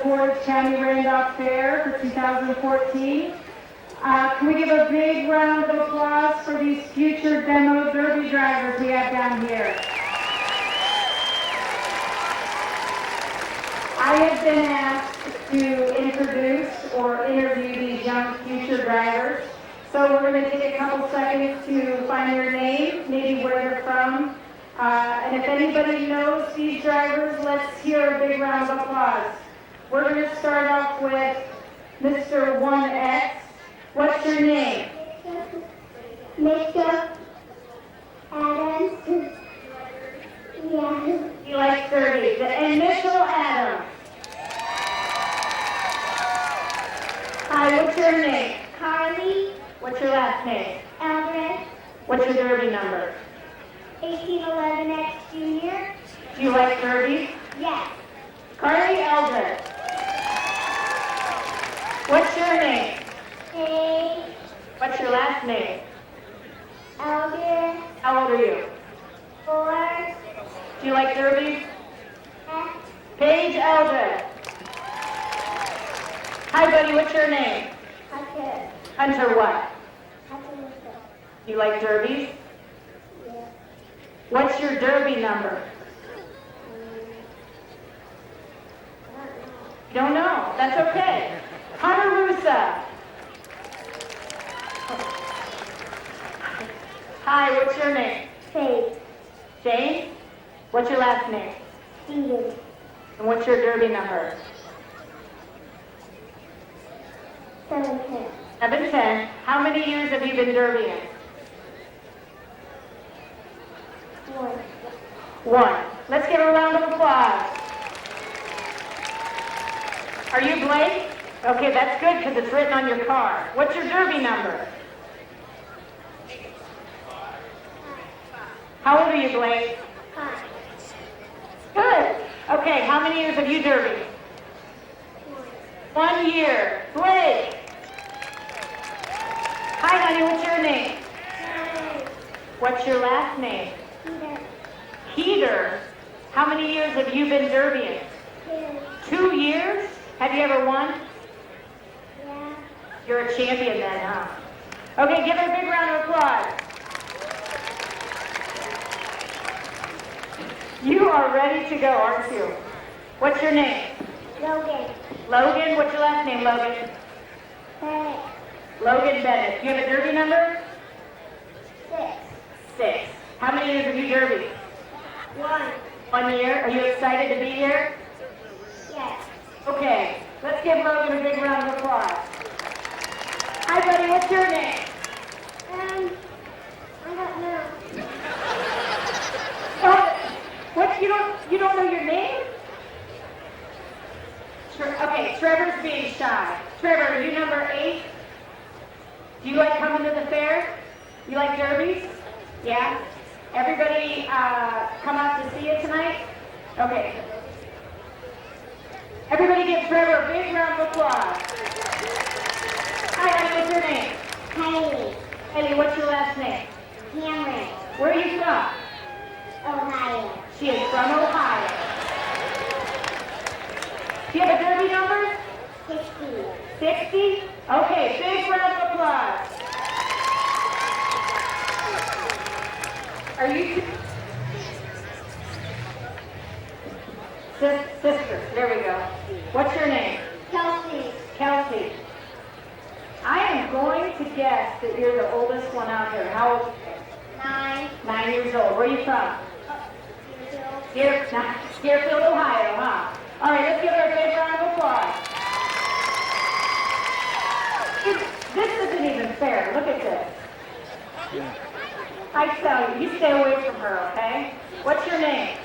Portage County Randolph Fair for 2014. Can we give a big round of applause for these future demo derby drivers we have down here? I have been asked to introduce or interview these young future drivers. So we're going to take a couple seconds to find their name, maybe where they're from. And if anybody knows these drivers, let's hear a big round of applause. We're going to start off with Mr. 1X. What's your name? Mr. Adams. Yeah. He likes 30. The initial Adams. Hi, what's your name? Carly. What's your last name? Eldred. What's your derby number? 1811X Junior. Do you like derbies? Yes. Carly Eldred. What's your name? Paige. What's your last name? Eldred. How old are you? 4. Do you like derbies? F. Paige Eldred. Hi, buddy. What's your name? Hunter. Hunter what? Hunter. You like derbies? Yeah. What's your derby number? You don't know. That's okay. Hunter Rusa. Hi, what's your name? Paige. Jane? What's your last name? Stephen. And what's your derby number? 710. 710. How many years have you been derbying? 1. 1. Let's give a round of applause. Are you Blake? Okay, that's good because it's written on your car. What's your derby number? How old are you, Blake? 5. Good. Okay, how many years have you derbied? 1 year. Blake. Hi, honey, what's your name? What's your last name? Peter. Peter. How many years have you been derbying? 2. 2 years? Have you ever won? Yeah. You're a champion then, huh? Okay, give her a big round of applause. You are ready to go, aren't you? What's your name? Logan. Logan. What's your last name, Logan? Bennett. Logan Bennett. Do you have a derby number? 6. 6. How many years have you derbied? 1. 1 year. Are you excited to be here? Yes. Okay, let's give Logan a big round of applause. Hi, buddy. What's your name? I don't know. What? You don't know your name? Okay, Trevor's being shy. Trevor, are you number 8? Do you like coming to the fair? You like derbies? Yeah? Everybody come out to see you tonight? Okay. Everybody give Trevor a big round of applause. Hi, honey, what's your name? Kylie. Haley, what's your last name? Cameron. Where are you from? Ohio. She is from Ohio. Do you have a derby number? 60. 60? Okay, big round of applause. Are you sisters? There we go. What's your name? Kelsey. Kelsey. I am going to guess that you're the oldest one out here. How old? 9. 9 years old. Where are you from? Deerfield, Ohio, huh? All right, let's give her a big round of applause. This isn't even fair. Look at this. I tell you, you stay away from her, okay? What's your name?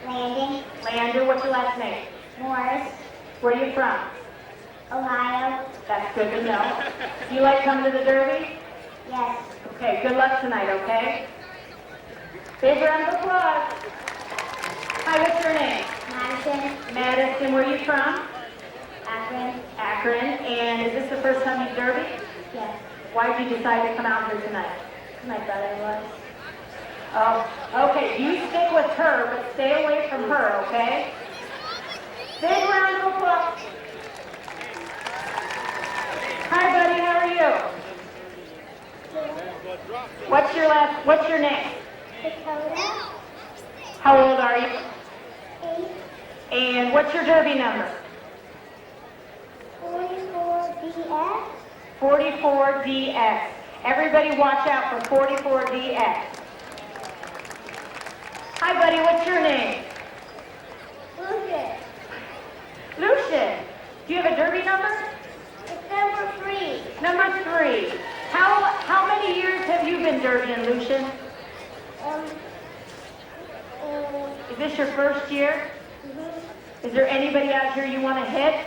Landon. Landon. What's your last name? Morris. Where are you from? Ohio. That's good to know. Do you like coming to the derby? Yes. Okay, good luck tonight, okay? Big round of applause. Hi, what's your name? Madison. Madison. Where are you from? Akron. Akron. And is this the first time you've derbied? Yes. Why did you decide to come out here tonight? My brother was. Oh, okay. You stick with her, but stay away from her, okay? Big round of applause. What's your name? Dakota. How old are you? 8. And what's your derby number? 44 DX. 44DX. Everybody watch out for 44DX. Hi, buddy. What's your name? Lucas. Lucian. Do you have a derby number? It's number 3. Number 3. How many years have you been derbying, Lucian? Um, Is this your first year? mhm, Is there anybody out here you want to hit?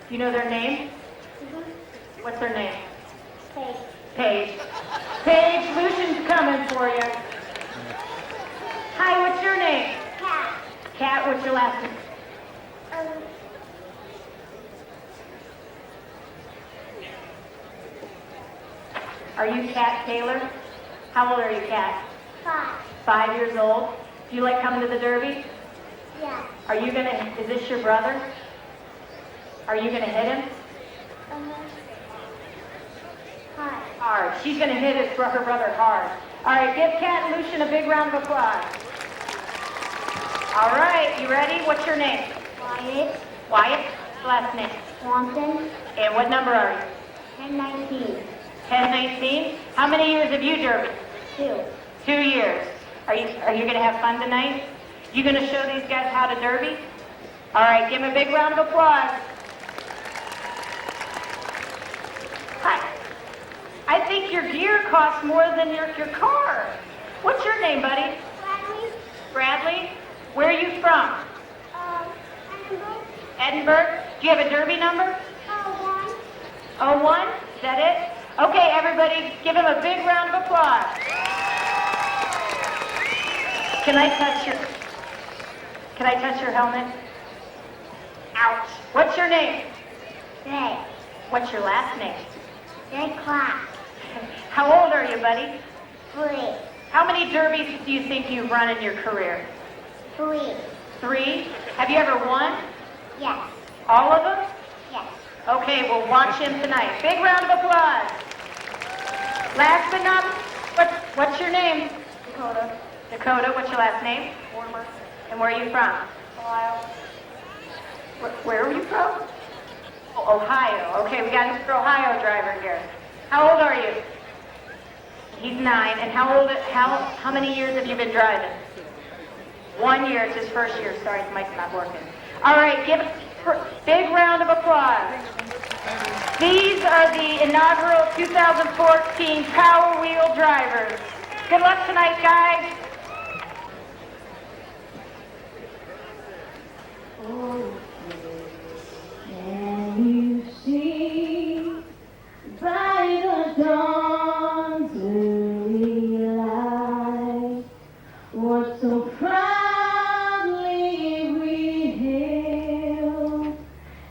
Do you know their name? mhm. What's their name? Okay. Paige. Paige, Lucian's coming for you. Hi, what's your name? Cat. Kat, what's your last name? Um, Are you Kat Taylor? How old are you, Kat? 5. 5 years old. Do you like coming to the Derby? Yeah. Are you gonna, is this your brother? Are you gonna hit him? Hi. Hard. She's gonna hit her brother hard. All right, give Kat and Lucian a big round of applause. All right, you ready? What's your name? Wyatt. Wyatt. Last name. Swanson. And what number are you? 1019. 1019. How many years have you derby? 2. 2 years. Are you gonna have fun tonight? You gonna show these guys how to derby? All right, give them a big round of applause. Hi. I think your gear costs more than your car. What's your name, buddy? Bradley. Bradley? Where are you from? Edinburgh. Edinburgh? Do you have a derby number? 1. 01? Is that it? Okay, everybody, give him a big round of applause. Can I touch your helmet? Ouch. What's your name? Greg. What's your last name? Greg Clark. How old are you, buddy? 3. How many derbies do you think you've run in your career? 3. 3? Have you ever won? Yes. All of them? Yes. Okay, we'll watch him tonight. Big round of applause. Last but not least, what's your name? Dakota. Dakota, what's your last name? Warmer. And where are you from? Ohio. Where are you from? Oh, Ohio. Okay, we got Mr. Ohio driver here. How old are you? He's 9. And how many years have you been driving? 1 year. It's his first year. Sorry, his mic's not working. All right, give a big round of applause. These are the inaugural 2014 Power Wheel drivers. Good luck tonight, guys. Can you see by the dawn's early light what so proudly we hailed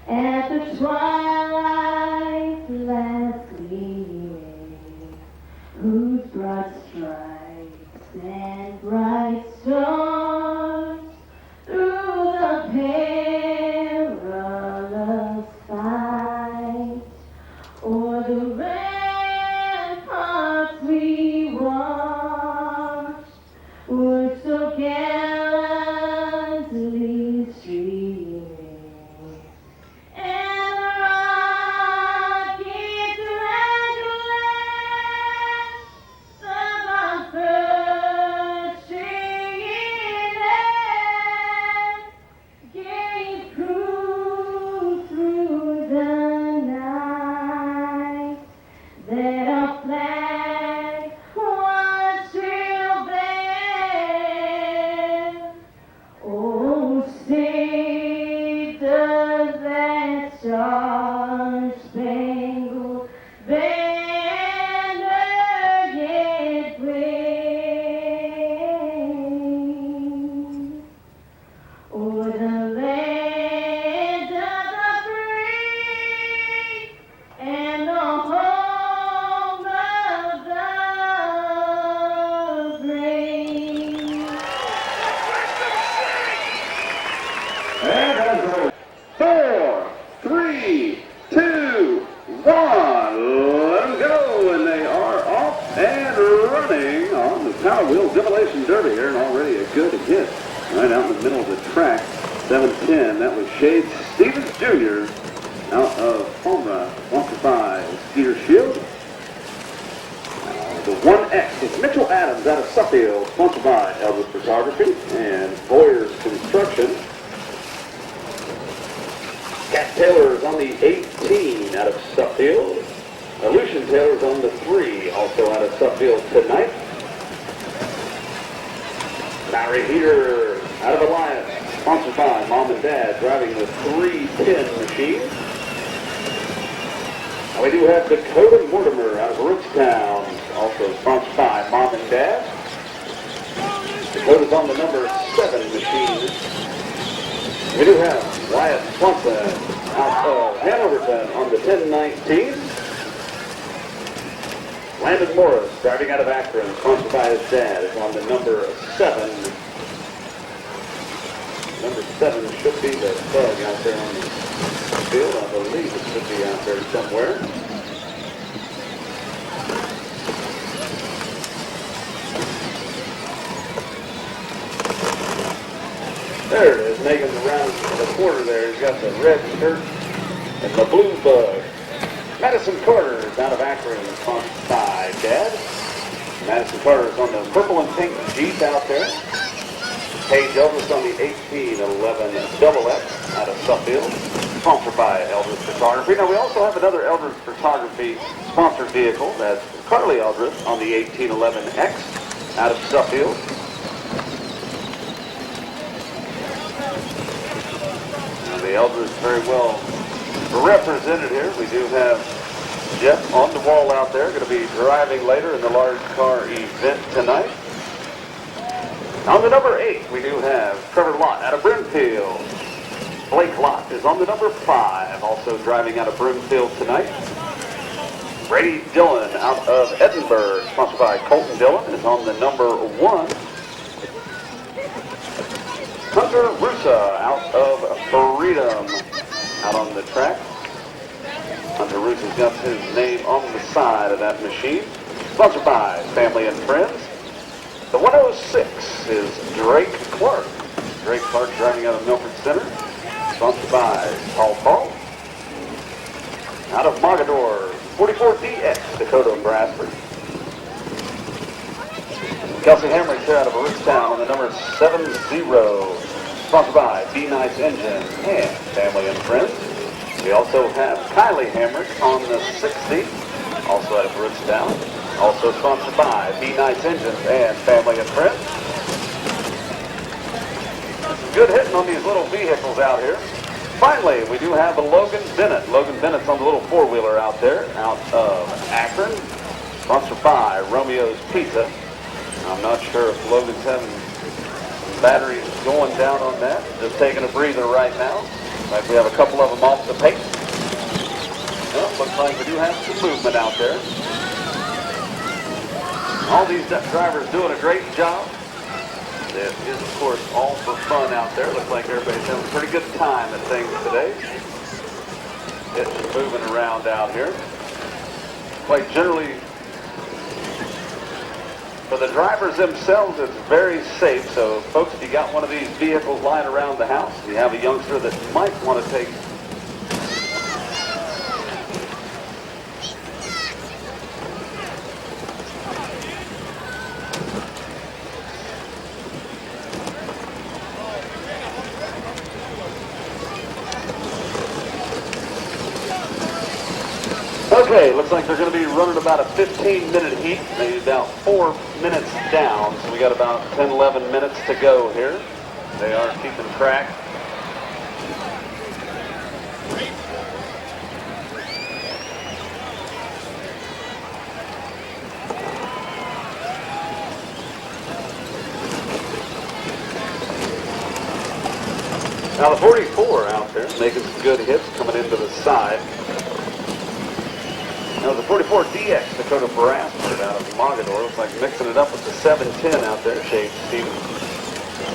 at the twilight's last gleaming, whose broad stripes and bright stars through the perilous fight, o'er the ramparts we watched, would so gallantly streaming, and the rocket glance of our third stringing land gave proof through the night that our flag was still there. Oh, say does that star-spangled banner yet wave o'er the land of the free and the home of the brave? And as always, 4, 3, 2, 1, let them go, and they are off and running. Power Wheels Demolition Derby here, and already a good hit right out in the middle of the track. 7-10. That was Shade Stevens Jr. out of Palmyra, sponsored by Skeeter Shield. The 1X is Mitchell Adams out of Suffield, sponsored by Elvis Photography and Boyer's Construction. Cat Taylor's on the 18 out of Suffield. Lucian Taylor's on the 3, also out of Suffield tonight. Larry Heater out of Alliance, sponsored by Mom and Dad, driving the 310 machine. And we do have Dakota Mortimer out of Rootstown, also sponsored by Mom and Dad. Dakota's on the number 7 machine. We do have Wyatt Swanson out of Hanoverton on the 1019. Landon Morris, driving out of Akron, sponsored by his dad, is on the number 7. Number 7 should be the bug out there on the field. I believe it should be out there somewhere. There it is, making the round of the quarter there. He's got the red shirt and the blue bug. Madison Carter's out of Akron, sponsored by Dad. Madison Carter's on the purple and pink Jeep out there. Paige Elvis on the 1811 XX out of Suffield, sponsored by Elvis Photography. Now we also have another Elvis Photography sponsored vehicle. That's Carly Eldridge on the 1811X out of Suffield. Now the Eldridge very well represented here. We do have Jeff on the wall out there, going to be driving later in the large car event tonight. On the number 8, we do have Trevor Lott out of Brimfield. Blake Lott is on the number 5, also driving out of Brimfield tonight. Brady Dillon out of Edinburgh, sponsored by Colton Dillon, is on the number 1. Hunter Russa out of Freedom, out on the track. Hunter Russa's got his name on the side of that machine, sponsored by Family and Friends. The 106 is Drake Clark. Drake Clark driving out of Milford Center, sponsored by Paul Paul. Out of Mogador, 44DX, Dakota Brasford. Kelsey Hamrick here out of Rootstown on the number 70, sponsored by Be Nice Engine and Family and Friends. We also have Kylie Hamrick on the 60, also out of Rootstown, also sponsored by Be Nice Engines and Family and Friends. Good hitting on these little vehicles out here. Finally, we do have a Logan Bennett. Logan Bennett's on the little four-wheeler out there, out of Akron, sponsored by Romeo's Pizza. I'm not sure if Logan's having batteries going down on that. Just taking a breather right now. Like we have a couple of them off the pace. Well, looks like we do have some movement out there. All these drivers doing a great job. It is, of course, all for fun out there. Looks like everybody's having a pretty good time at things today. It's moving around out here. Quite generally, for the drivers themselves, it's very safe. So, folks, if you got one of these vehicles lying around the house, you have a youngster that might want to take Okay, looks like they're going to be running about a 15-minute heat, maybe about 4 minutes down. So we got about 10, 11 minutes to go here. They are keeping track. Now the 44 out there making some good hits coming into the side. Now the 44DX Dakota Brasford out of Mogador. Looks like mixing it up with the 710 out there. Shade Stevens.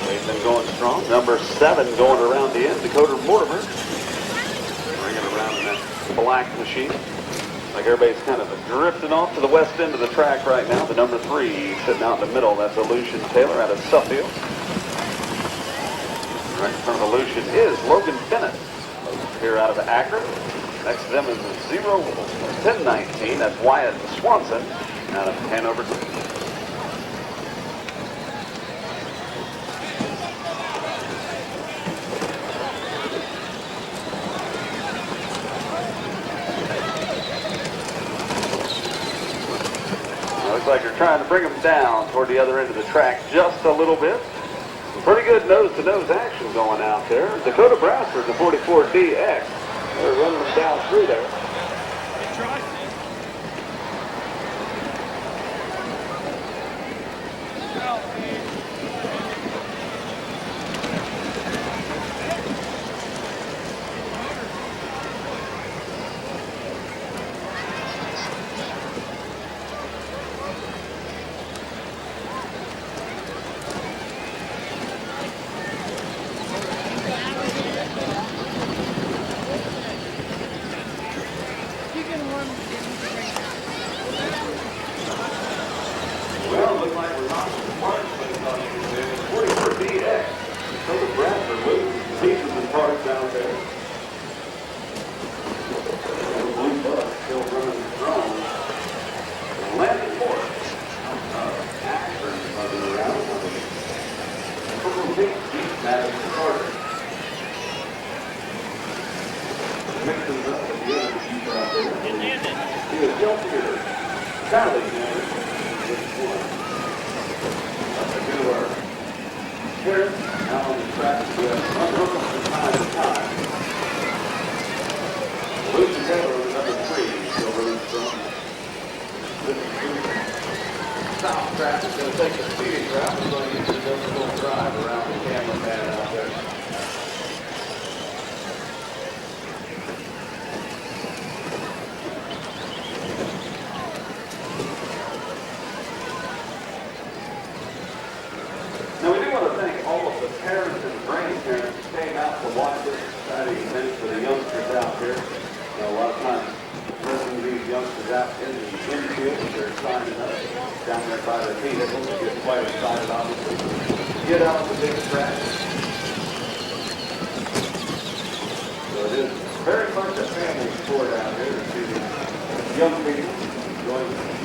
They've been going strong. Number 7 going around the end. Dakota Mortimer. Bring it around in that black machine. Like everybody's kind of drifting off to the west end of the track right now. The number 3 sitting out in the middle. That's Aleutian Taylor out of Suffield. Right in front of Aleutian is Logan Bennett here out of Akron. Next to them is 1019. That's Wyatt Swanson out of Hanover. Looks like they're trying to bring them down toward the other end of the track just a little bit. Some pretty good nose-to-nose action going out there. Dakota Brasford, the 44DX. They're running them down through there. Well, it looks like we're not the parts place on here. 44DX. Dakota Bradford loses pieces and parts out there. The blue bus still running strong. Landon Ford. Akron buzzing around. Purple Pink beats Madison Carter. Mixes up at the end of the keeper out there. He was Jelfier. Charlie Jr. That's a good work. Here, now on the track, we have unbroken from time to time. Luke Taylor was number 3, still really strong. South track is going to take the speeding route. We're going to use the double drive around the cameraman out there. Now, we do want to thank all of the parents and grandparents who came out to watch this exciting event for the youngsters out there. You know, a lot of times, listening to these youngsters out in the infield, they're signing up down there by their vehicles. They get quite excited, obviously, to get out on the big track. So it is very much a family sport out here to see these young people enjoying it.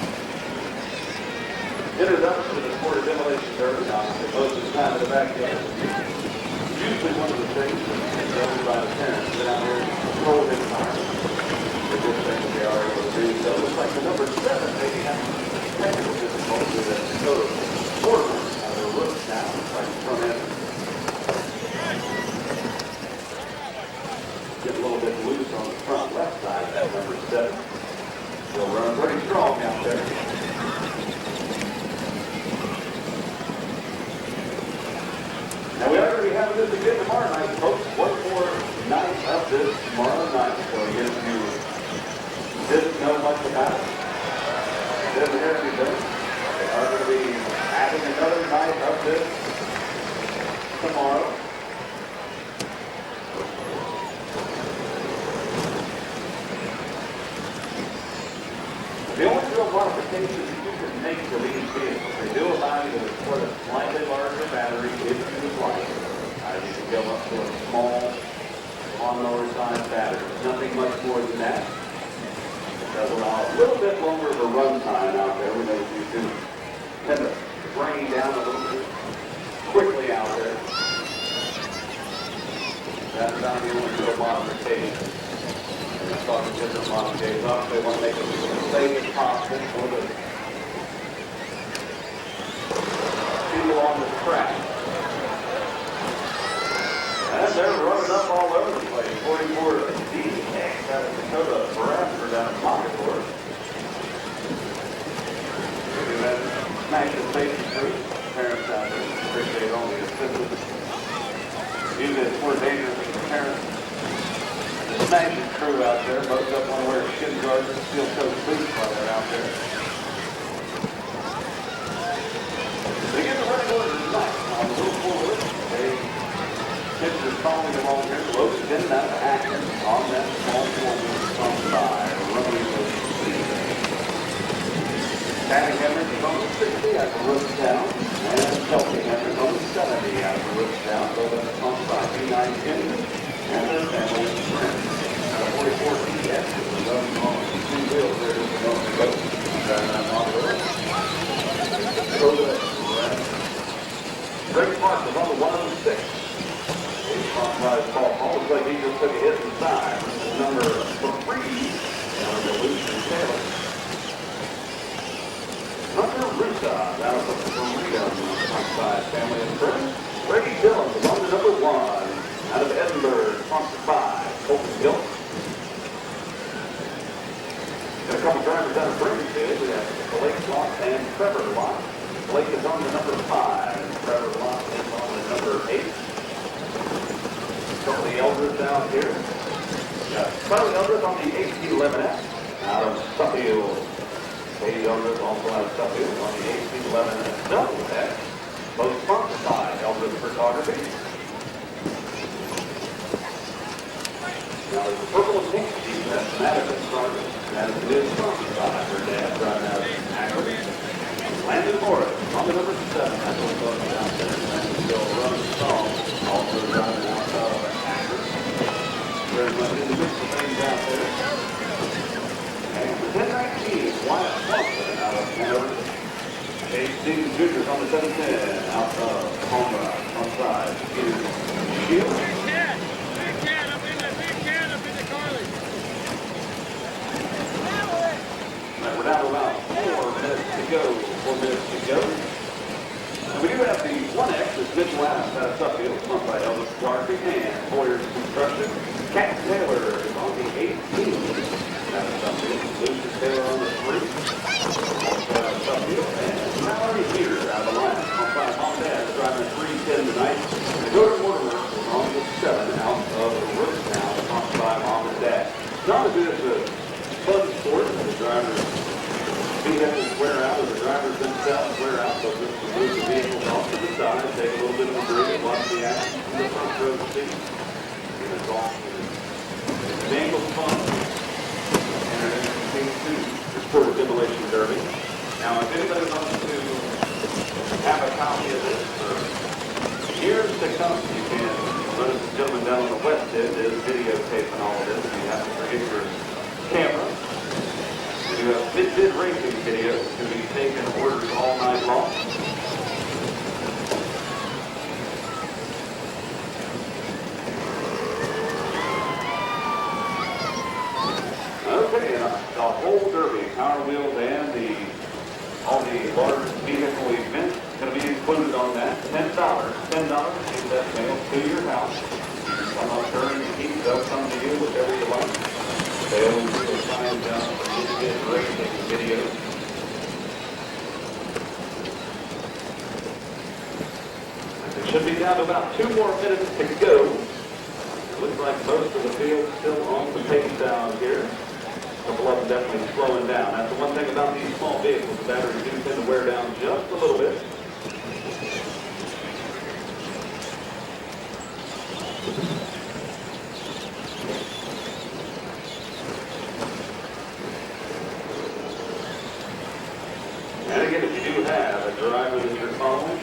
Introduction to the sport of demolition derby, obviously, most of the time in the backyard. Usually one of the things that's done by the parents, get out here and control the environment. The good things they are able to do. So it looks like the number 7 maybe has technical difficulty with that Dakota Porter out of their roots now. Looks like the front end. Get a little bit loose on the front left side, that number 7. Still running pretty strong out there. Now, we are going to be having this again tomorrow night, folks. One more night of this tomorrow night. So, if you didn't know much about it, didn't hear anything, we are going to be having another night of this tomorrow. The only real modifications that you can make to these vehicles, they do allow you to put a slightly larger battery if you would like. You can go up to a small lawnmower size battery. Nothing much more than that. It does allow a little bit longer of a run time out there. We know you do tend to drain down a little bit quickly out there. That's not the only real modification. We're talking different modifications. Obviously, they want to make it as safe as possible for the people on the track. And they're running up all over the place. 44DX out of Dakota Bradford out of Pocket Forest. We do that smash the safety crew. Parents out there appreciate all the assistance. Usually it's more dangerous for the parents. The smashing crew out there, most of them want to wear shin guards and steel-toed boots while they're out there. They get the running order tonight on the little forward. Kids are following along here. Logan Bennett out of Akron on that small forward from by running with the 60 out of Rootstown, and Chelsea Henry on the 70 out of Rootstown. Both of the pumps by B9 Kennedy and their family and friends. Out of 44 TS, it was on two wheels there just a moment ago. Driving out on the road. Go to it. Greg Park was on the 106. He's on by his ball. Looks like he just took a hit inside. Number 3, the Lucian Taylor. Hunter Rusa, out of the Korea, outside family and friends. Reggie Dillon was on the number 1, out of Edinburgh, sponsor 5, Colton Hill. Got a couple drivers out of Bradenton. We have Blake Lott and Trevor Lott. Blake is on the number 5, and Trevor Lott is on the number 8. A couple of the elders down here. Got Charlie Elders on the 1811 out of Suffield. Katie Elders also out of Suffield on the 1811 double X. Both sponsored by Elders Photography. Now there's a purple and pink team. That's Madison started. Madison is sponsored by her dad driving out of Akron. Landon Morris on the number 7. That's what's going out there. Landon still running the song. Also driving out of Akron. Very much in the mix of things out there. And the 1019, Wyatt Swanson out of Hanover. Chase Stevens Jr. on the 710 out of Homer on side. Peter Shields. Big cat up in the Carly. We're down to about 4 minutes to go. 4 minutes to go. And we do have the 1X, that's Mitchell Adams out of Suffield, sponsored by Elvis Photography and Boyer's Construction. Cat Taylor is on the 18 out of Suffield. Lucius Taylor on the 3. Also out of Suffield. And Mallory Peter out of the line. On 5, Mom and Dad is driving a 310 tonight. And Dakota Mortimer is on the 7 out of Rootstown, sponsored by Mom and Dad. Not as good as a fun sport. The drivers' vehicles wear out, or the drivers themselves wear out. So just to move the vehicles off to the side, take a little bit of a break, watch the action from the front row seat. And it's all an angle fun. And it continues to support a demolition derby. Now, if anybody wants to have a copy of this for years to come, you can. Notice the gentleman down on the west end is videotaping all of this. You have to forget your camera. We do have Mid-Vid racing videos to be taken orders all night long. Okay, the whole derby, Power Wheels and all the large vehicle events going to be included on that. $10. $10 get that mailed to your house. You can come up during the heat, they'll come to you, whatever you like. They always do a sign down for Mid-Vid racing videos. It should be down to about 2 more minutes to go. It looks like most of the field still on the pace down here. A couple of them definitely slowing down. That's the one thing about these small vehicles. The batteries do tend to wear down just a little bit. And again, if you do have a driver that you're following,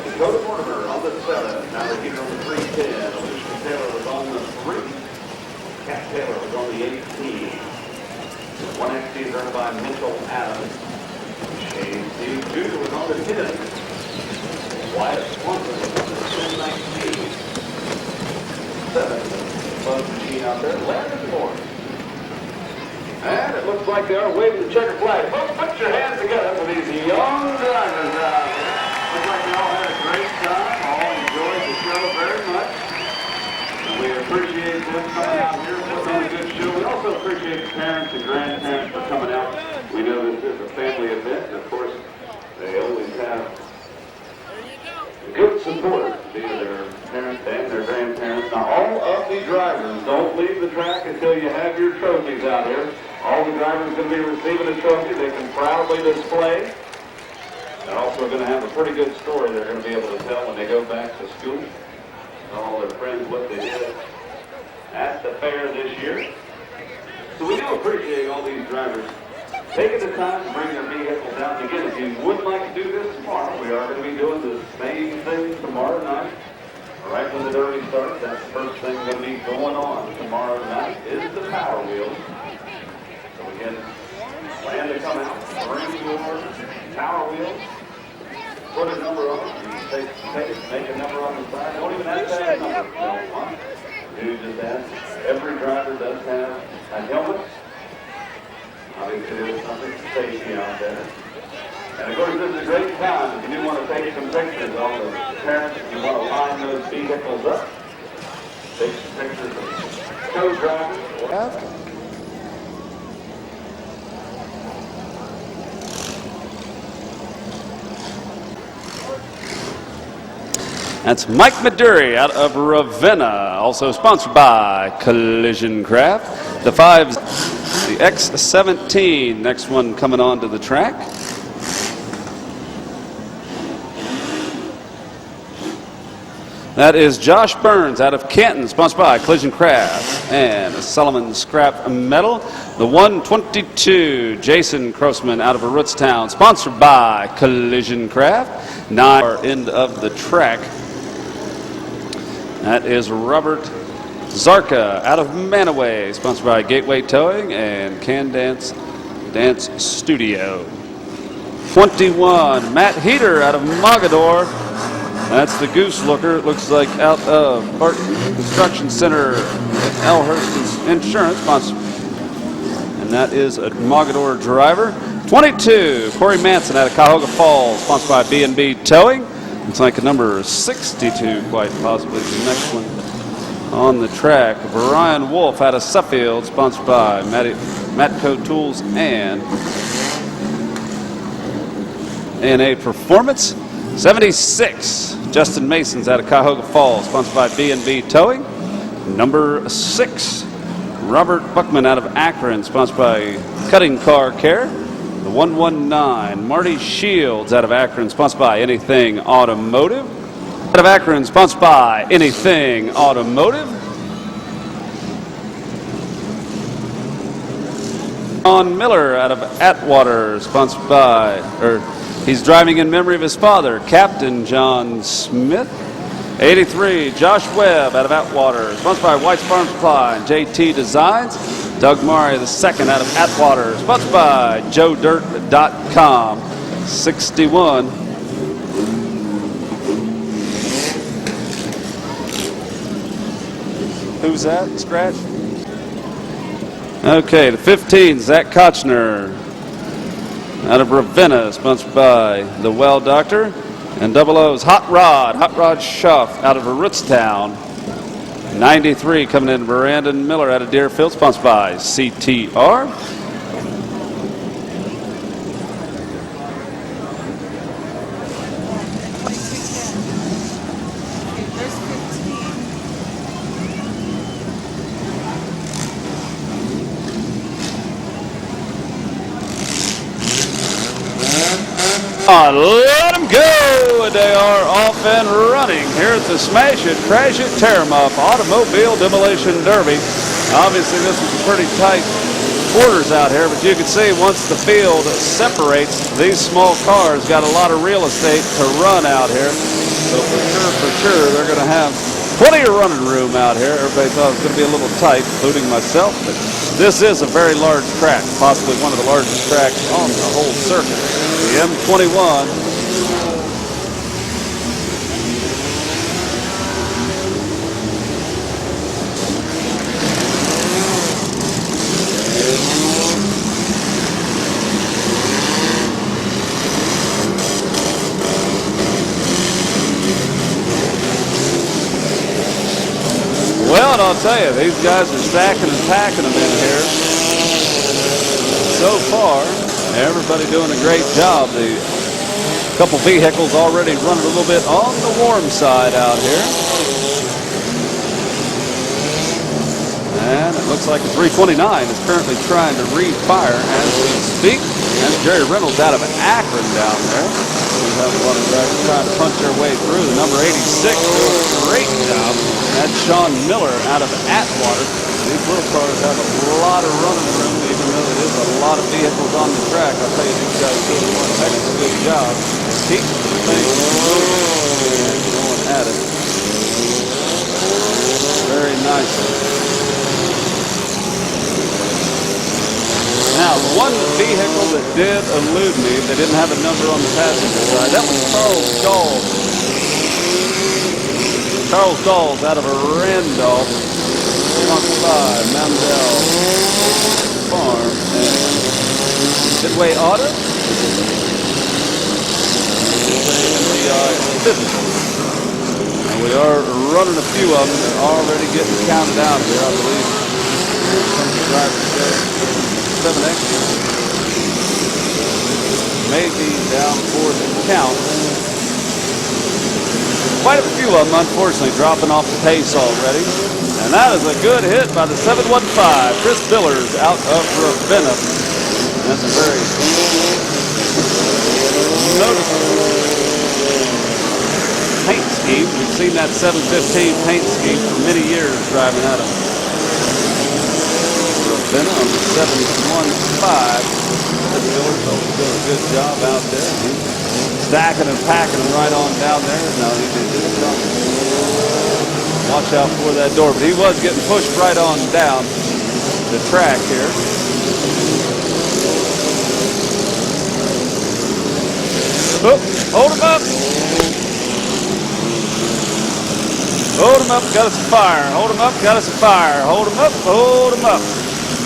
Dakota Mortimer on the 7, now they're here on the 310. Alicia Taylor was on the 3. Cat Taylor was on the 18. 1XT is earned by Mitchell Adams. Shane Steve Jr. was on the 10. Wyatt Swanson was on the 1019. 7. Fun machine out there. Landon Morris. And it looks like they are waving the checker flag. Folks, put your hands together for these young drivers out here. Looks like they all had a great time. All enjoyed the show very much. And we appreciate them coming out here and putting on a good show. We also appreciate the parents and grandparents for coming out. We know this is a family event. And of course, they always have good support via their parents and their grandparents. Now, all of the drivers don't leave the track until you have your trophies out here. All the drivers are going to be receiving a trophy they can proudly display. They're also going to have a pretty good story they're going to be able to tell when they go back to school. Tell all their friends what they did at the fair this year. So we do appreciate all these drivers taking the time to bring their vehicles out. And again, if you would like to do this tomorrow, we are going to be doing the same thing tomorrow night. Right when the derby starts, that's the first thing going to be going on tomorrow night is the Power Wheels. So again, plan to come out, bring your Power Wheels, put a number on it, you take it, make a number on the side. Don't even have to have a number if you don't want. Do just that. Every driver does have a helmet. Obviously, there's something for safety out there. And of course, this is a great time. If you do want to take some pictures, all the parents, if you want to line those vehicles up, take some pictures of co-drivers. That's Mike Maduri out of Ravenna, also sponsored by Collision Craft. The 5's the X17, next one coming onto the track. That is Josh Burns out of Canton, sponsored by Collision Craft and Solomon Scrap Metal. The 122, Jason Crossman out of Rootstown, sponsored by Collision Craft. 9 end of the track. That is Robert Zarka out of Manaway, sponsored by Gateway Towing and Can Dance Studio. 21, Matt Heater out of Mogador. That's the Goose Looker. It looks like out of Barton Construction Center, Elhurst Insurance, sponsor. And that is a Mogador driver. 22, Corey Manson out of Cuyahoga Falls, sponsored by B&B Towing. Looks like a number 62, quite possibly the next one on the track. Brian Wolf out of Suffield, sponsored by Matco Tools and A Performance. 76, Justin Mason's out of Cuyahoga Falls, sponsored by B&B Towing. Number 6, Robert Buckman out of Akron, sponsored by Cutting Car Care. The 119, Marty Shields out of Akron, sponsored by Anything Automotive. Out of Akron, sponsored by Anything Automotive. John Miller out of Atwater, sponsored by, he's driving in memory of his father, Captain John Smith. 83, Josh Webb out of Atwater, sponsored by White's Farm Supply and JT Designs. Doug Murray II out of Atwater, sponsored by JoeDirt.com. 61. Who's that? Scratch? Okay, the 15, Zach Kochner out of Ravenna, sponsored by The Well Doctor. And 00's Hot Rod Schuff out of Rootstown. 93 coming in, Brandon Miller out of Deerfield, sponsored by CTR. Let them go! They are off and running here at the Smash It, Crash It, Tear 'em Up Automobile Demolition Derby. Obviously, this is pretty tight quarters out here, but you can see once the field separates, these small cars got a lot of real estate to run out here. So for sure, they're going to have plenty of running room out here. Everybody thought it was going to be a little tight, including myself, but this is a very large track, possibly one of the largest tracks on the whole circuit. The M21. Well, and I'll tell you, these guys are stacking and packing them in here. So far, everybody doing a great job. The couple vehicles already running a little bit on the warm side out here. And it looks like the 329 is currently trying to refire as we speak. That's Jerry Reynolds out of Akron down there. We have a lot of drivers trying to punch their way through. The number 86 doing a great job. That's Sean Miller out of Atwater. These little cars have a lot of running room, even though there is a lot of vehicles on the track. I'll tell you, these guys do one heck of a good job. Keep the thing moving and going at it very nicely. Now, one vehicle that did elude me, they didn't have a number on the passenger side. That was Charles Dawes. Charles Dawes out of a Randolph, sponsored by Mandel Farm and Midway Auto. And we are running a few of them. They're already getting counted out here, I believe. Here comes the driver today. 7X. Maybe down for the count. Quite a few of them, unfortunately, dropping off the pace already. And that is a good hit by the 715. Chris Billers out of Ravenna. That's a very noticeable paint scheme. We've seen that 715 paint scheme for many years driving out of Ravenna on the 715. Chris Billers doing a good job out there. He's stacking and packing them right on down there. Now he did his job. Watch out for that door, but he was getting pushed right on down the track here. Oh, hold him up. Hold him up, got us a fire. Hold him up, got us a fire. Hold him up, hold him up.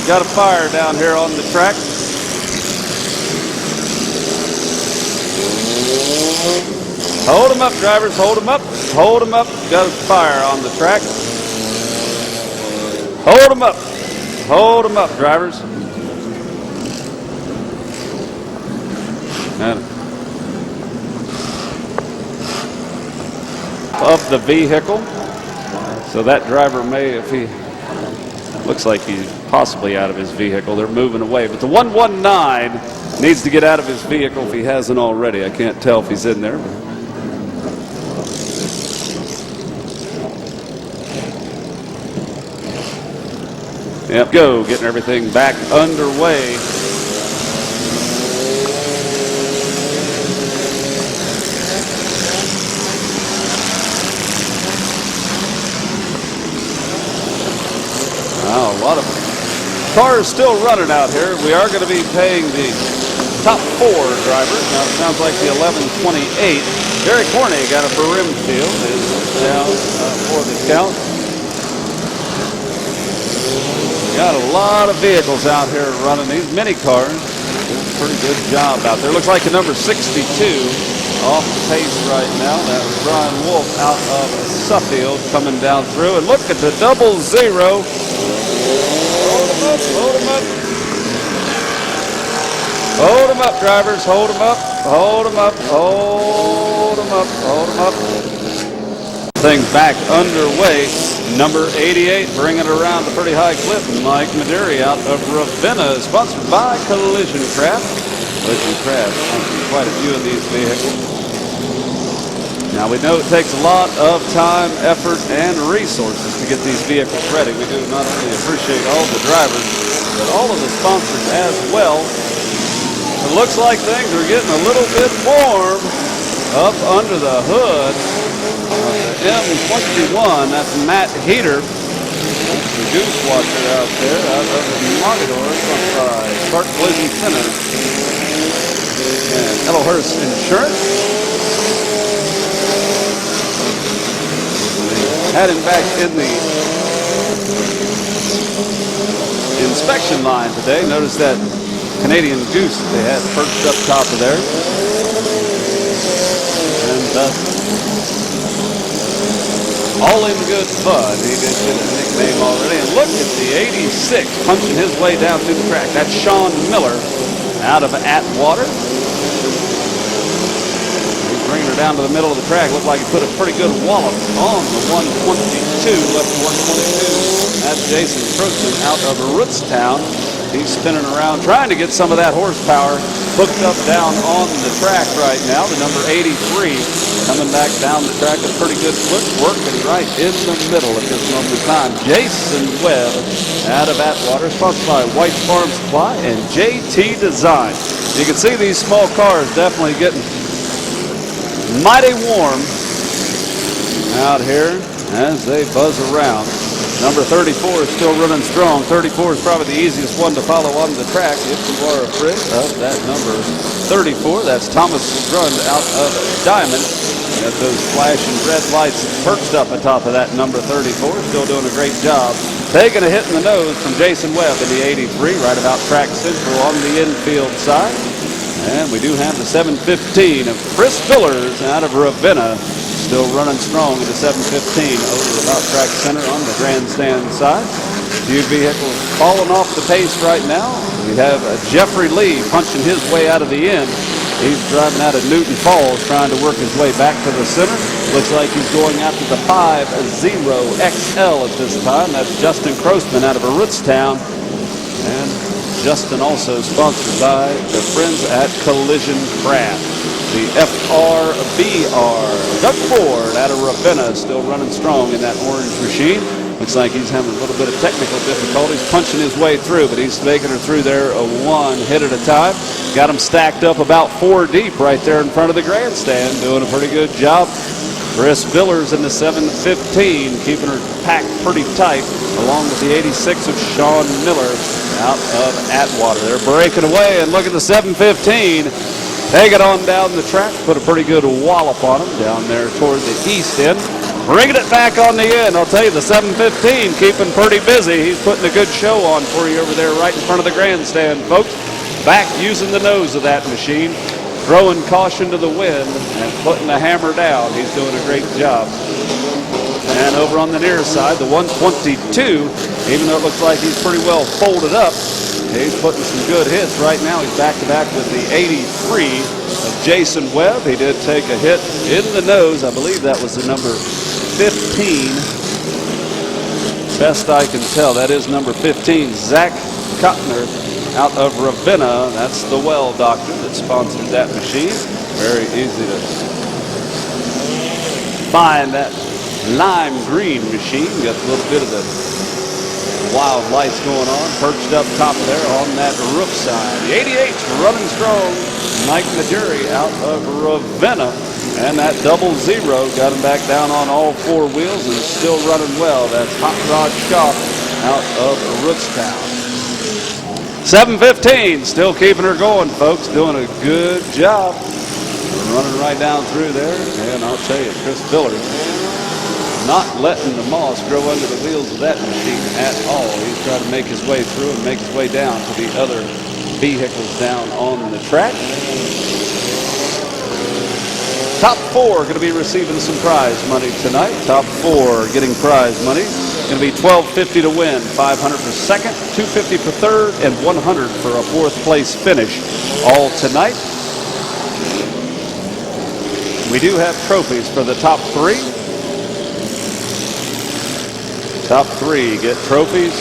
Got a fire down here on the track. Hold him up, drivers, hold him up. Hold him up, got a fire on the track. Hold him up. Hold him up, drivers. And of the vehicle. So that driver may, if he looks like he's possibly out of his vehicle, they're moving away. But the 119 needs to get out of his vehicle if he hasn't already. I can't tell if he's in there. Yep, go, getting everything back underway. Wow, a lot of cars still running out here. We are going to be paying the top 4 drivers. Now it sounds like the 1128. Jerry Corney got a Brimfield is down for the count. Got a lot of vehicles out here running these mini cars. Doing a pretty good job out there. Looks like the number 62 off the pace right now. That was Brian Wolf out of Suffield coming down through. And look at the 00. Hold them up, hold them up. Hold them up, drivers. Hold them up, hold them up, hold them up, hold them up. Things back underway. Number 88 bringing it around a pretty high clip. Mike Maderi out of Ravenna, sponsored by Collision Craft. Collision Craft sponsoring quite a few of these vehicles. Now we know it takes a lot of time, effort, and resources to get these vehicles ready. We do not only appreciate all the drivers, but all of the sponsors as well. It looks like things are getting a little bit warm up under the hood. The M21, that's Matt Heater. That's the goose watcher out there out of the Mogador, sponsored by Clark Collision Center and Edelhurst Insurance. Had him back in the inspection line today. Notice that Canadian goose that they had perched up top of there. And all in good fun. He did get a nickname already. And look at the 86 punching his way down through the track. That's Sean Miller out of Atwater. He's bringing her down to the middle of the track. Looked like he put a pretty good wallop on the 122. Left the 122. That's Jason Croson out of Rootstown. He's spinning around trying to get some of that horsepower hooked up down on the track right now. The number 83 coming back down the track at a pretty good clip, working right in the middle at this moment in time. Jason Webb out of Atwater, sponsored by White Farm Supply and JT Design. You can see these small cars definitely getting mighty warm out here as they buzz around. Number 34 is still running strong. 34 is probably the easiest one to follow on the track if you are a friend of that number 34. That's Thomas Grund out of Diamond. Got those flashing red lights perched up atop of that number 34. Still doing a great job. Taking a hit in the nose from Jason Webb in the 83, right about track central on the infield side. And we do have the 715 of Chris Villers out of Ravenna. Still running strong in the 715 over about track center on the grandstand side. Few vehicles falling off the pace right now. We have Jeffrey Lee punching his way out of the end. He's driving out of Newton Falls, trying to work his way back to the center. Looks like he's going after the 50XL at this time. That's Justin Crossman out of Rootstown. And Justin also sponsored by the friends at Collision Craft. The FRBR. Doug Ford out of Ravenna still running strong in that orange machine. Looks like he's having a little bit of technical difficulties punching his way through, but he's making her through there one hit at a time. Got him stacked up about 4 deep right there in front of the grandstand, doing a pretty good job. Chris Villers in the 715, keeping her packed pretty tight, along with the 86 of Sean Miller out of Atwater. They're breaking away, and look at the 715. Take it on down the track, put a pretty good wallop on him down there toward the east end. Bringing it back on the end. I'll tell you, the 715 keeping pretty busy. He's putting a good show on for you over there right in front of the grandstand, folks. Back using the nose of that machine, throwing caution to the wind and putting the hammer down. He's doing a great job. And over on the near side, the 122, even though it looks like he's pretty well folded up, he's putting some good hits right now. He's back-to-back with the 83 of Jason Webb. He did take a hit in the nose. I believe that was the number 15. Best I can tell, that is number 15, Zach Kottner out of Ravenna. That's the well doctor that sponsored that machine. Very easy to find that lime green machine. Got a little bit of the wild lights going on, perched up top there on that roof side. The 88's running strong. Mike Majuri out of Ravenna. And that 00 got him back down on all 4 wheels and still running well. That's Hot Rod Shaw out of Rootstown. 715 still keeping her going, folks. Doing a good job. Running right down through there. And I'll tell you, Chris Villers not letting the moss grow under the wheels of that machine at all. He's trying to make his way through and make his way down to the other vehicles down on the track. Top 4 going to be receiving some prize money tonight. Top 4 getting prize money. Going to be $12.50 to win, $500 for second, $250 for third, and $100 for a 4th place finish. All tonight. We do have trophies for the top 3. Top 3 get trophies.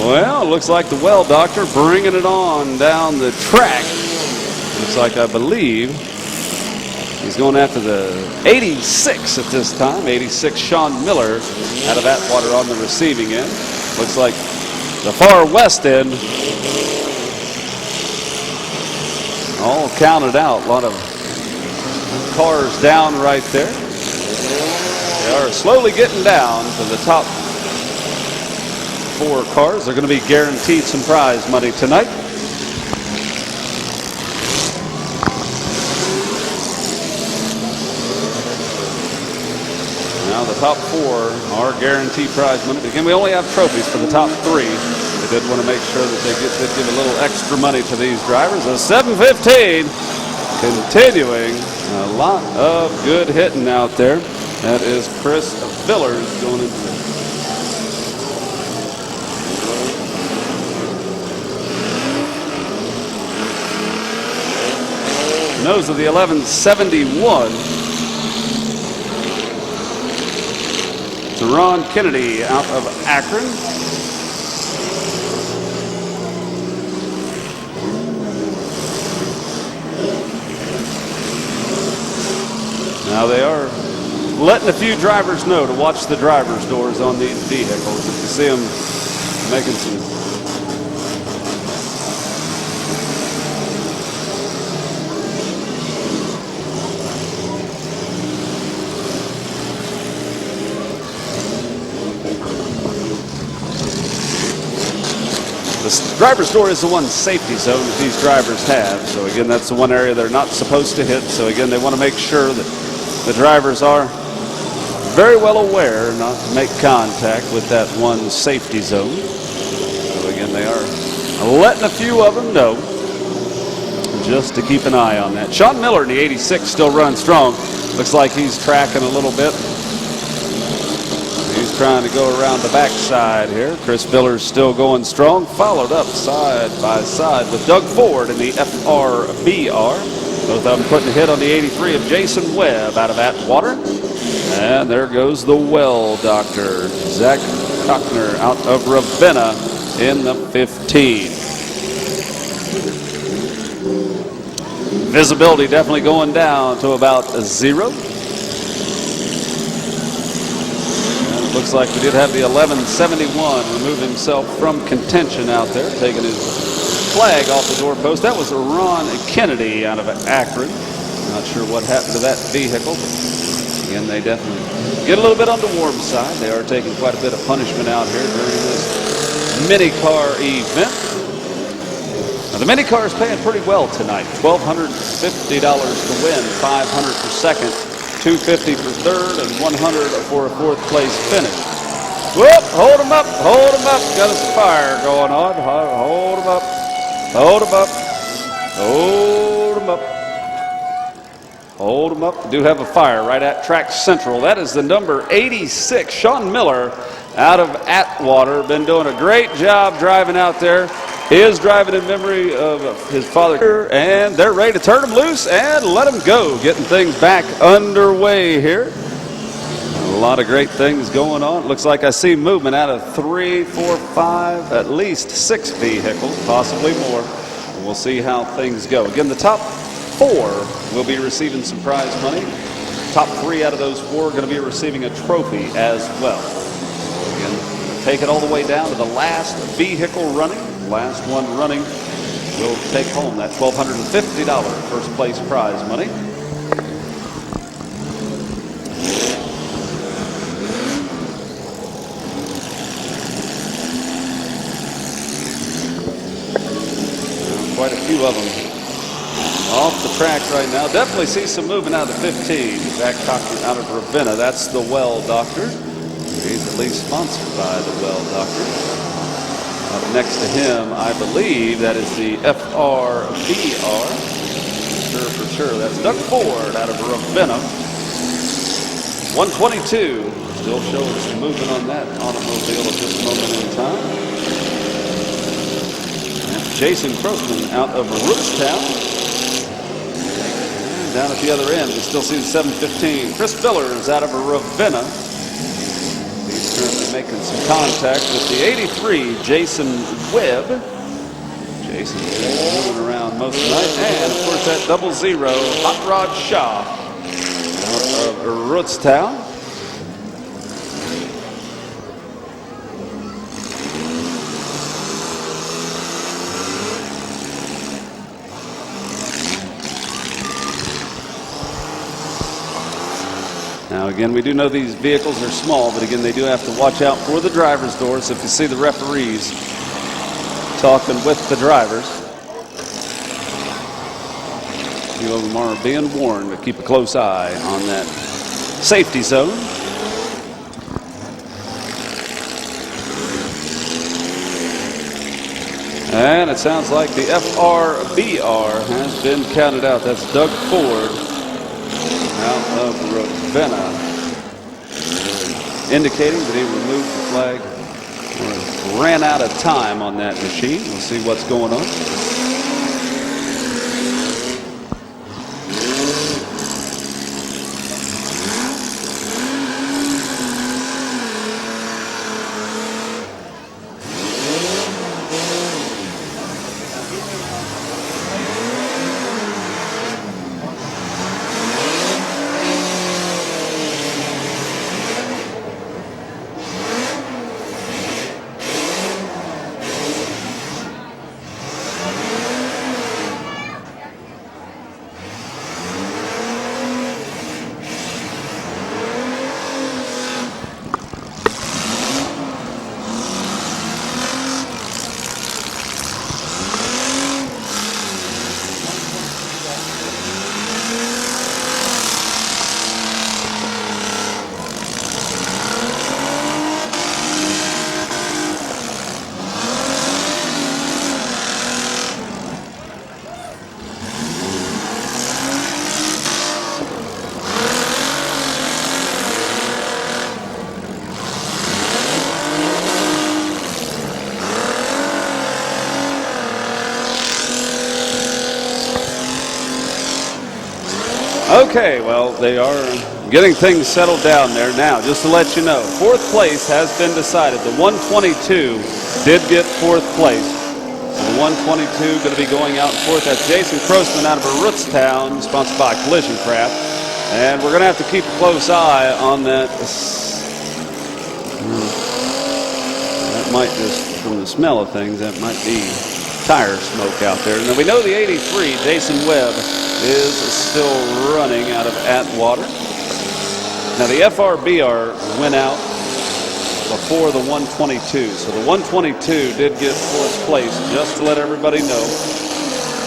Well, it looks like the well doctor bringing it on down the track. Looks like, I believe, he's going after the 86 at this time. 86 Sean Miller out of Atwater on the receiving end. Looks like the far west end all counted out. A lot of cars down right there. They are slowly getting down to the top 4 cars. They're going to be guaranteed some prize money tonight. Now the top 4 are guaranteed prize money. Again, we only have trophies for the top 3. They did want to make sure that they give a little extra money to these drivers. A 715 continuing a lot of good hitting out there. That is Chris Villers going into it. Nose of the 1171. It's Ron Kennedy out of Akron. Now they are letting a few drivers know to watch the driver's doors on these vehicles. If you see them making some the driver's door is the one safety zone that these drivers have. So again, that's the one area they're not supposed to hit. So again, they want to make sure that the drivers are very well aware not to make contact with that one safety zone. So again, they are letting a few of them know just to keep an eye on that. Sean Miller in the 86 still running strong. Looks like he's tracking a little bit. He's trying to go around the backside here. Chris Biller's still going strong, followed up side by side with Doug Ford in the FRBR. Both of them putting a hit on the 83 of Jason Webb out of Atwater. And there goes the well doctor, Zach Cochner out of Ravenna in the 15. Visibility definitely going down to about 0. And it looks like we did have the 1171 remove himself from contention out there, taking his flag off the doorpost. That was Ron Kennedy out of Akron. Not sure what happened to that vehicle. Again, they definitely get a little bit on the warm side. They are taking quite a bit of punishment out here during this mini car event. Now, the mini car is paying pretty well tonight. $1,250 to win, $500 for second, $250 for third, and $100 for a fourth place finish. Whoop! Hold them up! Hold them up! Got a fire going on. Hold them up! Hold them up! Hold them up! Hold them up. We do have a fire right at Track Central. That is the number 86, Sean Miller out of Atwater. Been doing a great job driving out there. He is driving in memory of his father. And they're ready to turn him loose and let him go. Getting things back underway here. A lot of great things going on. Looks like I see movement out of 3, 4, 5, at least 6 vehicles, possibly more. We'll see how things go. Again, the top 4 will be receiving some prize money. Top 3 out of those 4 are going to be receiving a trophy as well. Again, take it all the way down to the last vehicle running. Last one running will take home that $1,250 first place prize money. Quite a few of them off the track right now. Definitely see some movement out of 15. Zach Cochran out of Ravenna. That's the well doctor. He's at least sponsored by the well doctor. Up next to him, I believe that is the FRBR. For sure. That's Doug Ford out of Ravenna. 122. Still showing some movement on that automobile at this moment in time. Jason Crossman out of Rootstown. And down at the other end, we still see the 715. Chris Biller is out of Ravenna. He's currently making some contact with the 83, Jason Webb. Jason's moving around most of the night. And, of course, that 00, Hot Rod Shaw out of Rootstown. Now, again, we do know these vehicles are small, but again, they do have to watch out for the driver's doors. If you see the referees talking with the drivers, a few of them are being warned to keep a close eye on that safety zone. And it sounds like the FRBR has been counted out. That's Doug Ford out of Ravenna, indicating that he removed the flag or ran out of time on that machine. We'll see what's going on. Okay, well, they are getting things settled down there now. Just to let you know, fourth place has been decided. The 122 did get fourth place. So the 122 going to be going out in fourth. That's Jason Crossman out of Rootstown, sponsored by Collision Craft. And we're going to have to keep a close eye on that. That might just, from the smell of things, that might be tire smoke out there. Now we know the 83, Jason Webb, is still running out of Atwater. Now the FRBR went out before the 122. So the 122 did get fourth place, just to let everybody know.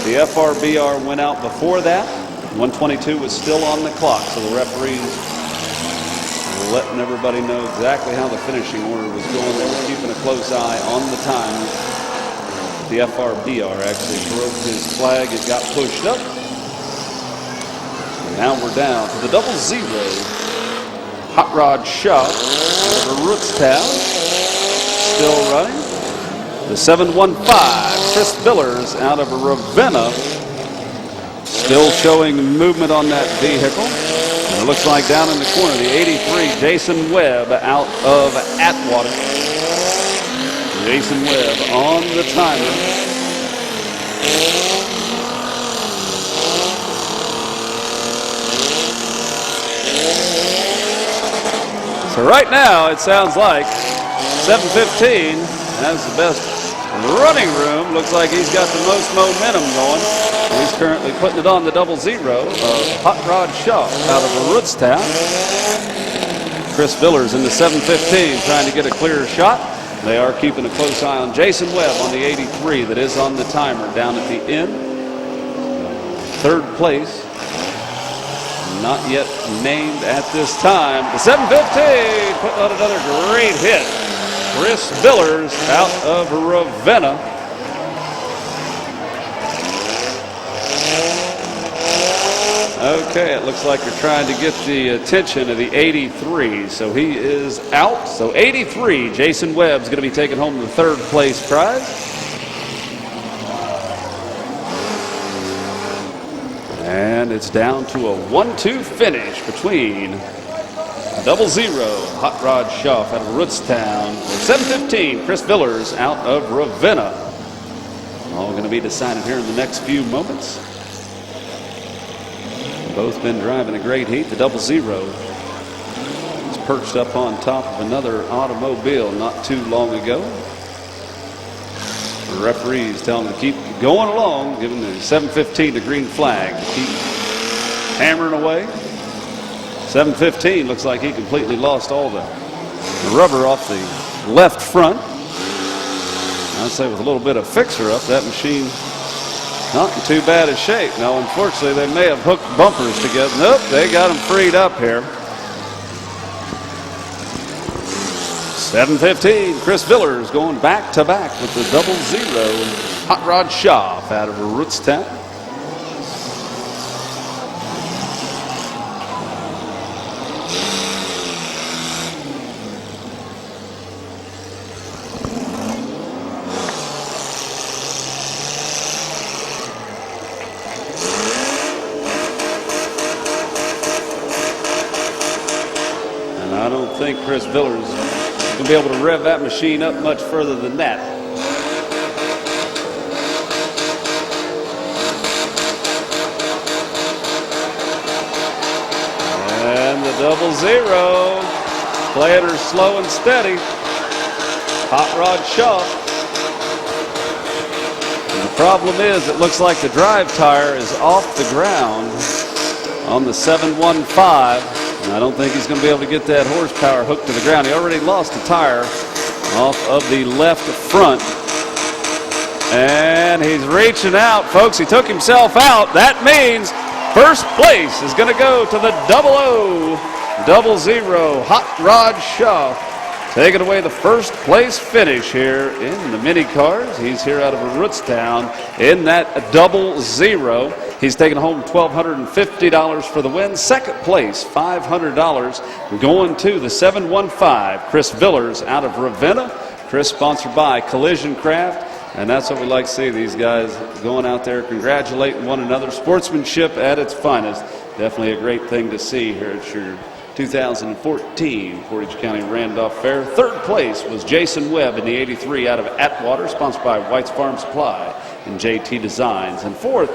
The FRBR went out before that. 122 was still on the clock, so the referees were letting everybody know exactly how the finishing order was going. They were keeping a close eye on the time. The FRBR actually broke his flag. It got pushed up. And now we're down to the 00 Hot Rod Shop over Rootstown. Still running. The 715 Chris Billers out of Ravenna. Still showing movement on that vehicle. And it looks like down in the corner, the 83 Jason Webb out of Atwater. Jason Webb on the timer. So right now it sounds like 715 has the best running room. Looks like he's got the most momentum going. He's currently putting it on the 00 of Hot Rod Shaw out of Rootstown. Chris Billers in the 715 trying to get a clear shot. They are keeping a close eye on Jason Webb on the 83 that is on the timer down at the end. Third place. Not yet named at this time. The 715 putting on another great hit. Chris Billers out of Ravenna. Okay, it looks like you're trying to get the attention of the 83. So he is out. So 83, Jason Webb's going to be taking home the third place prize. And it's down to a 1-2 finish between 00 Hot Rod Schaff out of Rootstown. 715, Chris Billers out of Ravenna. All going to be decided here in the next few moments. Both been driving a great heat. The 00 is perched up on top of another automobile not too long ago. The referees telling them to keep going along, giving the 715 the green flag to keep hammering away. 715 looks like he completely lost all the rubber off the left front. I'd say with a little bit of fixer-up, that machine not in too bad a shape. Now, unfortunately, they may have hooked bumpers together. Nope, they got them freed up here. 715, Chris Billers going back-to-back with the 00 Hot Rod Schaff out of Rootstown. I don't think Chris Billers is going to be able to rev that machine up much further than that. And the 00 playing her slow and steady. Hot Rod Shaw. And the problem is it looks like the drive tire is off the ground on the 715. I don't think he's going to be able to get that horsepower hooked to the ground. He already lost a tire off of the left front. And he's reaching out, folks. He took himself out. That means first place is going to go to the 00 Hot Rod Shaw. Taking away the first place finish here in the mini cars. He's here out of Rootstown in that 00. He's taking home $1,250 for the win. Second place, $500 going to the 715, Chris Billers out of Ravenna. Chris sponsored by Collision Craft. And that's what we like to see, these guys going out there congratulating one another. Sportsmanship at its finest Definitely a great thing to see here at your 2014 Portage County Randolph Fair. Third place was Jason Webb in the 83 out of Atwater, sponsored by White's Farm Supply and JT Designs. And fourth,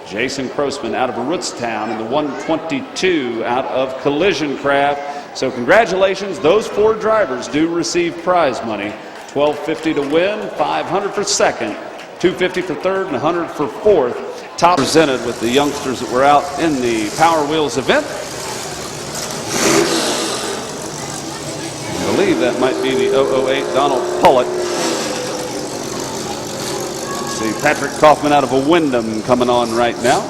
Jason Crossman out of Rootstown in the 122 out of Collision Craft. So congratulations, those 4 drivers do receive prize money. $12.50 to win, $500 for second, $250 for third, and $100 for fourth. Top presented with the youngsters that were out in the Power Wheels event. I believe that might be the 008 Donald Pullett. Let's see, Patrick Kaufman out of a Wyndham coming on right now.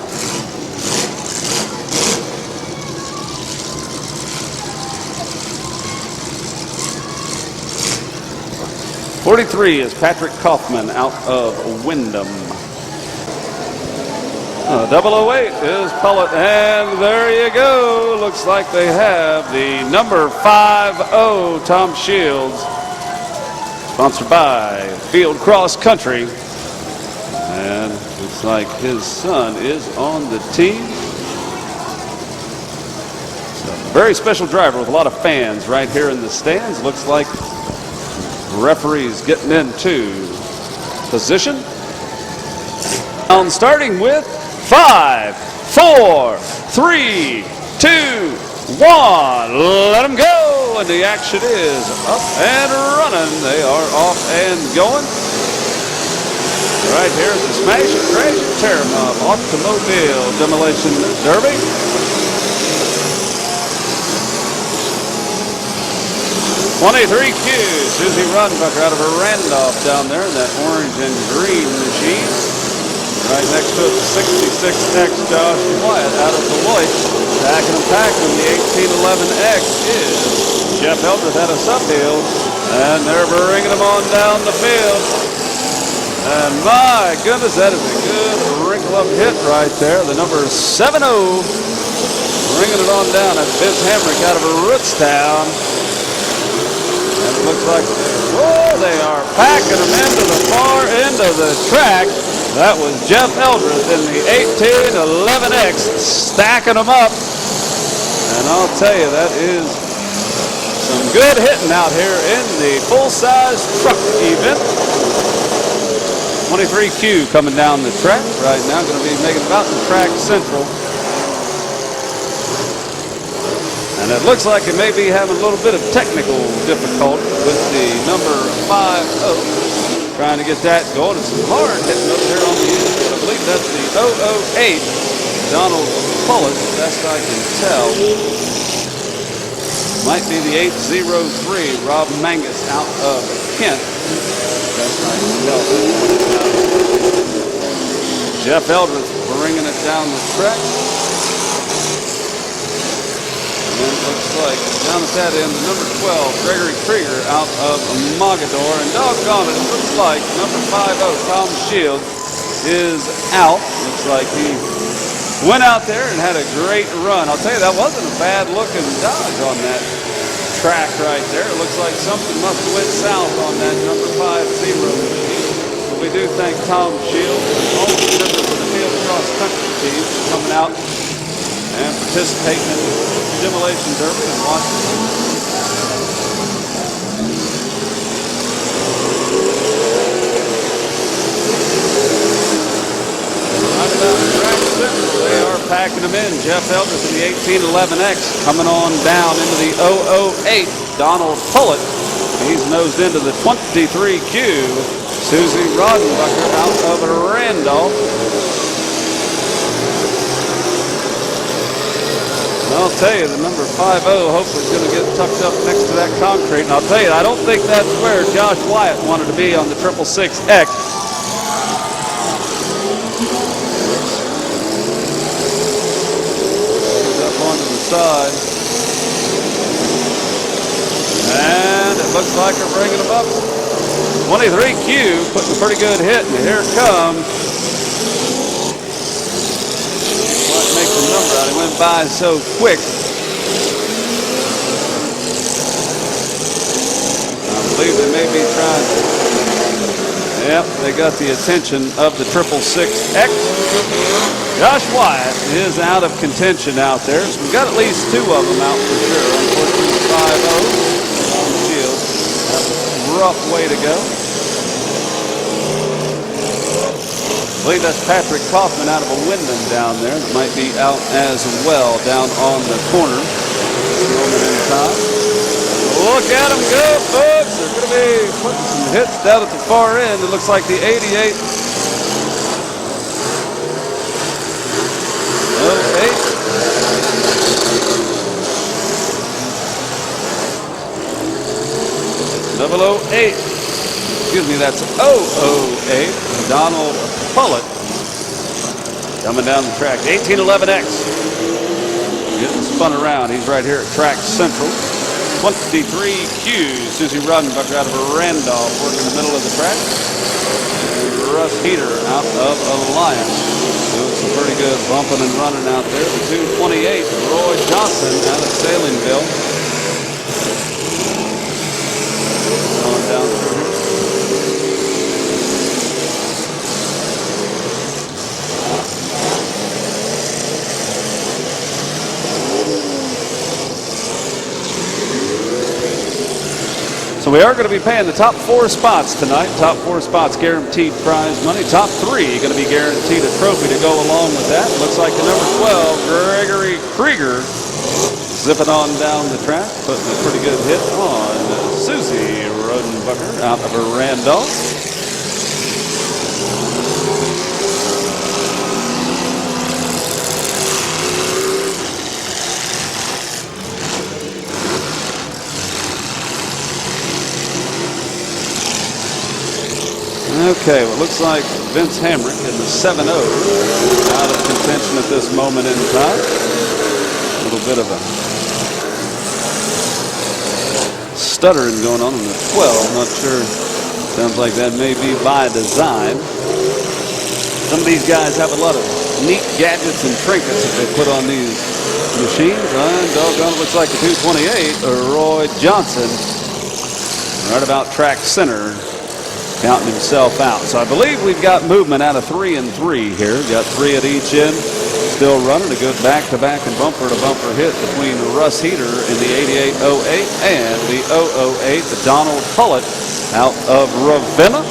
'43 is Patrick Kaufman out of Wyndham. 008 is Pullett, and there you go. Looks like they have the number 50 Tom Shields, sponsored by Field Cross Country, and looks like his son is on the team. So, very special driver with a lot of fans right here in the stands. Looks like the referee's getting into position. Starting with 5, 4, 3, 2, 1. Let them go. And the action is up and running. They are off and going. Right here at the Smash and Crash and Tear 'em Up Automobile Demolition Derby. '23Q, Susie Rodenbucker out of her Randolph down there in that orange and green machine. Right next to it, the 66X Josh Wyatt out of Beloit. Stacking and packing the 1811X is Jeff Eldredge out of Suffield. And they're bringing them on down the field. And my goodness, that is a good wrinkle-up hit right there. The number 70 bringing it on down. That's Vince Hamrick out of Rootstown. And it looks like, they are packing them into the far end of the track. That was Jeff Eldredge in the 1811X, stacking them up. And I'll tell you, that is some good hitting out here in the full-size truck event. 23Q coming down the track right now, going to be making about the track central. And it looks like it may be having a little bit of technical difficulty with the number 50. Trying to get that going. It's some hard hitting up there on the end. I believe that's the 008 Donald Pullett, best I can tell. Might be the 803 Rob Mangus out of Kent. Best I can tell. Jeff Eldredge bringing it down the track. And then it looks like down at that end, the number 12, Gregory Krieger out of Mogador. And doggone it, it looks like number 50, Tom Shields, is out. Looks like he went out there and had a great run. I'll tell you, that wasn't a bad looking dodge on that track right there. It looks like something must have went south on that number 50 machine. But we do thank Tom Shields and all the members of the Field Cross Country team for coming out and participating in the Demolition Derby in Washington. Right about the track central, they are packing them in. Jeff Eldredge in the 1811X coming on down into the 008 Donald Pullett. He's nosed into the 23Q. Susie Rodenbucker out of Randolph. I'll tell you, the number 50 hopefully is going to get tucked up next to that concrete. And I'll tell you, I don't think that's where Josh Wyatt wanted to be on the 666X. He's up onto the side. And it looks like they're bringing him up. 23Q putting a pretty good hit, and here it comes. Make the number out. It went by so quick. I believe they may be trying to. Yep, they got the attention of the 666X. Josh Wyatt is out of contention out there. So we've got at least two of them out for sure. Unfortunately, 5-0 on Shield. That's a rough way to go. I believe that's Patrick Kaufman out of a Wyndham down there. That might be out as well down on the corner at this moment in time. Look at them go, folks. They're going to be putting some hits down at the far end. It looks like the 88. 008. Excuse me, that's 008. Donald Pullett coming down the track. 1811X. Getting spun around. He's right here at Track Central. 23Q. Susie Rodenbucker out of Randolph working the middle of the track. And Russ Heater out of Alliance. Doing some pretty good bumping and running out there. The 228. Roy Johnson out of Salineville. Going down through here. So we are going to be paying the top 4 spots tonight. Top 4 spots guaranteed prize money. Top 3 going to be guaranteed a trophy to go along with that. Looks like the number 12, Gregory Krieger, zipping on down the track, putting a pretty good hit on Susie Rodenbucker out of Randolph. Okay, well, it looks like Vince Hamrick in the 7-0 out of contention at this moment in time. A little bit of a stuttering going on in the 12. Not sure. Sounds like that may be by design. Some of these guys have a lot of neat gadgets and trinkets that they put on these machines. And doggone, it looks like the 228, Roy Johnson, right about track center, counting himself out. So I believe we've got movement out of 3 and 3 here. Got 3 at each end. Still running a good back-to-back and bumper-to-bumper hit between Russ Heater in the 8808 and the 008, the Donald Pullett out of Ravenna.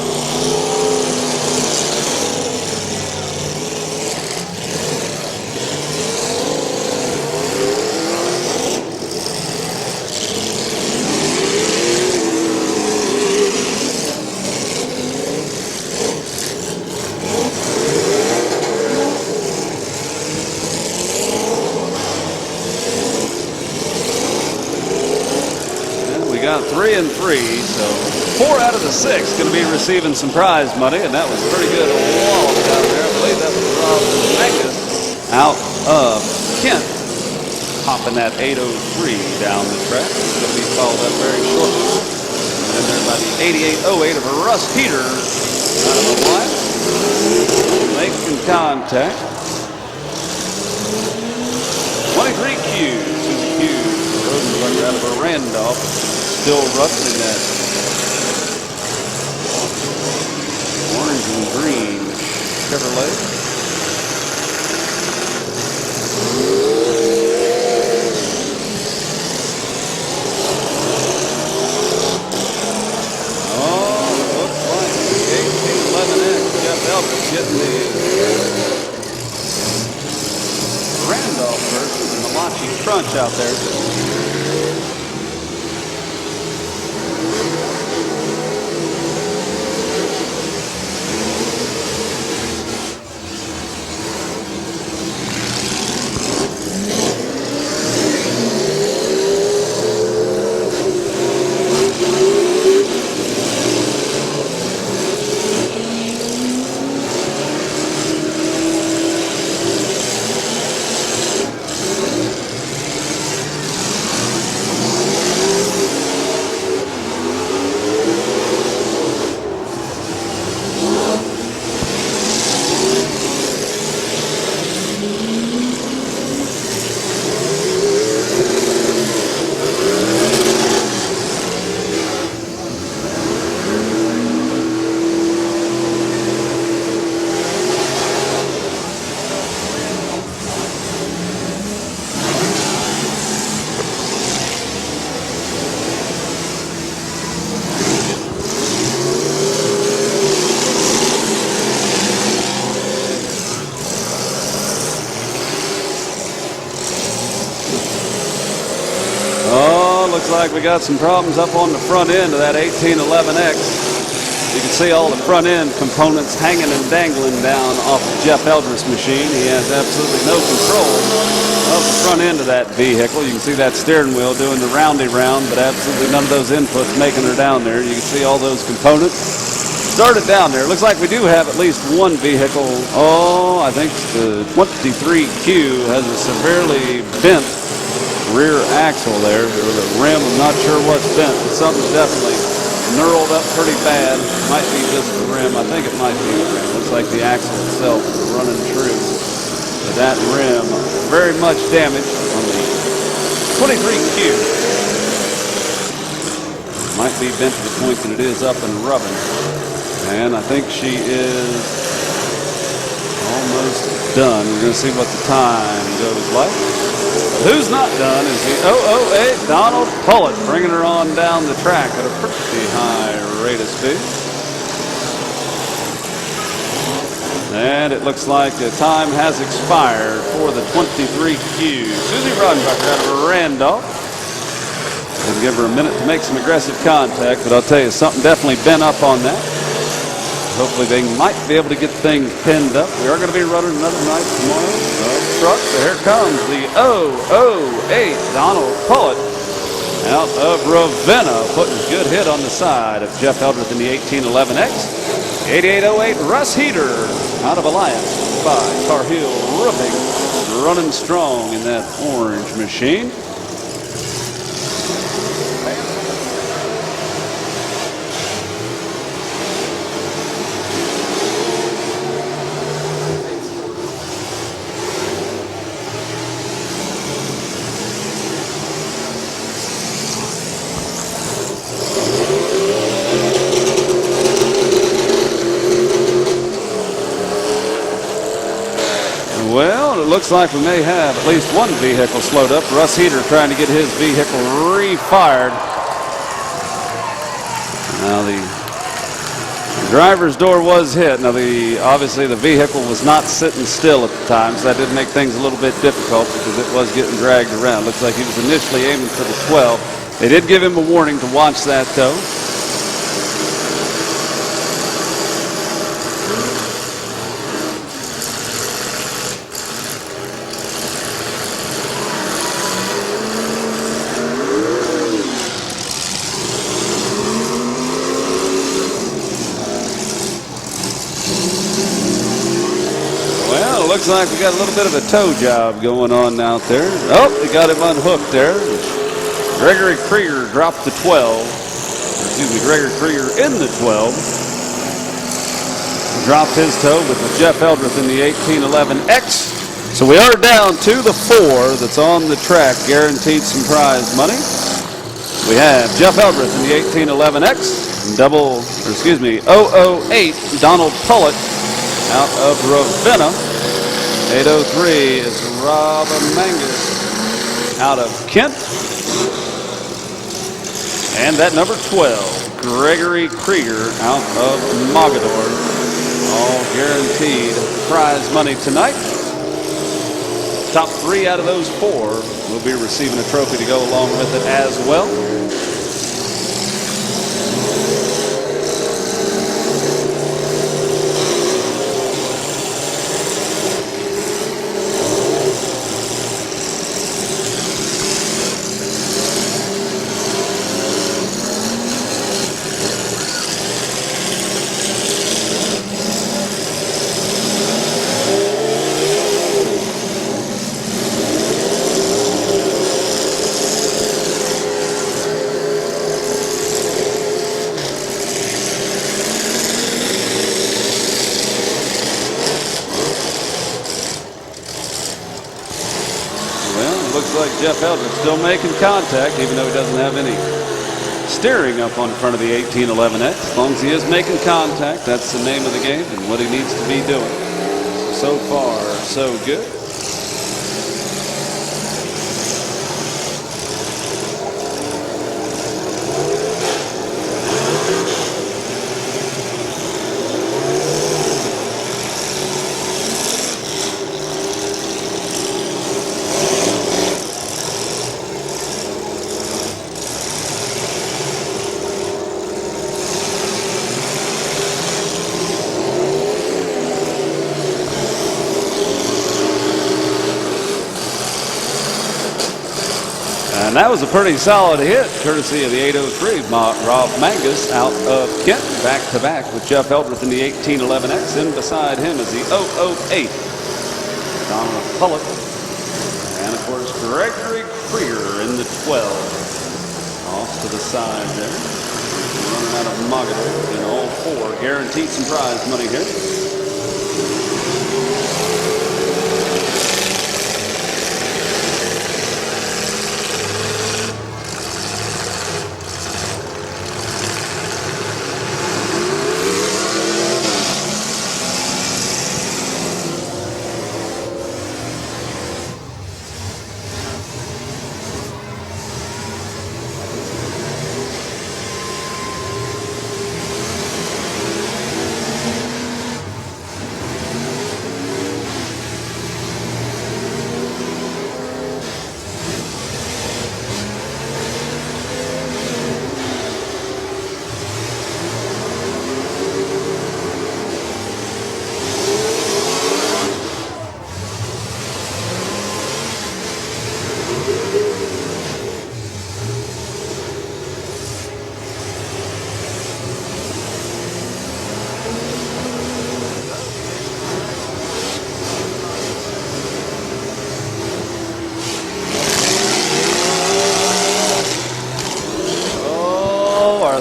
Got 3 and 3, so 4 out of the 6 going to be receiving some prize money, and that was pretty good wall down there. I believe that was Rob Zemeckis out of Kent, hopping that 803 down the track. It's going to be followed up very shortly. And there by the 8808 of Russ Heater out of Hawaii, making contact. 23Q, Susie Q, Rosenberg out of Randolph. Still running in that orange and green Chevrolet. Oh, it looks like the 1811X Jeff Elvis getting the Randolph version of the Malachi Crunch out there. like we got some problems up on the front end of that 1811X. You can see all the front end components hanging and dangling down off of Jeff Eldred's machine. He has absolutely no control of the front end of that vehicle. You can see that steering wheel doing the roundy round, but absolutely none of those inputs making her down there. You can see all those components started down there. Looks like we do have at least one vehicle. Oh, I think the 23Q has a severely bent rear axle there, or the rim. I'm not sure what's bent, but something's definitely knurled up pretty bad. Might be just the rim. I think it might be the rim. Looks like the axle itself is running true. But that rim very much damaged on the 23Q. Might be bent to the point that it is up and rubbing. And I think she is almost done. We're going to see what the time goes like. Who's not done is the 008 Donald Pullet, bringing her on down the track at a pretty high rate of speed. And it looks like the time has expired for the 23Q. Susie Rodenbacher out of Randolph. Going to give her a minute to make some aggressive contact, but I'll tell you, something definitely bent up on that. Hopefully they might be able to get things pinned up. We are going to be running another night tomorrow. Truck. So here comes the 008 Donald Pullet out of Ravenna, putting a good hit on the side of Jeff Eldred in the 1811X. 8808 Russ Heater out of Alliance by Tar Heel Roofing, running strong in that orange machine. Well, it looks like we may have at least one vehicle slowed up. Russ Heater trying to get his vehicle refired. Now the driver's door was hit. Now obviously the vehicle was not sitting still at the time, so that did make things a little bit difficult because it was getting dragged around. Looks like he was initially aiming for the 12. They did give him a warning to watch that though. Looks like we got a little bit of a tow job going on out there. Oh, they got him unhooked there. Gregory Krieger dropped the 12. Excuse me, Gregory Krieger in the 12. Dropped his tow with Jeff Eldred in the 1811X. So we are down to the 4 that's on the track, guaranteed some prize money. We have Jeff Eldred in the 1811X, 008 Donald Pullet out of Ravenna. 803 is Rob Mangus out of Kent. And that number 12, Gregory Krieger out of Mogador. All guaranteed prize money tonight. Top 3 out of those 4 will be receiving a trophy to go along with it as well. Jeff Eldred still making contact, even though he doesn't have any steering up on front of the 1811X. As long as he is making contact, that's the name of the game and what he needs to be doing. So far, so good. And that was a pretty solid hit, courtesy of the 803, Rob Mangus out of Kent, back-to-back with Jeff Eldredge in the 1811X. In beside him is the 008, Donald Pullock. And, of course, Gregory Krieger in the 12. Off to the side there. Running out of Mogador in all four. Guaranteed some prize money here.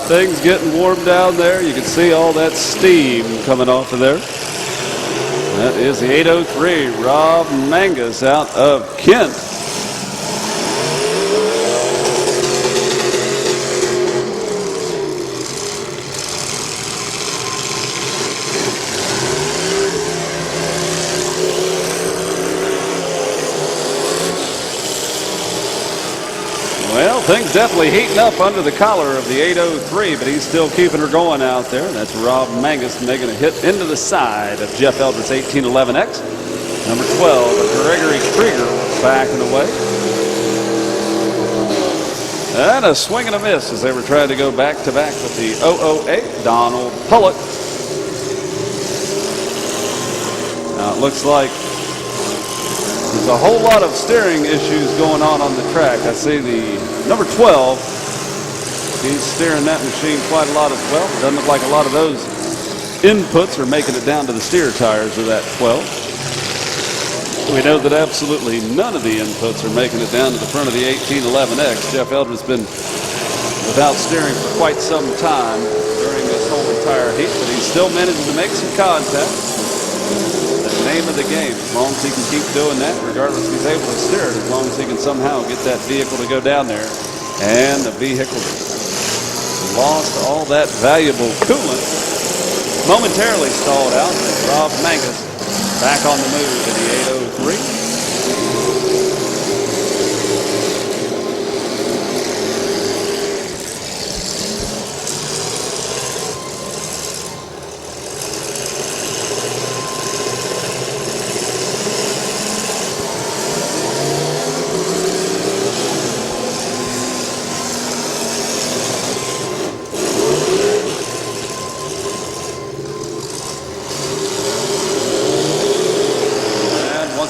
Things getting warm down there. You can see all that steam coming off of there. That is the 803, Rob Mangus out of Kent. Well, things definitely heating up under the collar of the 803, but he's still keeping her going out there. That's Rob Mangus making a hit into the side of Jeff Eldredge's 1811X. Number 12, Gregory Krieger backing away. And a swing and a miss as they were trying to go back-to-back with the 008, Donald Pullock. Now it looks like there's a whole lot of steering issues going on the track. I see the number 12. He's steering that machine quite a lot as well. Doesn't look like a lot of those inputs are making it down to the steer tires of that 12. We know that absolutely none of the inputs are making it down to the front of the 1811X. Jeff Eldredge's been without steering for quite some time during this whole entire heat, but he's still managing to make some contact. Name of the game. As long as he can keep doing that, regardless if he's able to steer it, as long as he can somehow get that vehicle to go down there. And the vehicle lost all that valuable coolant. Momentarily stalled out. Rob Mangus back on the move in the 803.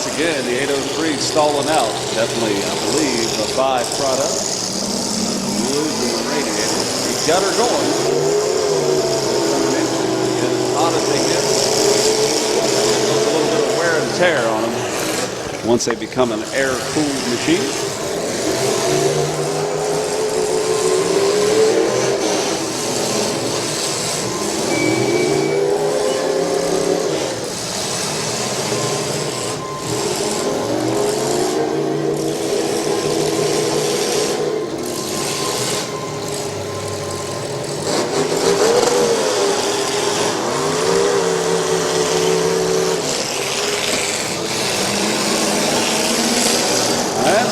Again, the 803 stalling out. Definitely, I believe, a 5 product. Losing the radiator. He's got her going. As hot as they get. There's a little bit of wear and tear on them once they become an air-cooled machine.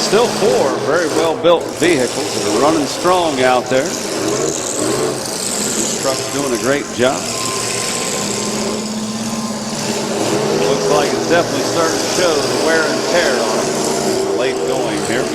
Still 4 very well-built vehicles that are running strong out there. This truck's doing a great job. Looks like it's definitely starting to show the wear and tear on it. Late going here.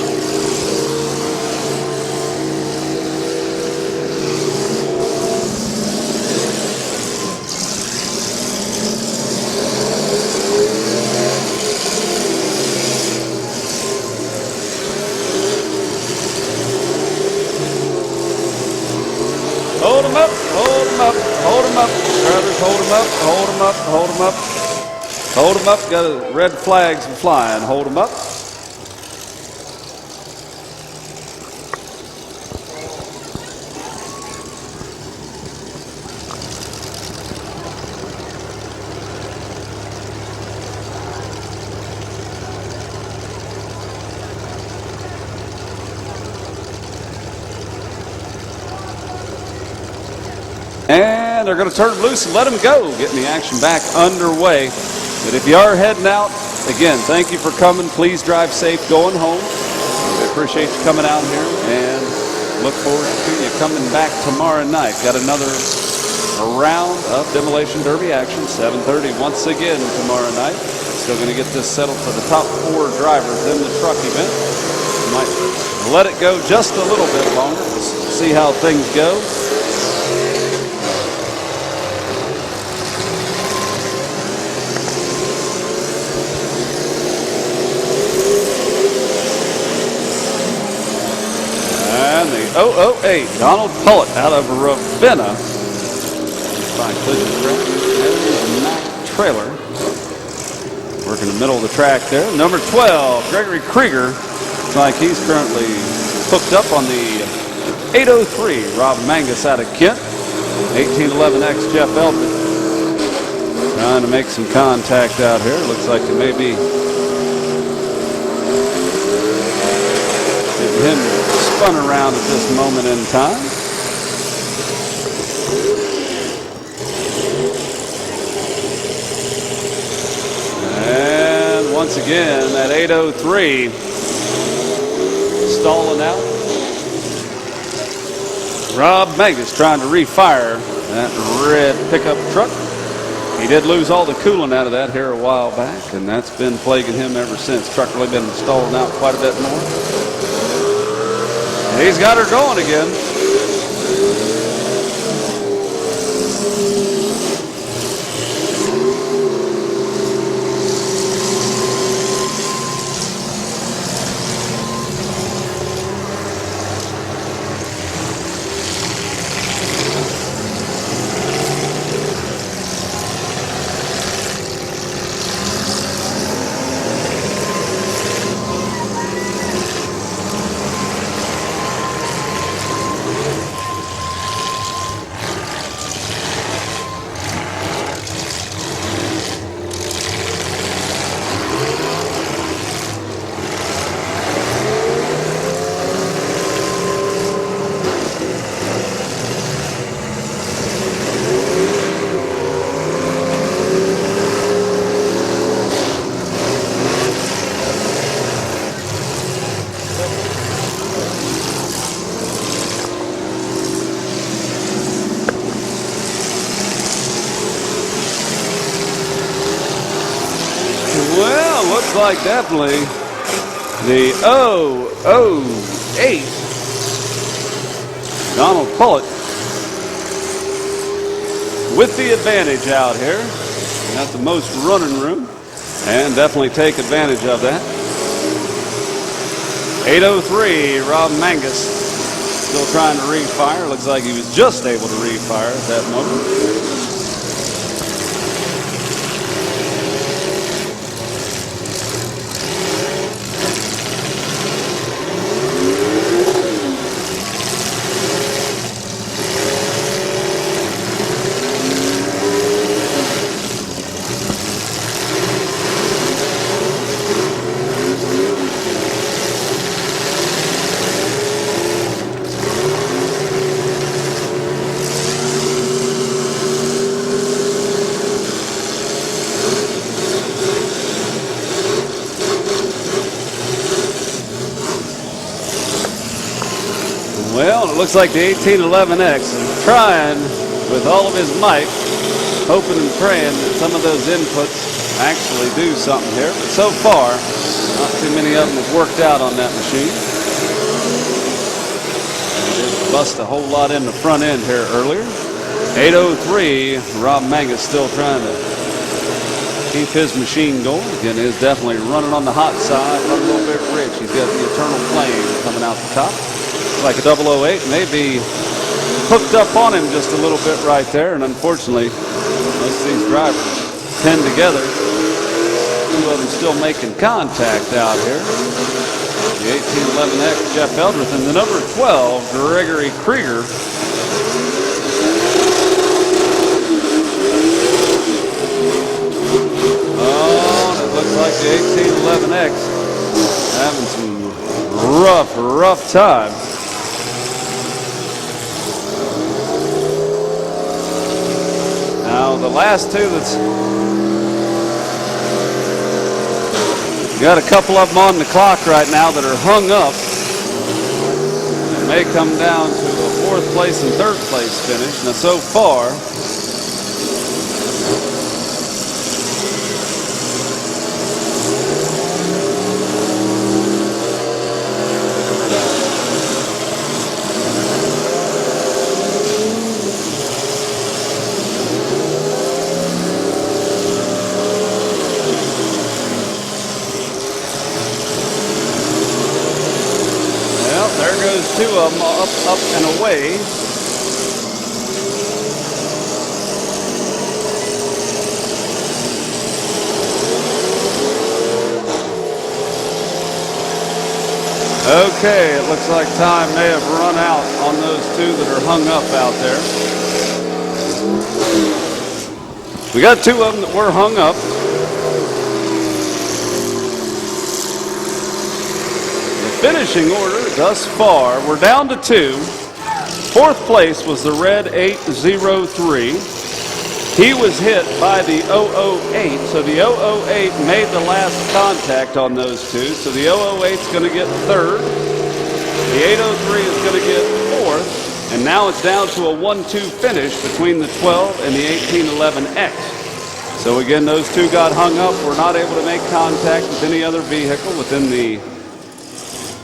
Hold him up. Hold him up. Drivers, hold him up. Hold him up. Hold him up. Hold him up. Got a red flags flying. Hold him up. And they're going to turn him loose and let him go, getting the action back underway. But if you are heading out, again, thank you for coming. Please drive safe going home. We appreciate you coming out here and look forward to you coming back tomorrow night. Got another round of Demolition Derby action, 7:30 once again tomorrow night. Still going to get this settled for the top 4 drivers in the truck event. Might let it go just a little bit longer to see how things go. And the 008 Donald Pullett out of Ravenna by collision track. There's a Mack trailer working the middle of the track there. Number 12 Gregory Krieger. Looks like he's currently hooked up on the 803 Rob Mangus out of Kent. 1811X Jeff Eldred trying to make some contact out here. Looks like it may be him spun around at this moment in time. And once again, that 803 stalling out. Rob Mangus trying to refire that red pickup truck. He did lose all the coolant out of that here a while back, and that's been plaguing him ever since. Truck really been stalling out quite a bit more. He's got her going again. Well, looks like definitely the 008 Donald Pullett with the advantage out here. Got the most running room and definitely take advantage of that. 803 Rob Mangus still trying to refire. Looks like he was just able to refire at that moment. Well, it looks like the 1811X is trying with all of his might, hoping and praying that some of those inputs actually do something here. But so far, not too many of them have worked out on that machine. It did bust a whole lot in the front end here earlier. 803, Rob Mangus still trying to keep his machine going. Again, is definitely running on the hot side, running a little bit rich. He's got the eternal flame coming out the top. Like a 008, maybe hooked up on him just a little bit right there, and unfortunately, most of these drivers tend together. Two of them still making contact out here. The 1811X, Jeff Eldredge, and the number 12, Gregory Krieger. Oh, and it looks like the 1811X having some rough time. Now, the last two that's got a couple of them on the clock right now that are hung up. It may come down to a 4th place and 3rd place finish. Now, so far, two of them up and away. Okay, it looks like time may have run out on those two that are hung up out there. We got two of them that were hung up. Finishing order thus far, we're down to 2. 4th place was the red 803. He was hit by the 008, so the 008 made the last contact on those two. So the 008 is going to get 3rd. The 803 is going to get 4th. And now it's down to a 1-2 finish between the 12 and the 1811X. So again, those two got hung up. We're not able to make contact with any other vehicle within the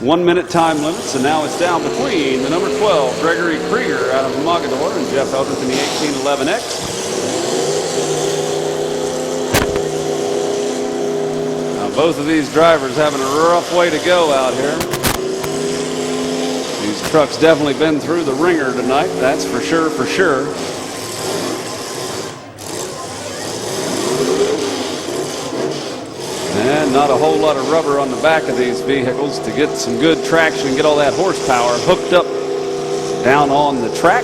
1-minute time limits, and now it's down between the number 12, Gregory Krieger out of Mogador, and Jeff Eldredge in the 1811X. Now both of these drivers having a rough way to go out here. These trucks definitely been through the ringer tonight, that's for sure, for sure. And not a whole lot of rubber on the back of these vehicles to get some good traction, get all that horsepower hooked up down on the track.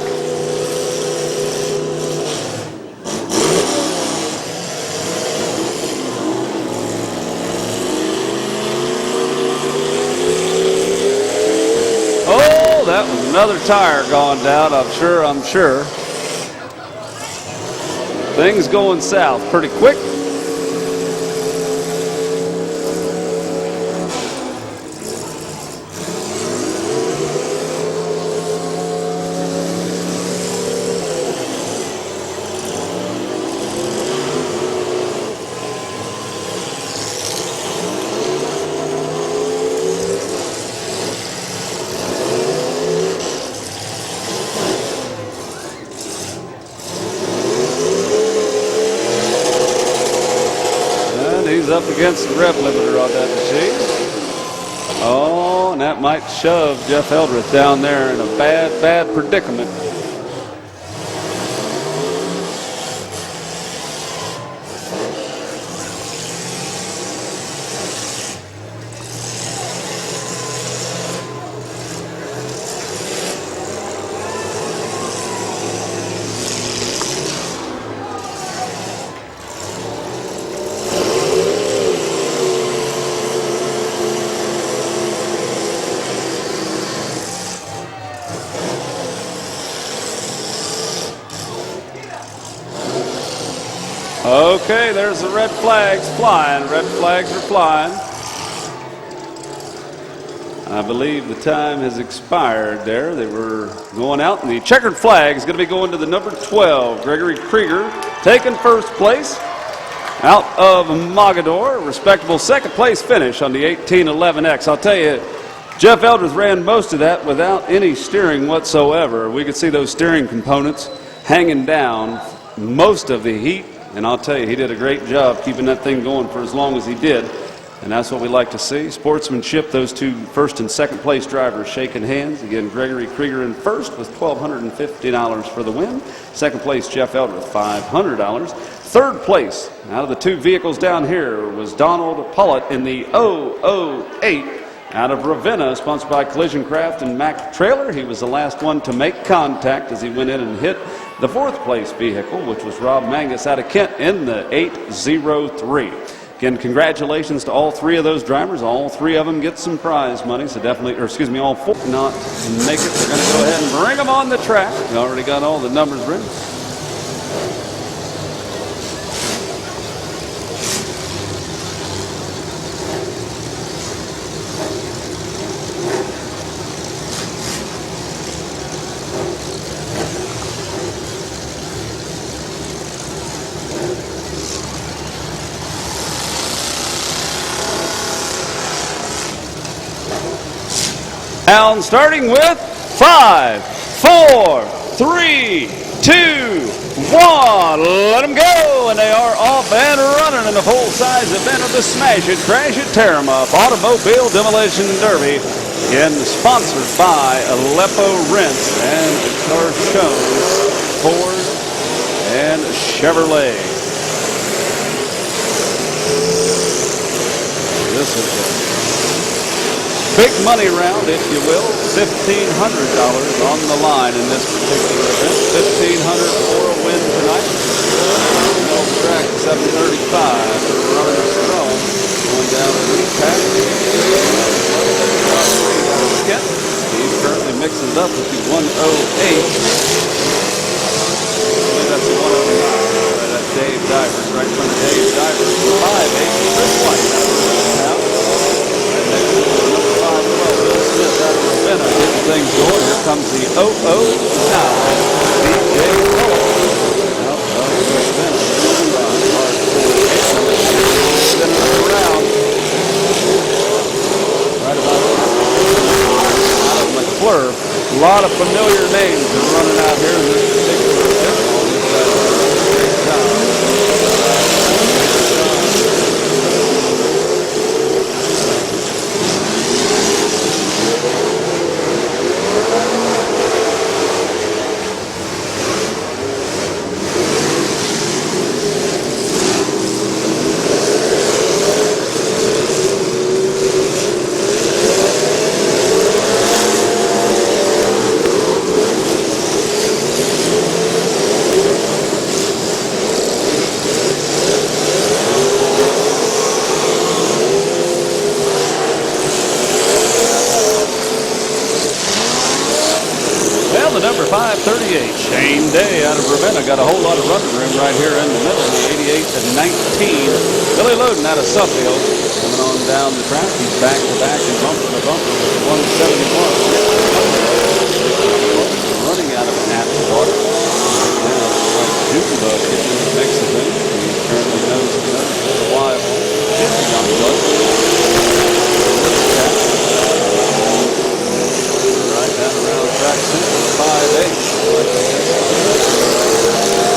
Oh, that was another tire gone down, I'm sure. Things going south pretty quick. Up against the rev limiter on that machine. Oh, and that might shove Jeff Eldredge down there in a bad predicament. Okay, there's the red flags flying. Red flags are flying. I believe the time has expired there. They were going out, and the checkered flag is going to be going to the number 12, Gregory Krieger, taking 1st place out of Mogador. Respectable 2nd place finish on the 1811X. I'll tell you, Jeff Eldredge ran most of that without any steering whatsoever. We could see those steering components hanging down most of the heat. And I'll tell you, he did a great job keeping that thing going for as long as he did. And that's what we like to see. Sportsmanship, those two first and second place drivers shaking hands. Again, Gregory Krieger in first with $1,250 for the win. Second place, Jeff Elder with $500. Third place, out of the two vehicles down here, was Donald Pollitt in the 008 out of Ravenna, sponsored by Collision Craft and Mack Trailer. He was the last one to make contact as he went in and hit the fourth place vehicle, which was Rob Mangus out of Kent in the 803. Again, congratulations to all three of those drivers. All three of them get some prize money, so definitely, or excuse me, all four not make it. They're going to go ahead and bring them on the track. We already got all the numbers written. Down, starting with 5, 4, 3, 2, 1. Let them go, and they are off and running in the full-size event of the Smash It, Crash It, Tear 'em Up Automobile Demolition Derby. Again, sponsored by Aleppo Rents and Guitar Shows, Ford and Chevrolet. This is it. Big money round, if you will. $1,500 on the line in this particular event. $1,500 for a win tonight. Middle track, 735. Running strong. Going down the lead pack. He's currently mixing it up with the 108. That's the 109. That's Dave Divers, right in front of Dave Divers. 5-8. Chris White out of Town. Getting things going. Here comes the 009 DJ Cole. Spinning around. Right about out of McClure. A lot of familiar names are running out here in this particular event. The number 538, Shane Day out of Ravenna, got a whole lot of running room right here in the middle, the 88 and 19. Billy Loden out of Suffield coming on down the track. He's back to back and bumper to bumper with 171. Running out of Atwater. Junebug getting in the mix of things. He currently knows for a while. Right down around track center, 5-8.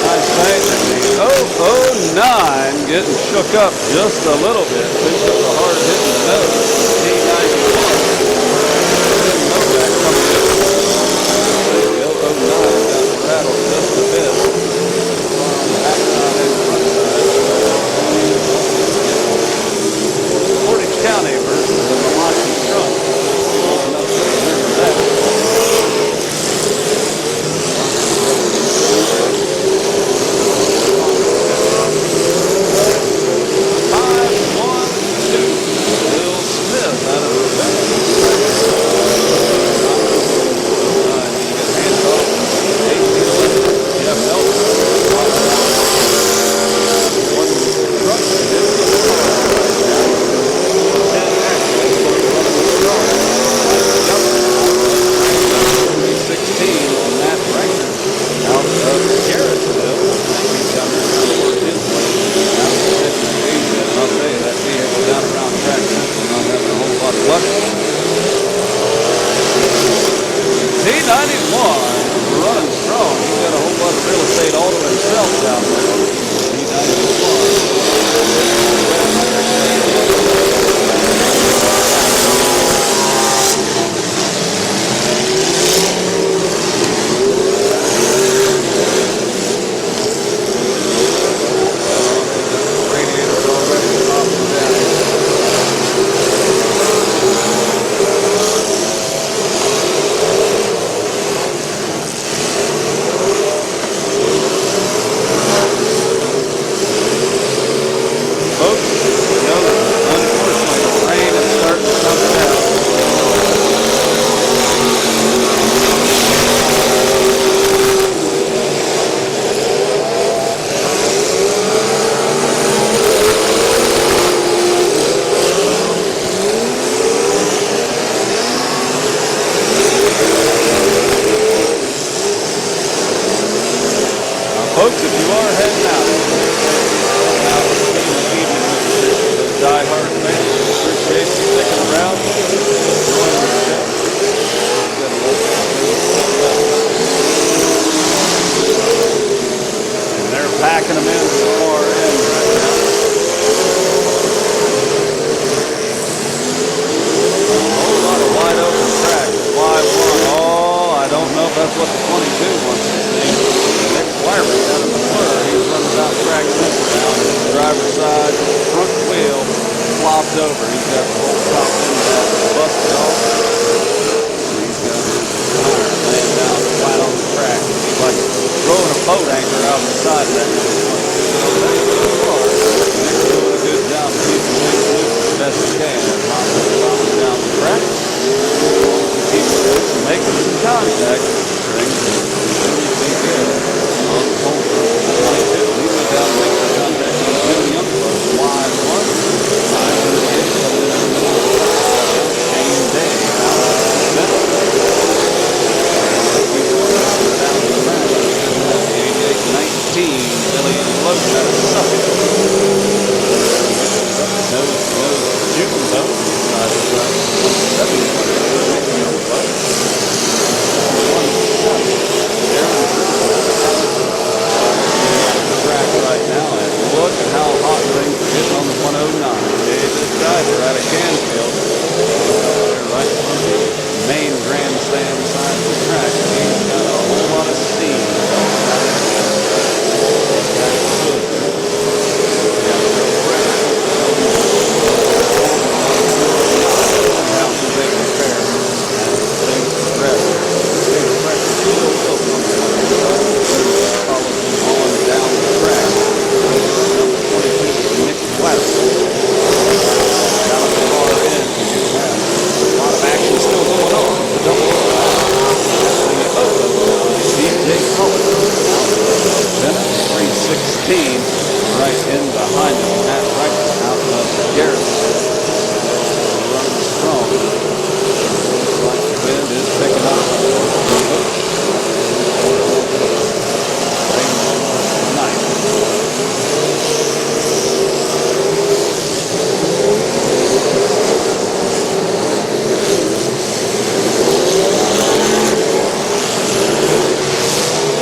Nice thing. The 009 getting shook up just a little bit. Picked up a hard hit in the nose. A91. Didn't know that coming in. The 009 got rattled just a bit. Portage County versus the Milwaukee Trunk. Remember that. 5-1-2. Bill Smith out of Ravenna. Hands off. Jeff Elder. One truck hit the car right now. 10 actually. 316 on that record out of Garrettsville. He's down there trying to work his way out of the Asia. And I'll tell you, that vehicle down around track central not having a whole lot of luck. T91 running strong. He's got a whole lot of real estate all to himself down there. T91. Folks, if you are heading out in the evening with those die-hard fans, appreciate you sticking around, enjoying the show. And they're packing them in the far end right now. A whole lot of wide open track. Y1. Oh, I don't know if that's what the 22 wants to see. Nick Flarman down in the blur. He's running about track center now. His driver's side front wheel flopped over. He's got the whole top end of that busted off. He's got his tire laying down flat on the track. He's like throwing a boat anchor out the side of that. Nick's doing a good job of keeping things loose as best he can. Bombing down the track. Keeps making some contact. Things really be good. On the pole for 22. He went down and made some contact with Jim Youngblood. Wide one. 538 coming in the middle. Shane Day out of the center. Keeps going down the track. The 88-19. Billy Loach out of Suffolk. Nose shooting boat. Track right now, and look at how hot things are getting on the 109. David Driver out of Canfield. They're right in front of the main grandstand side of the track. He's got a whole lot of steam. Right in behind him, Matt Wright out of Garrison. Running strong. Like the wind is picking up. Nice.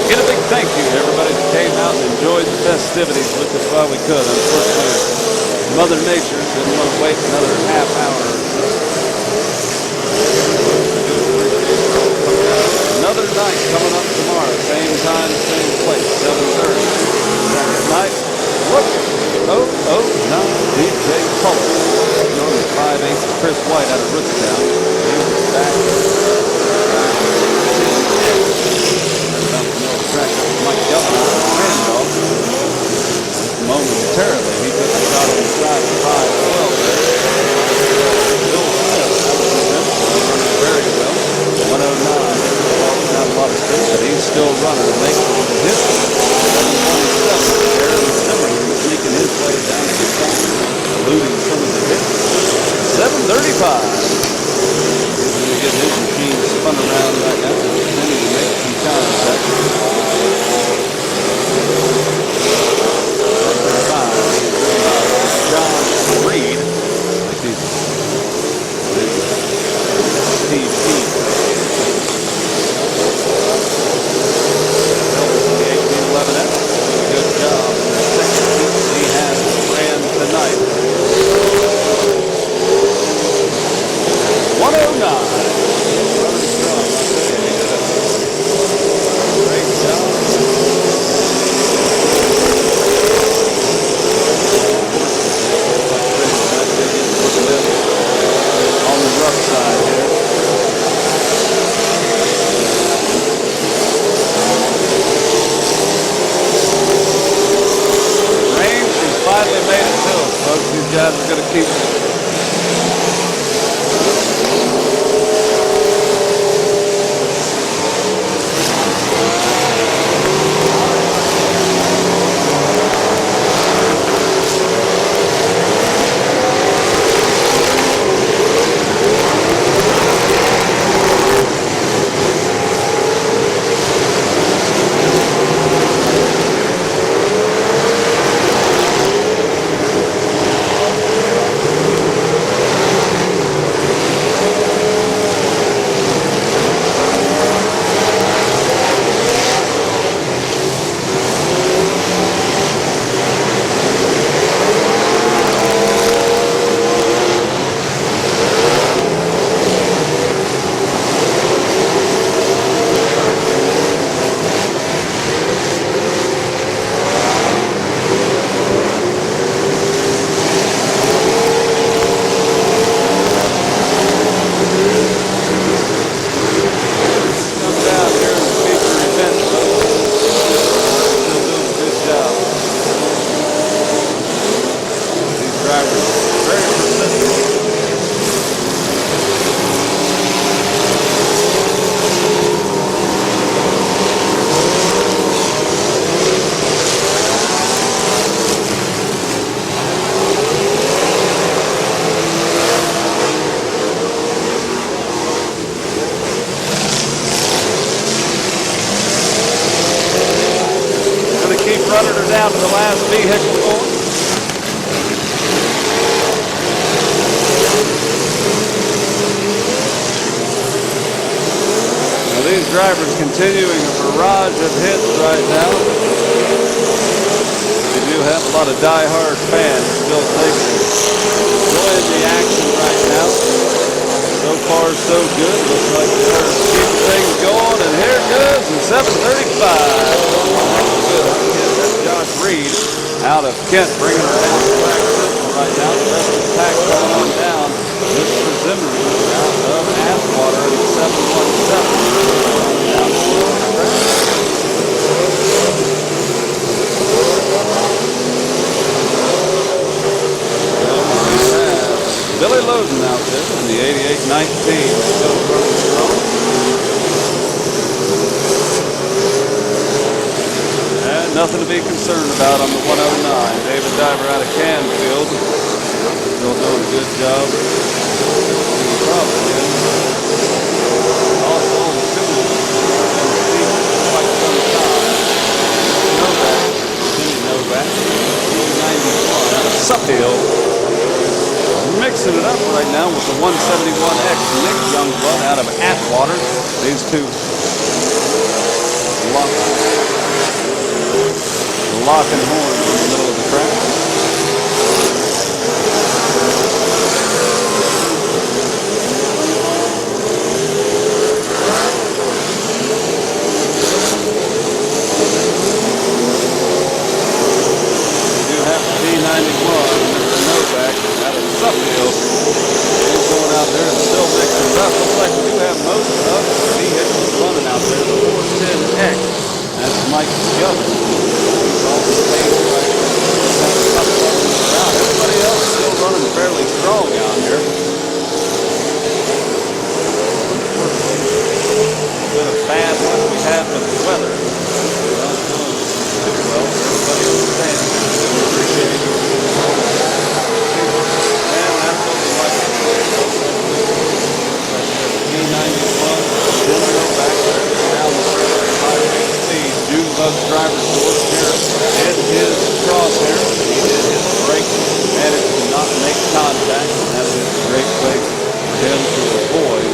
Get a big thank you to everybody that came out and enjoyed the festivities with us while we could. Unfortunately, Mother Nature didn't want to wait another half hour or so. Another night coming up tomorrow. Same time, same place, 7:30. Second night, look, 009 DJ Color. On the 5/8 of Chris White out of Rootstown. He's back. Track Mike Gelman out of Randolph. Momentarily, he took a shot on the side of 5-12 there. Bill Smith out of the running very well. 109. Not a lot of space, but he's still running and making a hit. 727. Aaron Zimmerman sneaking his way down to the top, eluding some of the hits. 735. He's going to get his machine spun around right now. Continuing to make some contact. John Reed. Steve Keith. The 1811F. Good job. The second seat he has ran tonight. 109. Running strong. I tell you, he did a great job. On the rough side here. Range, he's finally made it to us, folks. These guys are going to keep monitor down to the last vehicle going. Now these drivers continuing a barrage of hits right now. We do have a lot of die-hard fans still enjoying the action right now. So far, so good. Looks like they are keeping things going. And here it goes in 7:35. That's Josh Reed out of Kent, bringing her down the track system right now. The rest of the pack going on down. Mr. Zimmerman out of Atwater in 717. Down the track. Billy Loden out there in the 88-19. Still running strong. And nothing to be concerned about on the 109. David Diver out of Canfield. Still doing a good job. Probably. Also on the 2. Quite some time. Novak. 91 out of Suffield. Mixing it up right now with the 171X Nick Youngblood out of Atwater. These two locking horns in the middle of the track. We do have the T91, Mr. Novak out of Suffield. He's going out there and still mixing it up. Looks like we do have most of the vehicles running out there. The 410X. That's Mike Skelton. He's all the same right now. Everybody else still running fairly strong out here. A bit of bad luck we had with the weather. Not doing too well. Everybody understands. Appreciate it. And that's looking like P91. Still go back there down the highway speed. Junebug's driver's door here in his crosshair. He did his brake, managed to not make contact, and that is a great place for him to avoid.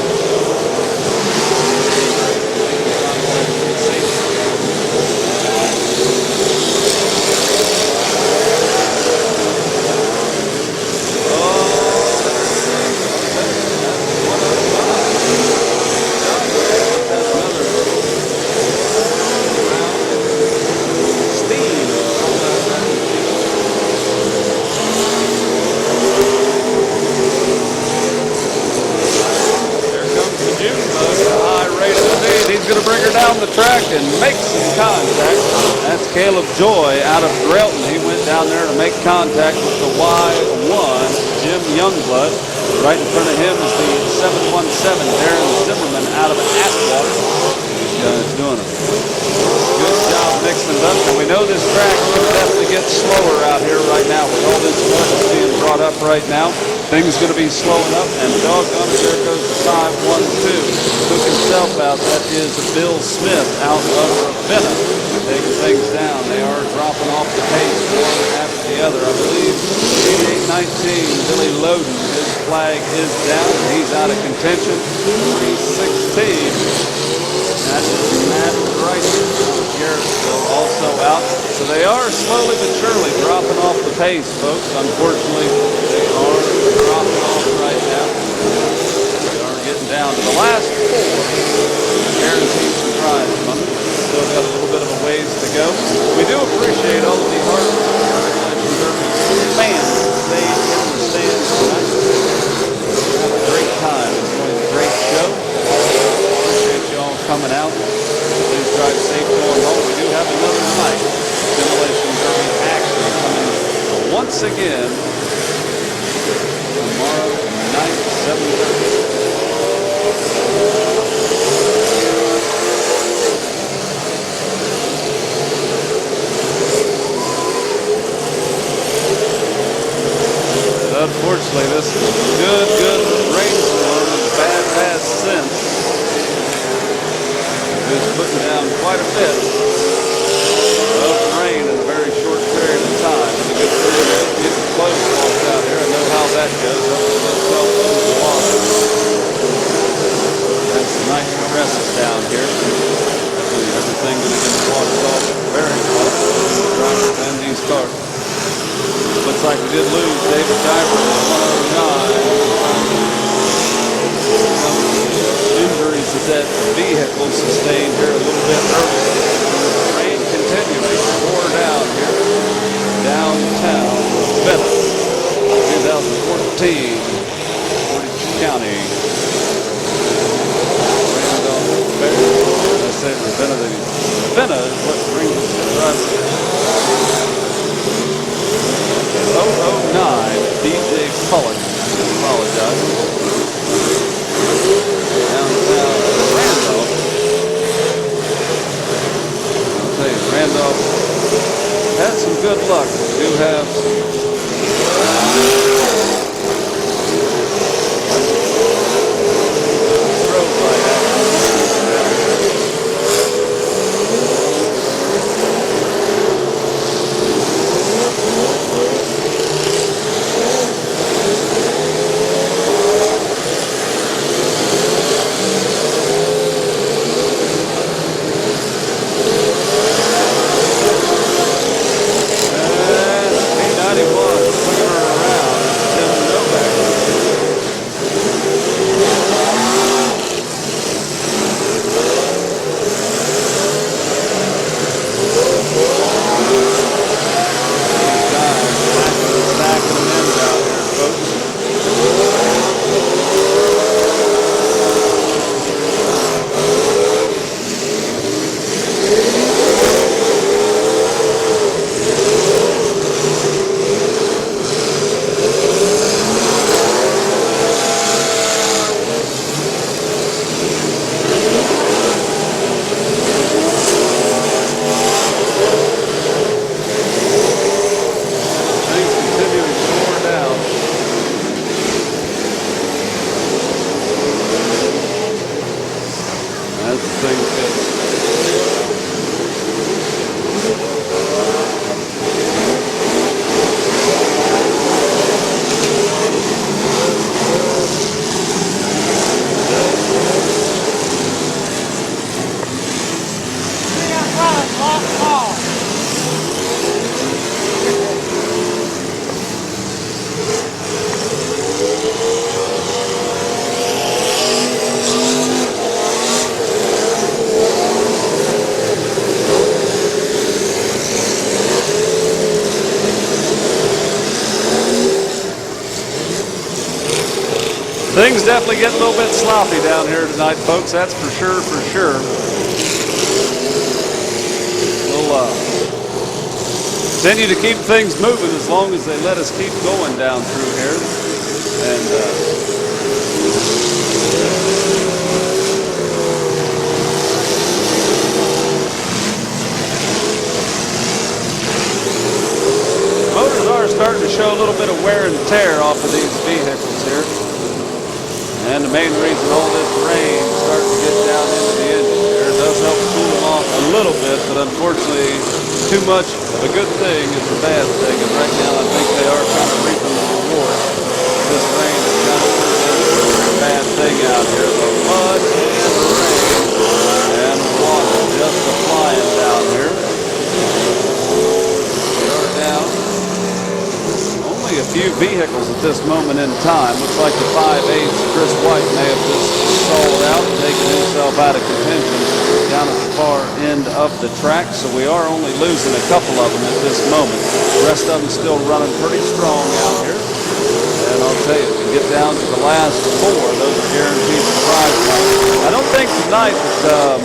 Down the track and make some contact. That's Caleb Joy out of Drelton. He went down there to make contact with the Y1, Jim Youngblood. Right in front of him is the 717, Darren Zimmerman out of Atwater. These guys doing a good job mixing it up. And we know this track will definitely get slower out here right now with all this weather being brought up right now. Things going to be slowing up, and doggone it, there goes the 512. Took himself out. That is Bill Smith out of Ravenna, taking things down. They are dropping off the pace one after the other. I believe 88-19, Billy Loden, his flag is down, and he's out of contention. 316. That's Matt Rice out of Garrettsville, also out. So they are slowly but surely dropping off the pace, folks. Unfortunately, they are dropping off right now. They are getting down to the last 4. Guaranteed some prize money. Still got a little bit of a ways to go. We do appreciate all of the hard fans that stayed in the stands tonight. Have a great time. Enjoying a great show. Appreciate y'all coming out. Please drive safe going home. We do have another night. Demolition Derby action coming once again tomorrow night, 7:30. Unfortunately, this good rainstorm and bad sense is putting down quite a bit of rain in a very like we did lose David Diver at 109. Injuries that vehicle sustained here a little bit earlier. Rain continuing, pour down here downtown Ravenna, 2014, Portage County. I say Ravenna is what brings us to us. 009, DJ Pollock. Apologize. Downtown Randolph. I'll tell you, Randolph had some good luck. We do have road light accidents. Things definitely get a little bit sloppy down here tonight, folks. That's for sure, for sure. We'll continue to keep things moving as long as they let us keep going down through here. And motors are starting to show a little bit of wear and tear off of these vehicles here. And the main reason all this rain is starting to get down into the engine here, it does help cool them off a little bit, but unfortunately too much of a good thing is a bad thing, and right now I think they are kind of reaping the reward. This rain is kind of turned into a bad thing out here. The mud and the rain and water just flying down here. We are down only a few vehicles at this moment in time. Looks like the 5/8 Chris White may have just stalled out and taken himself out of contention down at the far end of the track. So we are only losing a couple of them at this moment. The rest of them still running pretty strong out here. And I'll tell you, if we get down to the last four, those are guaranteed surprise points. I don't think tonight that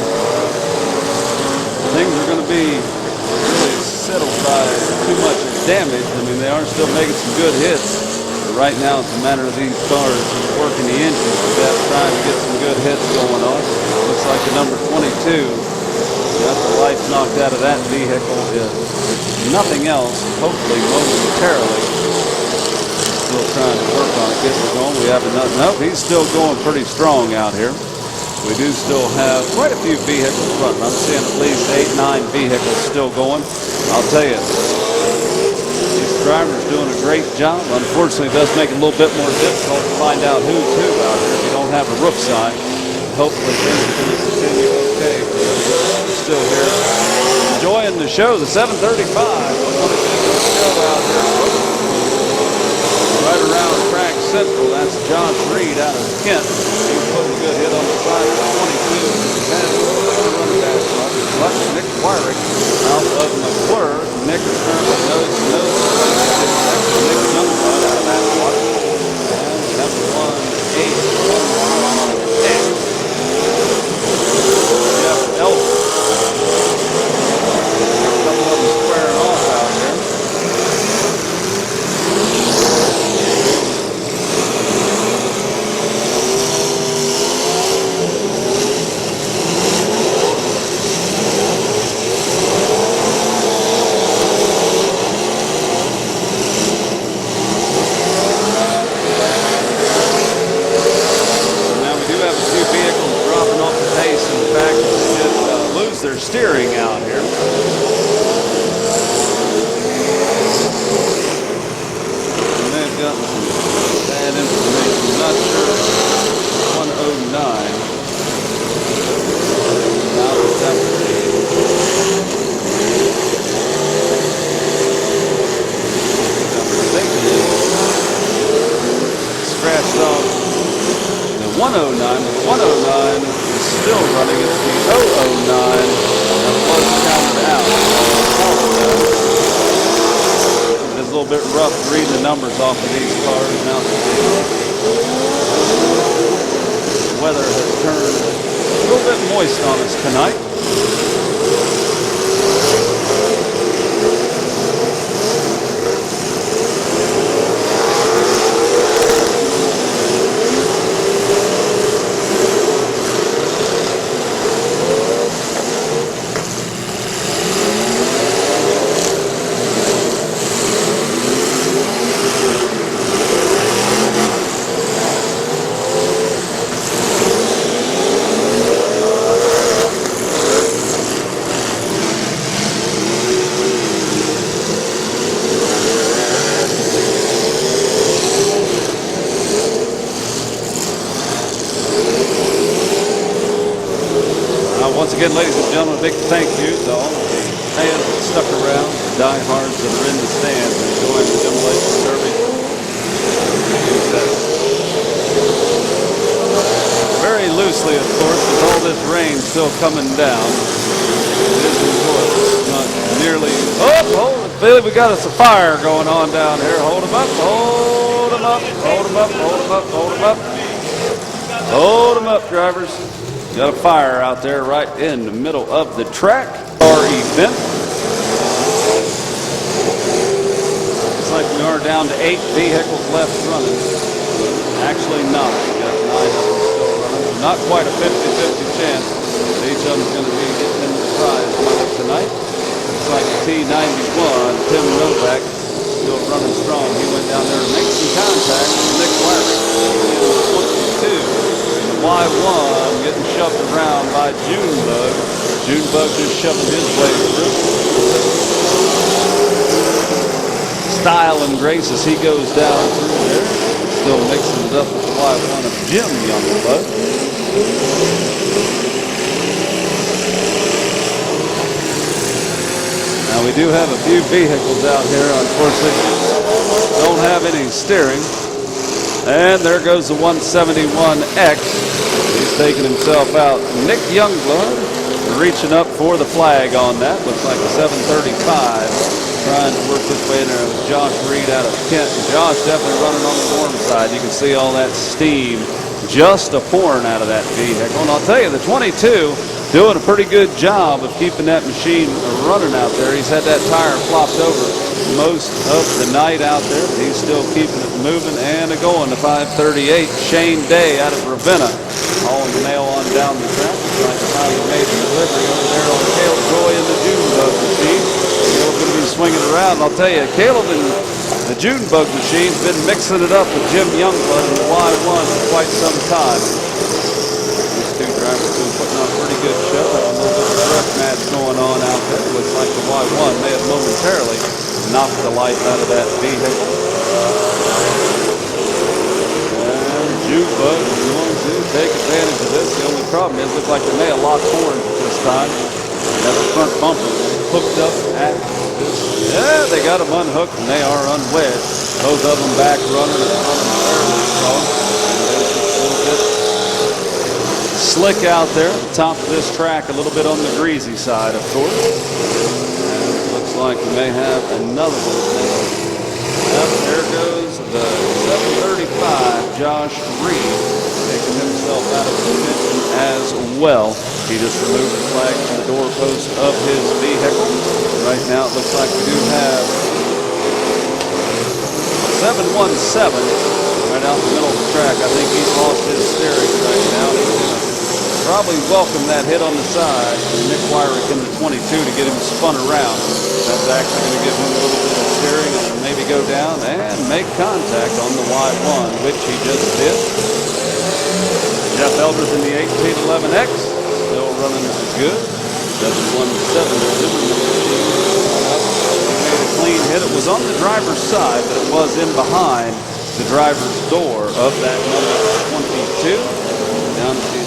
things are going to be really settled by too much damage. I mean, they are still making some good hits. But right now, it's a matter of these cars working the engines to death, trying to get some good hits going on. Looks like the number 22 got the life knocked out of that vehicle. If nothing else, hopefully momentarily, still trying to work on it, getting it going. We haven't done. Nope, he's still going pretty strong out here. We do still have quite a few vehicles running. I'm seeing at least 8, 9 vehicles still going. I'll tell you, these drivers doing a great job. Unfortunately, it does make it a little bit more difficult to find out who's who out here if you don't have a roof sign. Hopefully things are going to continue okay. We're still here enjoying the show, the 7:35. We're going to do the show out here. right around track central. That's Josh Reed out of Kent. He put a good hit on the side of the 22. And running back but Nick Wyrick out of McClure. Nick is currently nose to nose. Nick Youngblood out of that watch. And that's 1-8. Jeff Elton. A couple of them squaring off out there. Their steering out here. And they've got some bad information. I'm not sure. 109. Now it's up to scratched off the 109. The 109 is still running at the 009. It's a little bit rough reading the numbers off of these cars now. The weather has turned a little bit moist on us tonight. Once again, ladies and gentlemen, a big thank you to all the fans that stuck around, the diehards that are in the stands enjoying the demolition derby. Very loosely, of course, with all this rain still coming down. It is enjoyable. It's not nearly. Oh, hold it, Billy. We got us a fire going on down here. Hold them up. Hold them up. Hold them up. Hold them up. Hold them up. Hold them up, drivers. Got a fire out there right in the middle of the track car event. Looks like we are down to 8 vehicles left running. Actually 9. We got 9 of them still running. Not quite a 50-50 chance. Each of them is going to be getting in the prize money tonight. Looks like T91, Tim Novak, still running strong. He went down there to make some contact with Nick Wyrick. 22. Y1 getting shoved around by Junebug. Junebug just shoving his way through. Style and grace as he goes down through there. Still mixing it up with the Y1 of Jim Youngblood. Now we do have a few vehicles out here, unfortunately, don't have any steering. And there goes the 171X. He's taking himself out. Nick Youngblood reaching up for the flag on that. Looks like a 735. Trying to work his way in there with Josh Reed out of Kent. Josh definitely running on the warm side. You can see all that steam just pouring out of that vehicle. And I'll tell you, the 22 doing a pretty good job of keeping that machine running out there. He's had that tire flopped over most of the night out there. He's still keeping it moving and going. The 538 Shane Day out of Ravenna hauling the mail on down the track. Looks like a finally made the delivery over there on Caleb Roy and the Junebug machine. Caleb's going to be swinging around. And I'll tell you, Caleb and the Junebug machine's been mixing it up with Jim Youngblood and the Y1 for quite some time. These two drivers have been putting on a pretty good show. There's a little bit of a rough match going on out there. It looks like the Y1 may have momentarily knocked the life out of that vehicle. And Junebug is going to take advantage of this. The only problem is, looks like they may have locked horns at this time. That front bumper hooked up at this. Yeah, they got them unhooked and they are unwedged. Both of them back running and running fairly strong. There's just a little bit slick out there at the top of this track, a little bit on the greasy side, of course. And it looks like we may have another one. Yep, there goes the 735, Josh Reed, taking himself out of contention as well. He just removed the flag from the doorpost of his vehicle. Right now it looks like we do have 717 right out in the middle of the track. I think he's lost his steering right now. Probably welcome that hit on the side from Nick Wyrick in the 22 to get him spun around. That's actually going to give him a little bit of steering and maybe go down and make contact on the Y1, which he just did. Jeff Eldridge in the 1811X, still running good. 717 Zimmerman made a clean hit. It was on the driver's side, but it was in behind the driver's door of that number 22. Down to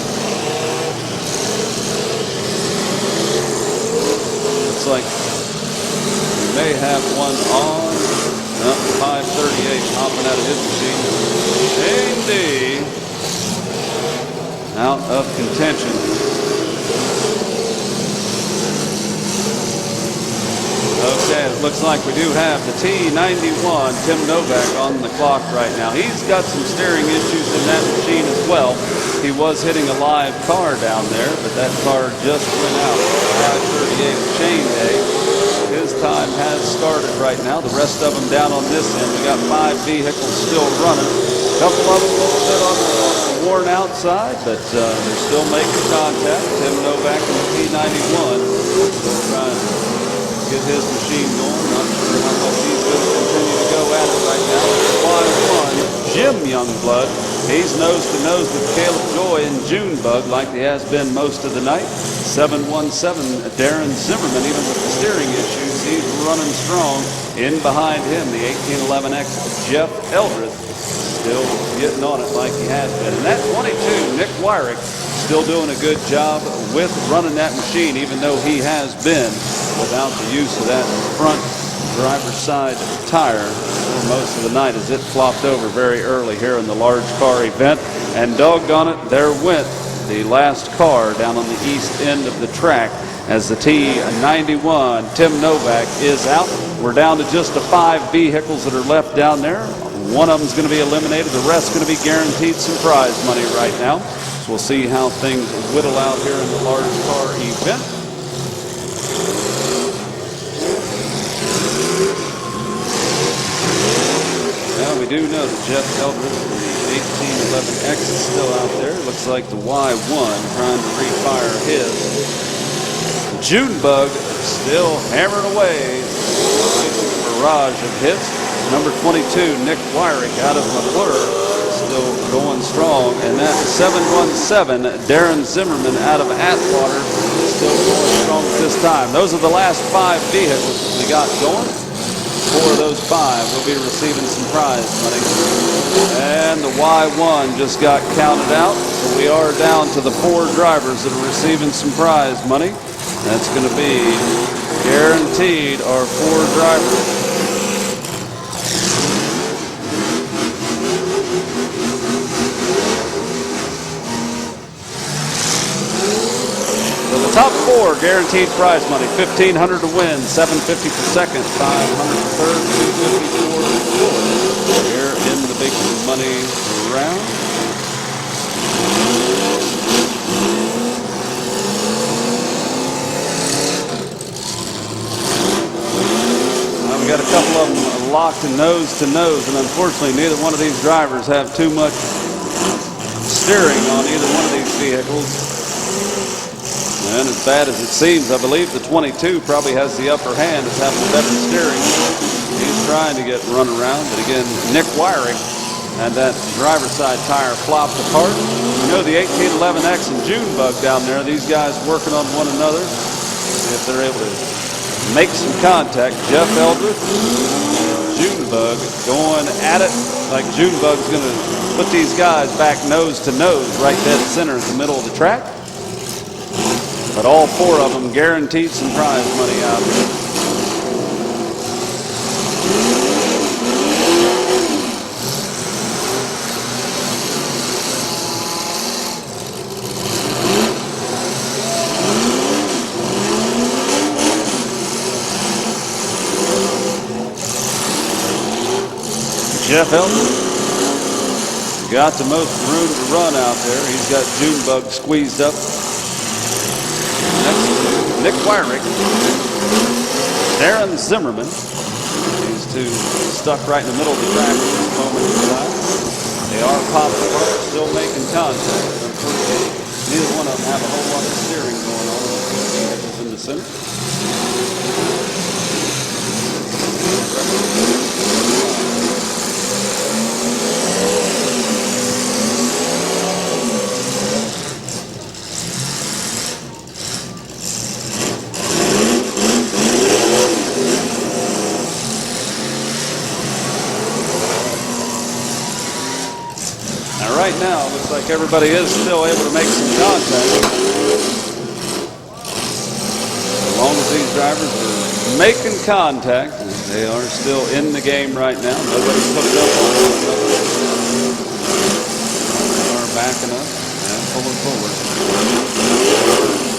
looks like we may have one on 538 hopping out of his machine. Shane D out of contention. Okay, it looks like we do have the T91, Tim Novak, on the clock right now. He's got some steering issues in that machine as well. He was hitting a live car down there, but that car just went out. 538 Shane Day. His time has started right now. The rest of them down on this end. We got 5 vehicles still running. A couple of them a little bit on the worn out side, but they're still making contact. Tim Novak and the T91 still trying to get his machine going. Not sure how much he's going to continue to go at it right now. Y1, Jim Youngblood. He's nose to nose with Caleb Joy and Junebug like he has been most of the night. 717 Darren Zimmerman, even with the steering issues, he's running strong. In behind him, the 1811X Jeff Eldredge, still getting on it like he has been. And that 22, Nick Wyrick, still doing a good job with running that machine, even though he has been without the use of that front driver's side tire for most of the night, as it flopped over very early here in the large car event. And doggone it, there went the last car down on the east end of the track as the T91 Tim Novak is out. We're down to just the 5 vehicles that are left down there. One of them's going to be eliminated. The rest going to be guaranteed some prize money right now. So we'll see how things whittle out here in the large car event. Now we do know that Jeff Eldredge, the 1811X, is still out there. Looks like the Y1 trying to refire his. Junebug still hammering away. Barrage of hits. Number 22, Nick Wyrick out of McClure, still going strong. And that 717, Darren Zimmerman out of Atwater, still going strong at this time. Those are the last 5 vehicles we got going. 4 of those 5 will be receiving some prize money. And the Y1 just got counted out. So we are down to the 4 drivers that are receiving some prize money. That's going to be guaranteed our 4 drivers. Top 4 guaranteed prize money. $1,500 to win, $750 for second, $500 for third, $254 for fourth. Here in the big money round. Now we got a couple of them locked and nose to nose, and unfortunately neither one of these drivers have too much steering on either one of these vehicles. And as bad as it seems, I believe the 22 probably has the upper hand as having better steering. He's trying to get run around, but again, Nick Wyrick and that driver's side tire flopped apart. You know the 1811X and Junebug down there, these guys working on one another. If they're able to make some contact, Jeff Eldredge, Junebug going at it like Junebug's going to put these guys back nose to nose right dead center in the middle of the track. But all 4 of them guaranteed some prize money out here. Jeff Elton got the most room to run out there. He's got Junebug squeezed up. Next, Nick Wyrick. Darren Zimmerman. These two stuck right in the middle of the track at this moment in time. They are popping apart, still making contact. Unfortunately, neither one of them have a whole lot of steering going on. Vehicles in the center. Right now, looks like everybody is still able to make some contact. As long as these drivers are making contact, they are still in the game right now. Nobody's hooked up on one another. They are backing up and pulling forward.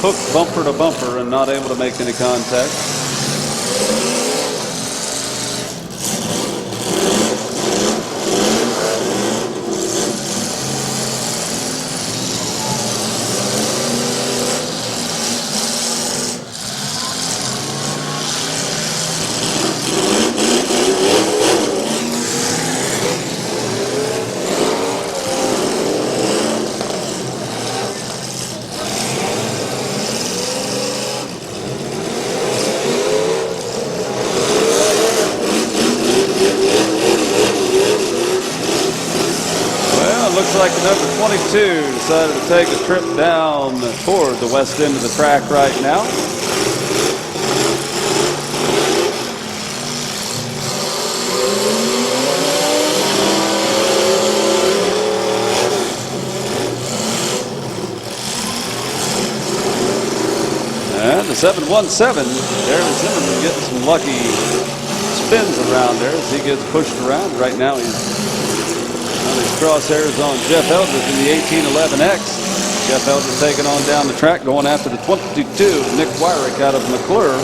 Hooked bumper to bumper and not able to make any contact. Looks like the number 22 decided to take a trip down toward the west end of the track right now. And the 717, Darren Zimmerman getting some lucky spins around there as he gets pushed around. Right now he's his crosshairs on Jeff Eldridge in the 1811X. Jeff Eldridge taking on down the track, going after the 22, Nick Wyrick out of McClure.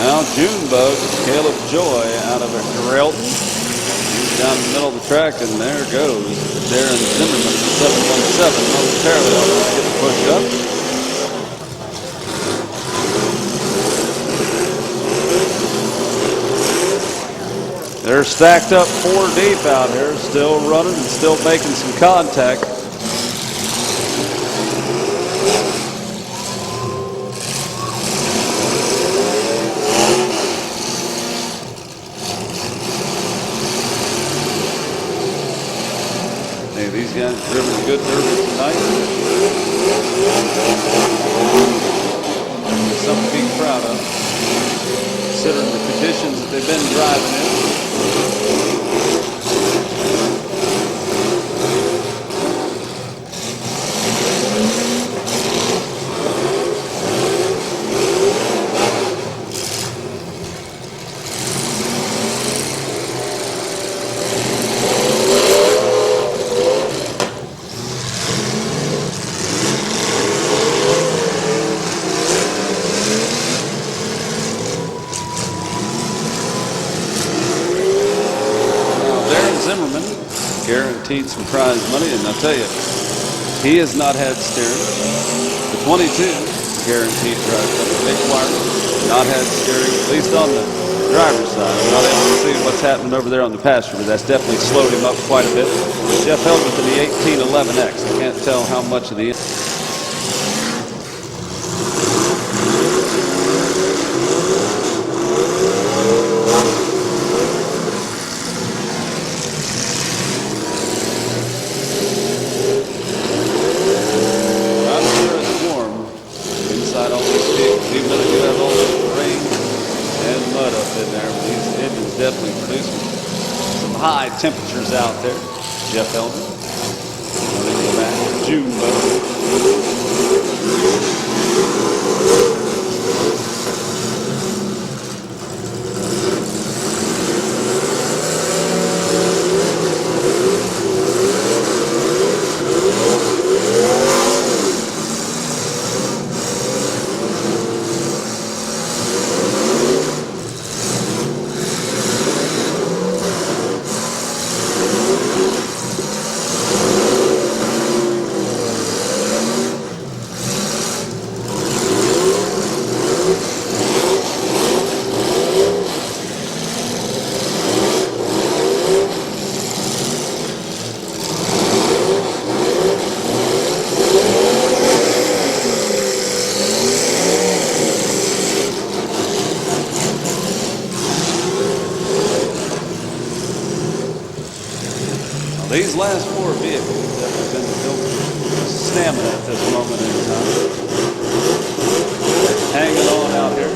Now Junebug, Caleb Joy out of Grelton. He's down the middle of the track, and there goes Darren Zimmerman, 717, momentarily almost getting pushed up. They're stacked up 4 deep out here, still running and still making some contact. These guys driven a good derby tonight. Something to be proud of, considering the conditions that they've been driving in. Zimmerman guaranteed some prize money, and I'll tell you, he has not had steering. The 22 guaranteed prize money. Nick Wyrick not had steering, at least on the driver's side. I'm not able to see what's happening over there on the passenger, but that's definitely slowed him up quite a bit. Jeff Eldridge in the 1811X. I can't tell how much of the definitely producing some high temperatures out there. Jeff Eldridge. Running the back. Junebug. These last four vehicles have been built with stamina at this moment in time. Hanging on out here.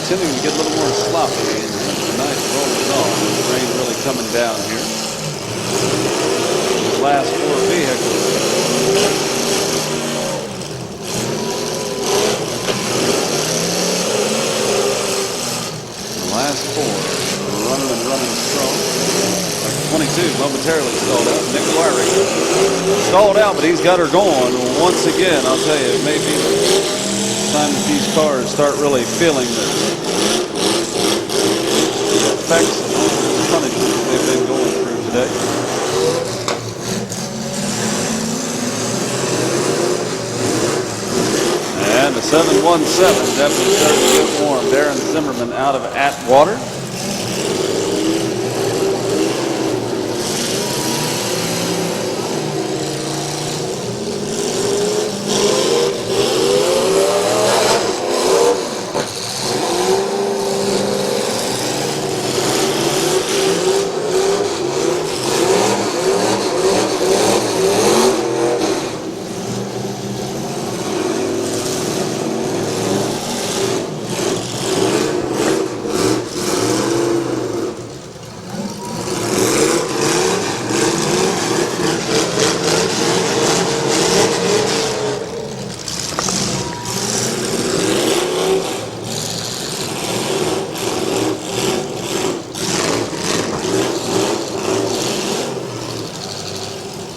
Continuing to get a little more sloppy and the night rolls on. The rain really coming down here. The last four vehicles. The last four running and running strong. 22 momentarily stalled out. Nick Larry stalled out, but he's got her going. Once again, I'll tell you, it may be time that these cars start really feeling the effects of the punishment they've been going through today. And the 717 definitely starting to get warm. Darren Zimmerman out of Atwater.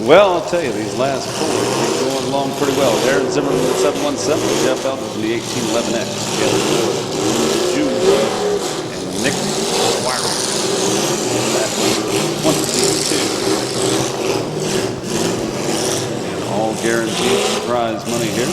Well, I'll tell you, these last four have been going along pretty well. Darren Zimmerman with 717, Jeff Eldridge in the 1811X, together with June and Nick Wire. That was 22. And all guaranteed prize money here.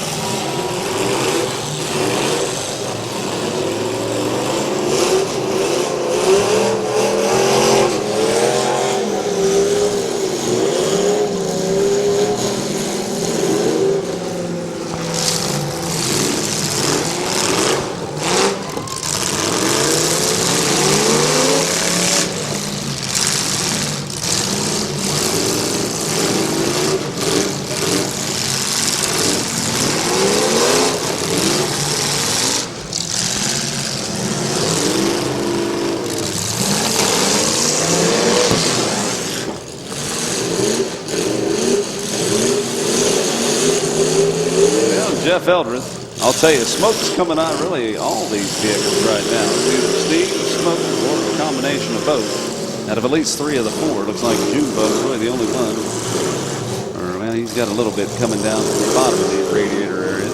Jeff Eldridge, I'll tell you, smoke's coming out of really all these vehicles right now. It's either steam, smoke, or a combination of both. Out of at least three of the four, it looks like Junebo's really the only one. Or, well, he's got a little bit coming down to the bottom of the radiator area.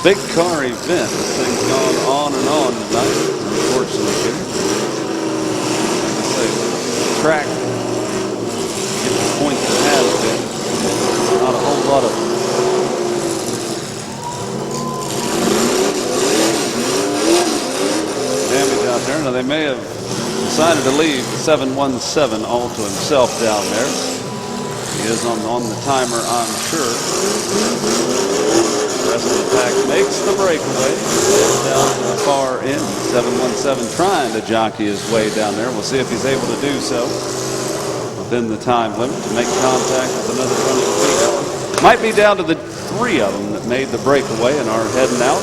Big car event. This thing's gone on and on tonight, unfortunately. Like I say, the track, get the points it has been. Not a whole lot of damage out there. Now, they may have decided to leave 717 all to himself down there. He is on the timer, I'm sure. The rest of the pack makes the breakaway down to the far end. 717 trying to jockey his way down there. We'll see if he's able to do so within the time limit to make contact with another running vehicle. Might be down to the three of them that made the breakaway and are heading out.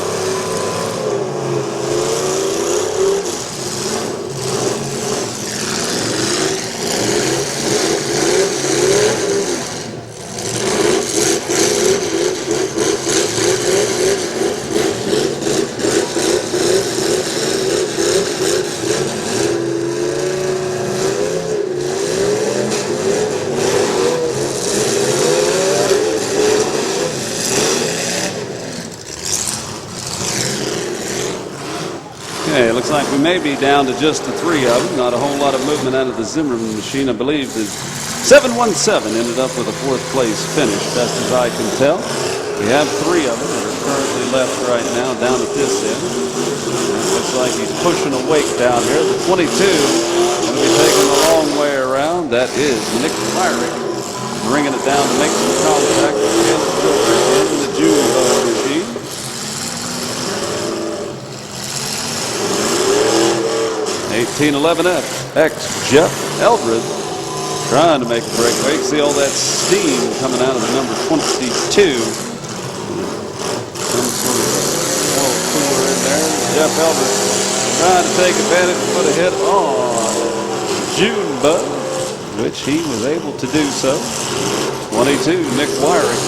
looks like we may be down to just the 3 of them. Not a whole lot of movement out of the Zimmerman machine. I believe the 717 ended up with a 4th place finish, best as I can tell. We have 3 of them that are currently left right now down at this end. And it looks like he's pushing a wake down here. The 22 going to be taking a long way around. That is Nick Myrick bringing it down to make some contact with Caleb Joy in the June machine. 1811F X Jeff Eldred trying to make a breakaway. You can see all that steam coming out of the number 22. Some sort of oil cooler in there. Jeff Eldred trying to take advantage and put a hit on June Bud, which he was able to do so. 22 Nick Wyrick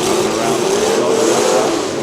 coming around the outside.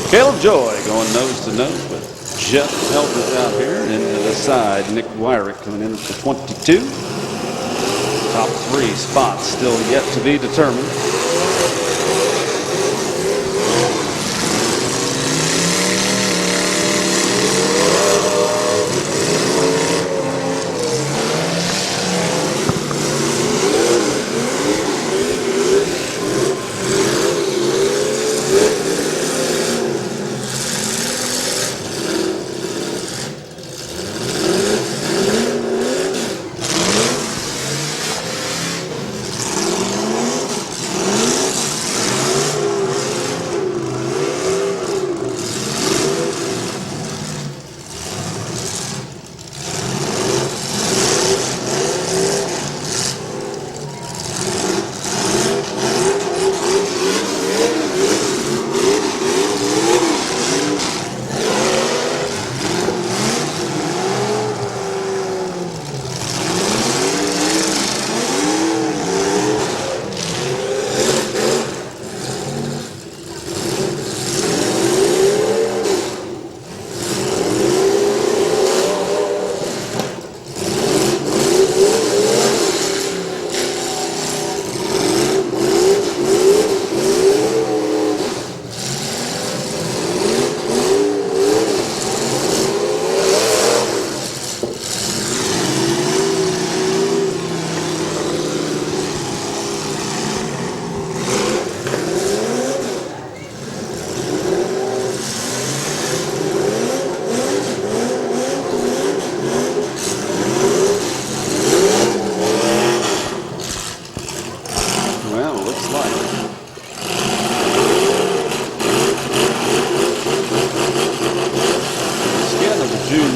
Caleb Joy going nose to nose with Jeff Eldridge out here. Into the side, Nick Wyrick coming in at the 22. Top 3 spots still yet to be determined.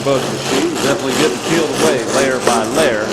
Bug machine definitely getting peeled away layer by layer.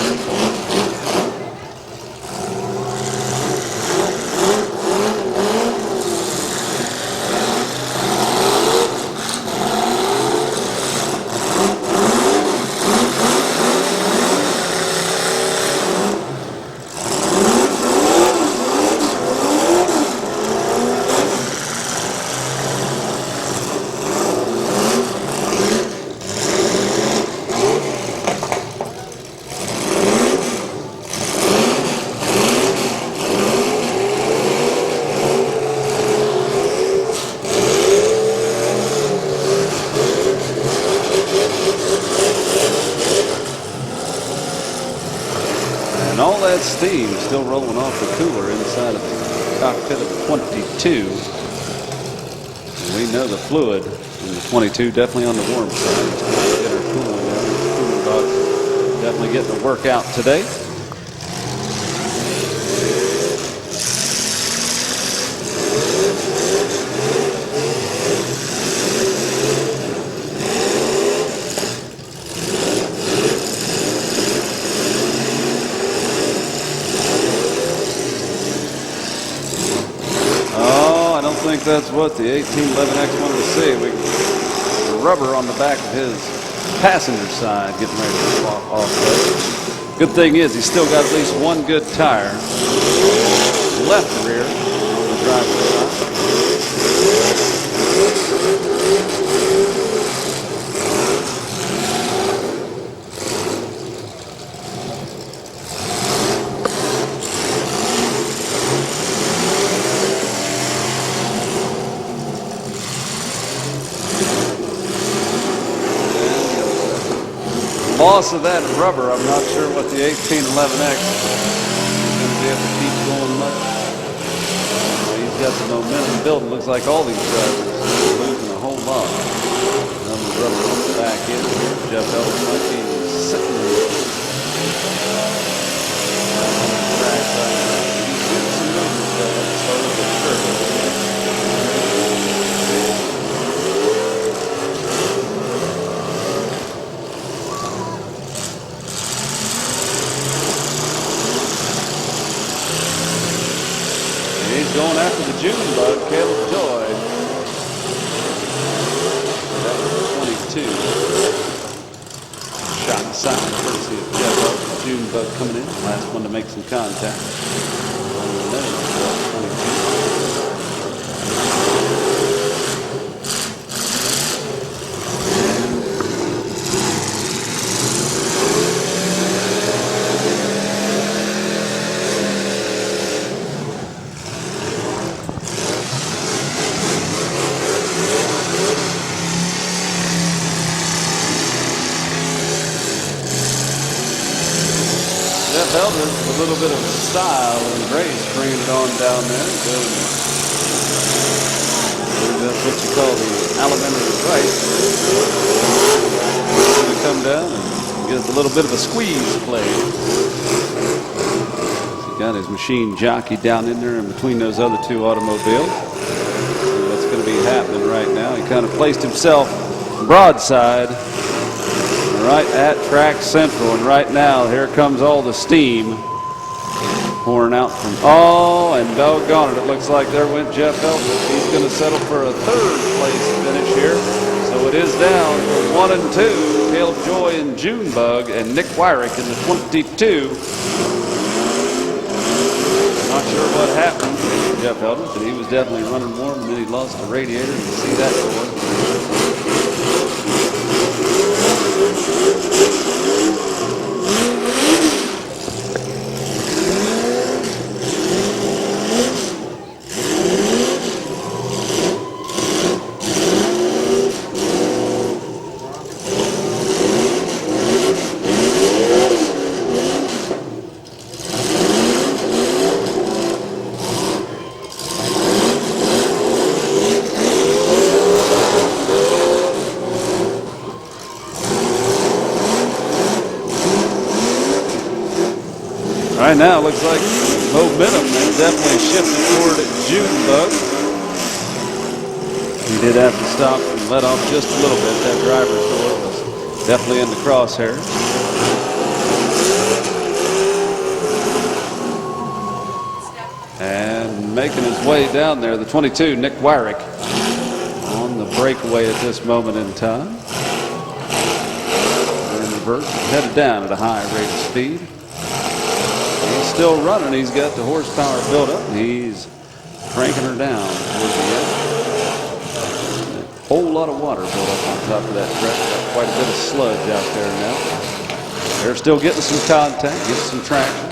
And all that steam still rolling off the cooler inside of the cockpit of the 22. And we know the fluid in the 22 definitely on the warm side. It's get her cooling down. The cooler dogs definitely getting the work out today. think that's what the 1811X wanted to see. The rubber on the back of his passenger side getting ready to fall off there. Good thing is he's still got at least one good tire. Left rear on the driver's side. Loss of that rubber, I'm not sure what the 1811X is going to be able to keep going much. He's got the momentum building. Looks like all these drivers are losing a whole lot. Another rubber on the back end here. Jeff Ellis might be sitting there. On the track right now. He's getting some movement slowly but surely. He's going after the June bug, Caleb Joy. That was 22. Shot inside, courtesy of Jeff Ellis. June bug coming in, last one to make some contact. On the nose, 22. Held it with a little bit of style and grace, bringing it on down there. That's what you call the alimentary right. Going to come down and get a little bit of a squeeze play. He got his machine jockey down in there in between those other two automobiles. So what's going to be happening right now? He kind of placed himself broadside right at track central, and right now here comes all the steam pouring out from and doggone it looks like there went Jeff Elvis. He's going to settle for a third place finish here, so it is down to 1 and 2. Caleb Joy and Junebug and Nick Wyrick in the 22. Not sure what happened to Jeff Elvis, but he was definitely running warm, and then he lost the radiator. You can see that going. Right now, it looks like momentum is definitely shifting toward Junebug. He did have to stop and let off just a little bit. That driver's door was definitely in the crosshairs. And making his way down there, the 22, Nick Wyrick, on the breakaway at this moment in time. In reverse, headed down at a high rate of speed. He's still running. He's got the horsepower built up. He's cranking her down towards the end. A whole lot of water built up on top of that track. Got quite a bit of sludge out there now. They're still getting some contact, getting some traction.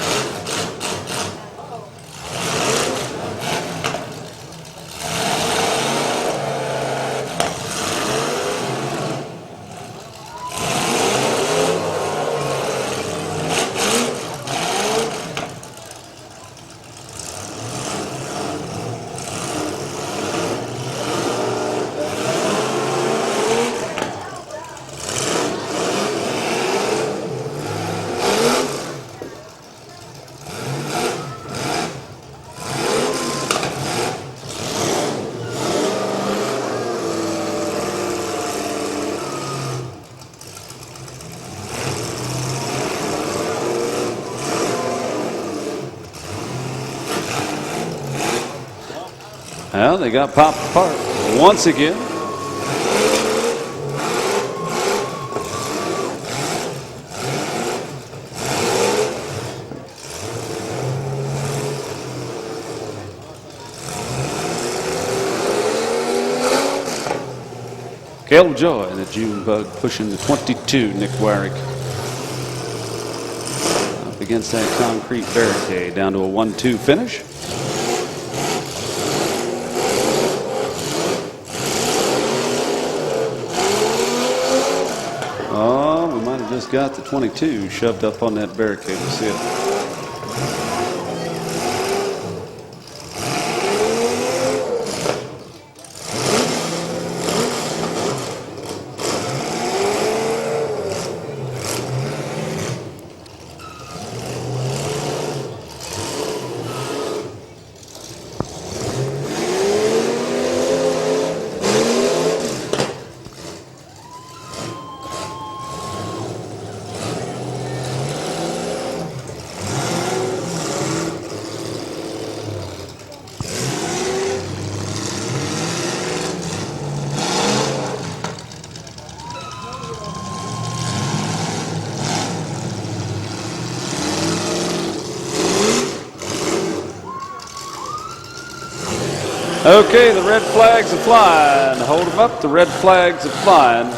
Well, they got popped apart once again. Caleb Joy and the June Bug pushing the 22, Nick Wyrick. Up against that concrete barricade, down to a 1-2 finish. Oh, we might have just got the 22 shoved up on that barricade. We'll see it. Okay, the red flags are flying. Hold them up. The red flags are flying.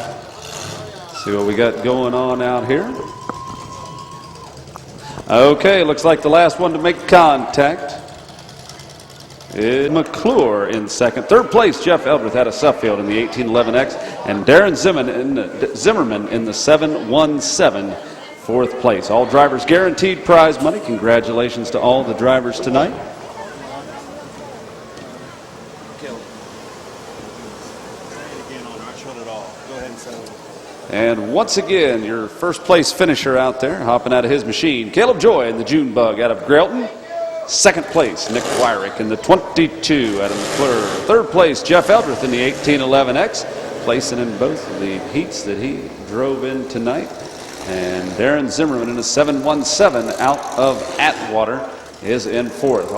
See what we got going on out here. Okay, looks like the last one to make contact is McClure in second. Third place, Jeff Eldrith out of Suffield in the 1811X, and Darren Zimmerman in the 717 fourth place. All drivers guaranteed prize money. Congratulations to all the drivers tonight. And once again, your first place finisher out there, hopping out of his machine, Caleb Joy in the June Bug out of Grelton. Second place, Nick Wyrick in the 22 out of McClure. Third place, Jeff Eldrith in the 1811X, placing in both of the heats that he drove in tonight. And Darren Zimmerman in the 717 out of Atwater is in fourth.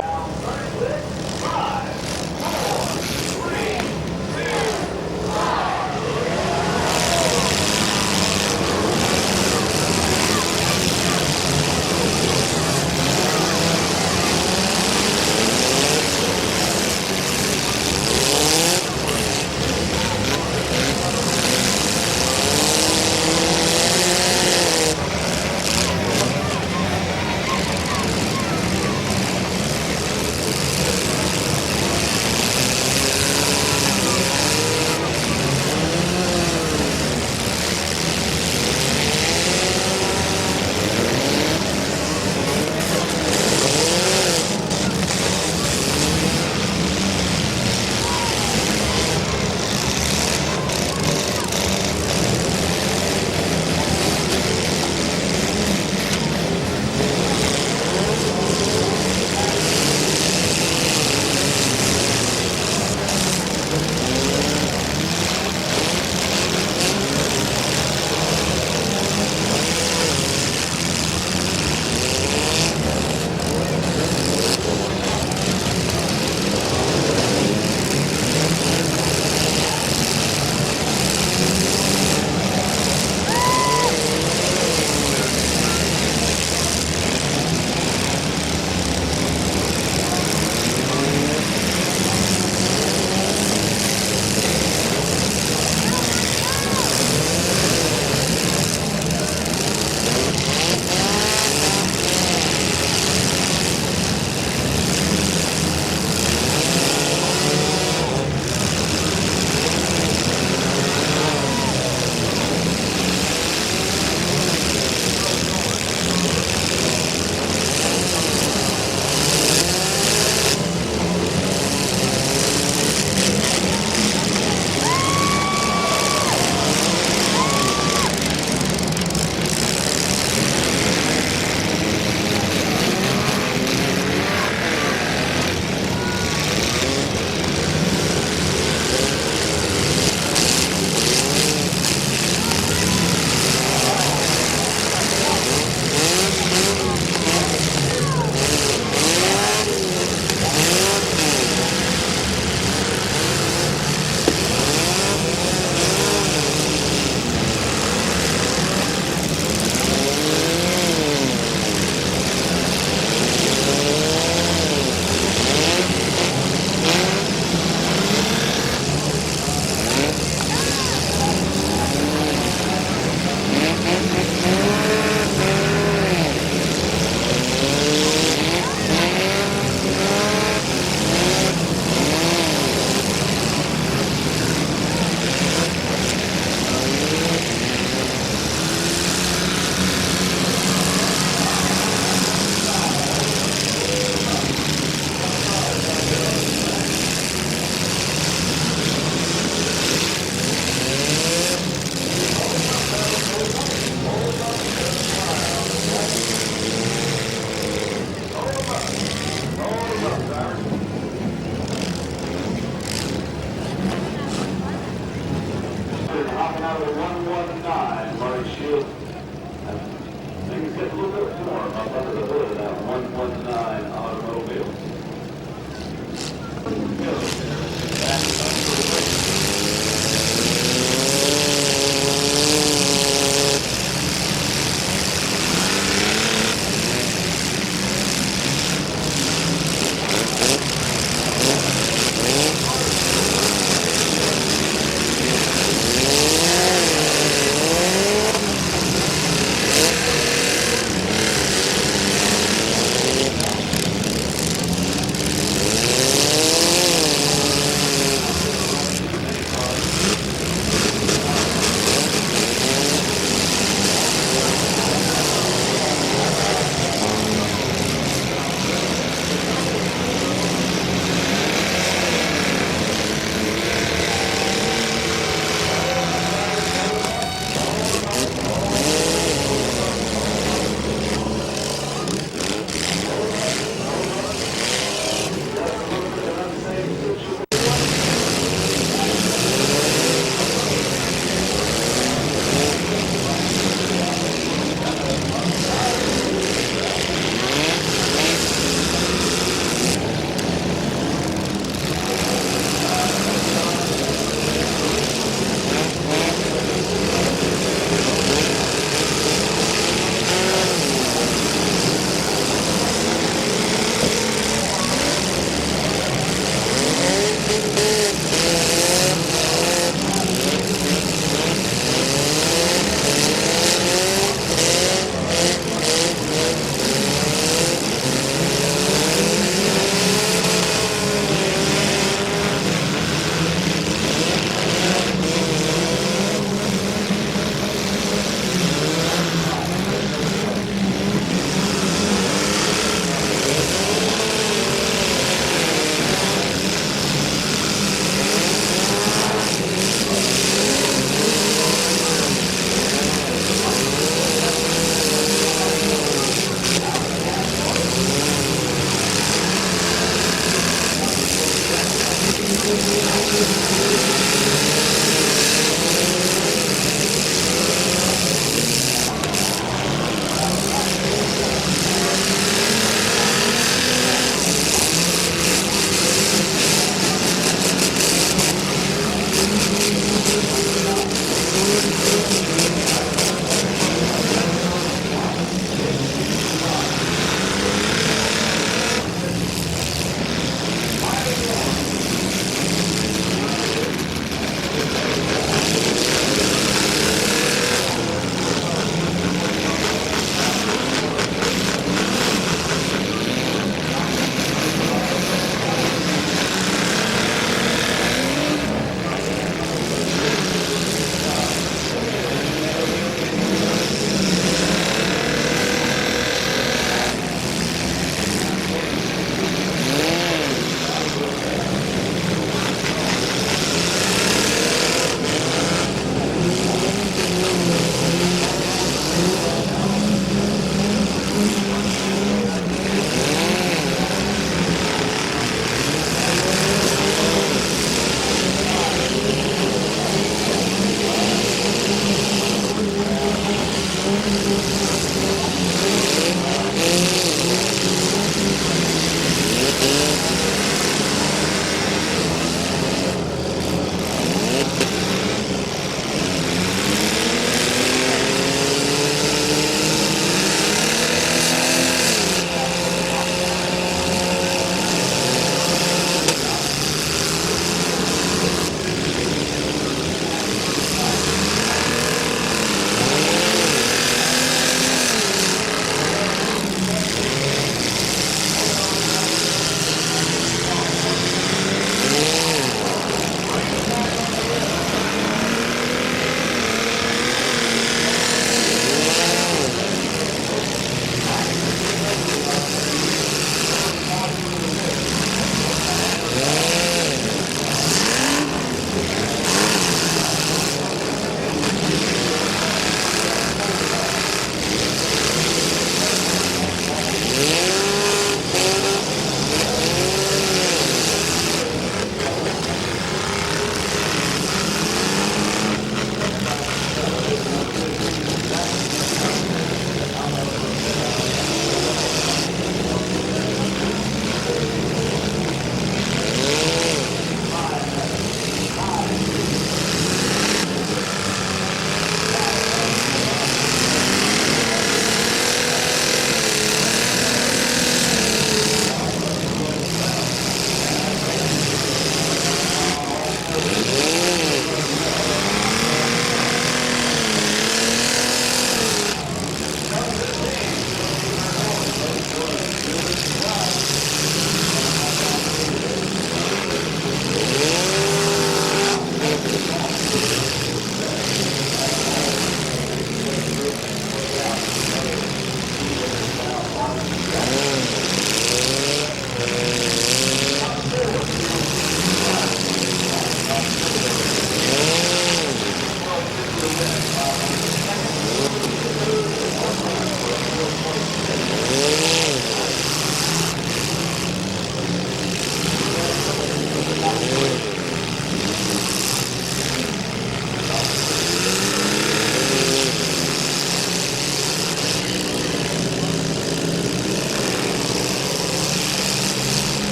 out of the 119, Marty Shields. Things get a little bit warm up under the hood of that 119 automobile.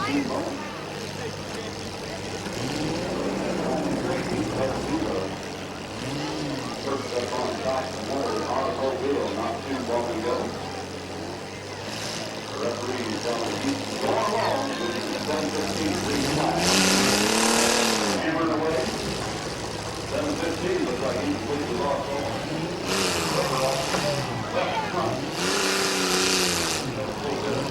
team moment. First up on top, another automobile not too long ago. The referee is telling Houston, go along with the 7:15 green flag. Hammered away. 7:15 looks like he completely lost all. Left front. A little bit of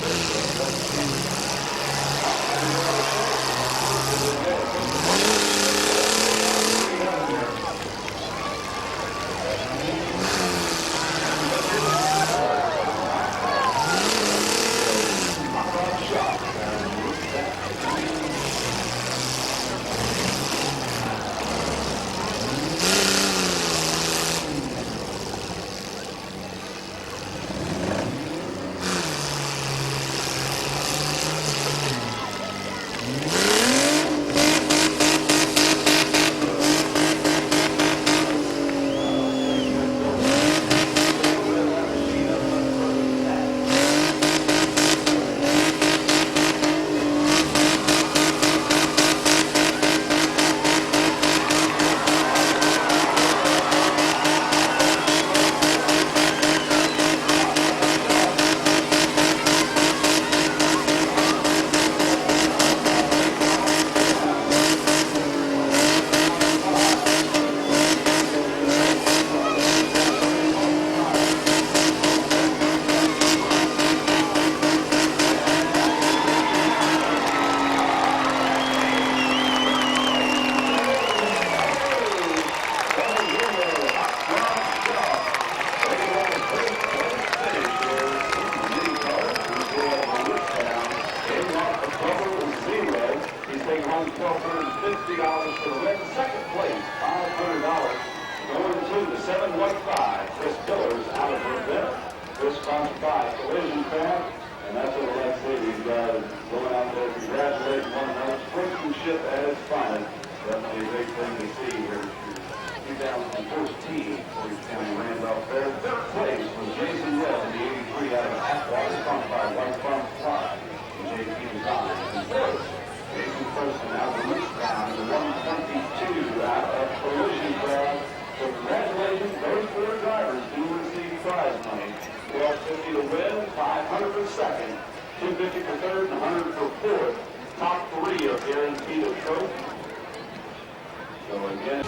$1,250 for the win. Second place, $500 going to the 715. Chris Pillars out of Mid-Vid. Chris sponsored by Collision Fab. And that's what I'd like to say. These guys going out there congratulating one another. Sportsmanship at its finest. Definitely a great thing to see here. 2014 for County Randolph Fair. Third place was Jason Webb in the 83 out of Atwater, sponsored by White Farm Supply and JP Design. And fourth, Jason Preston out of Leestown in the 122 out of Collision Club. So congratulations, those four drivers do receive prize money. $1,250 to win, $500 for second, $250 for third, and $100 for fourth. Top three are guaranteed a trophy. So again.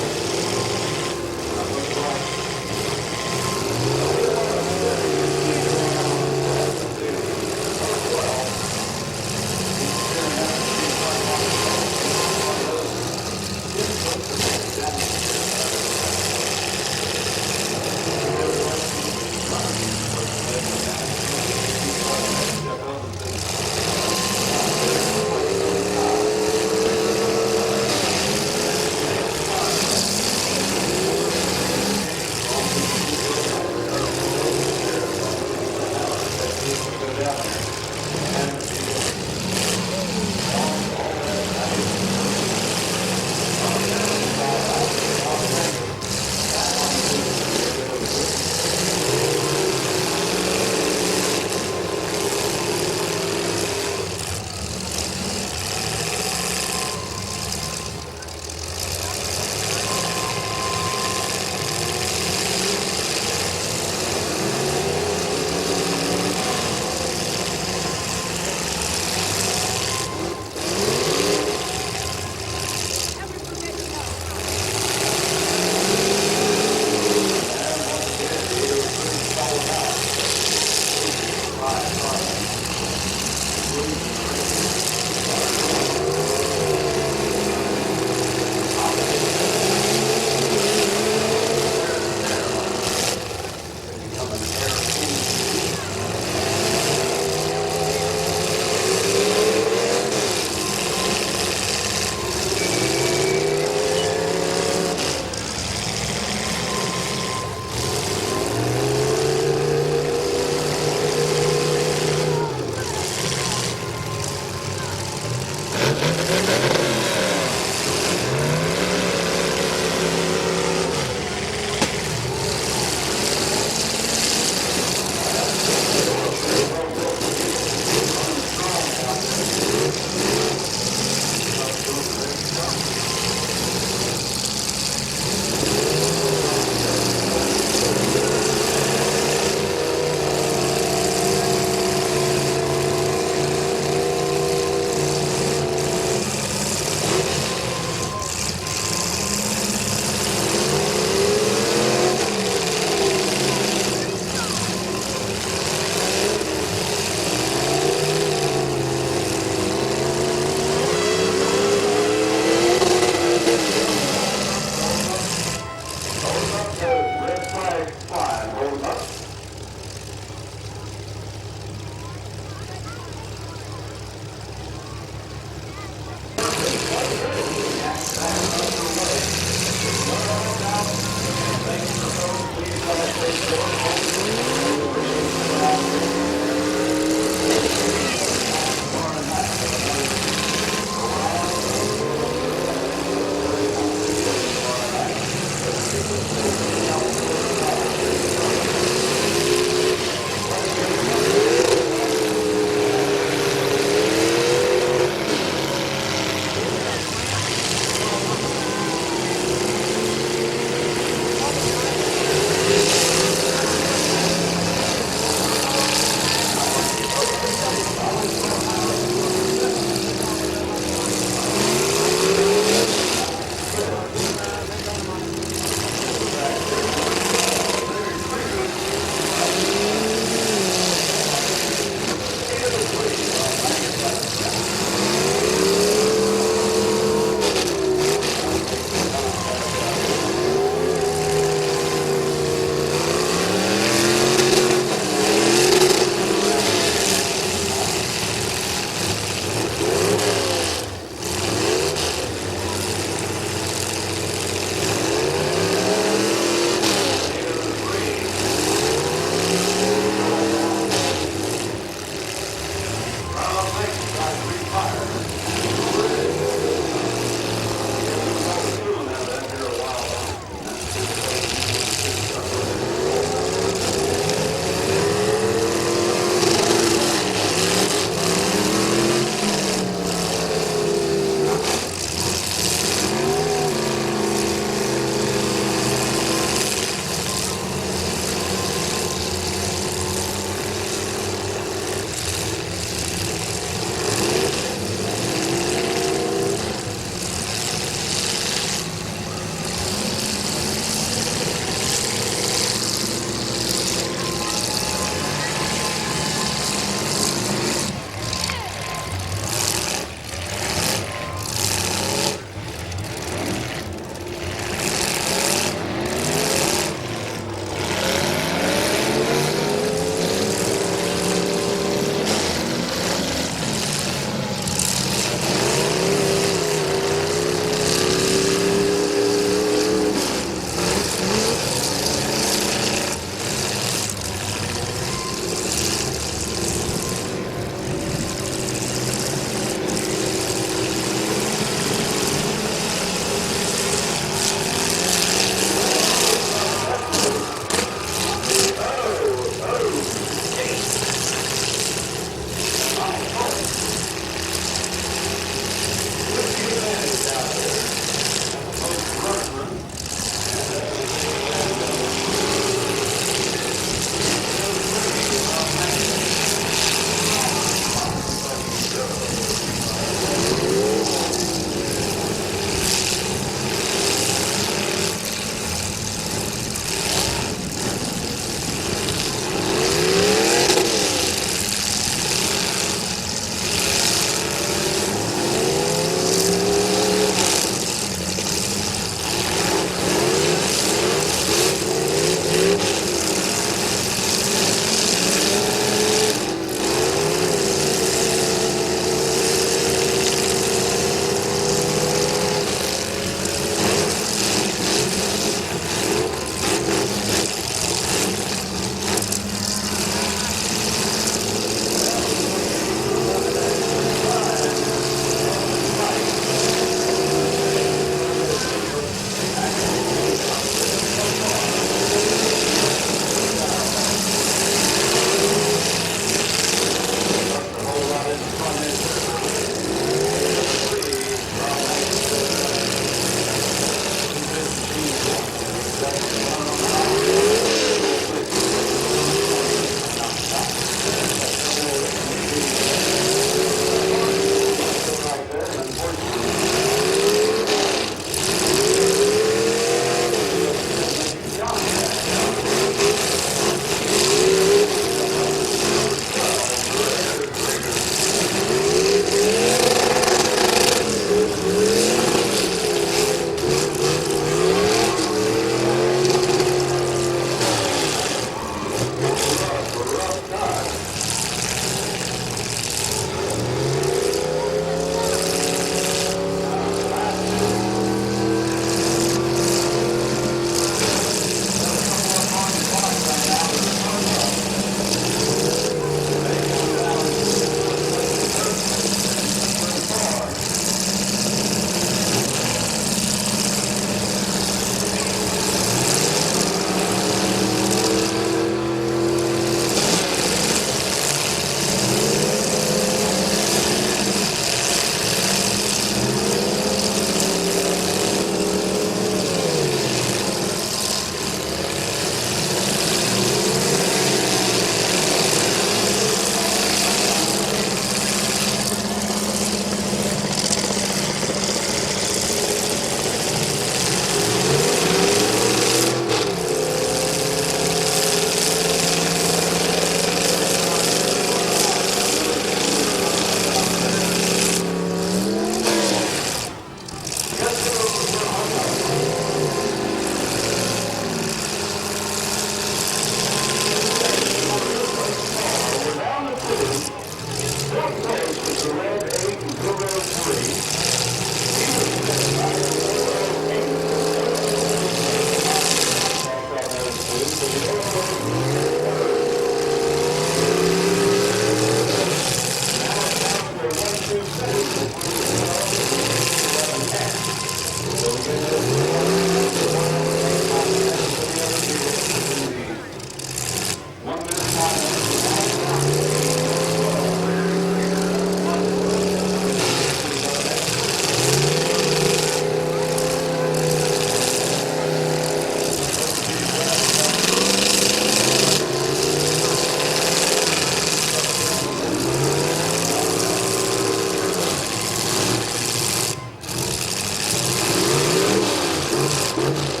Bye.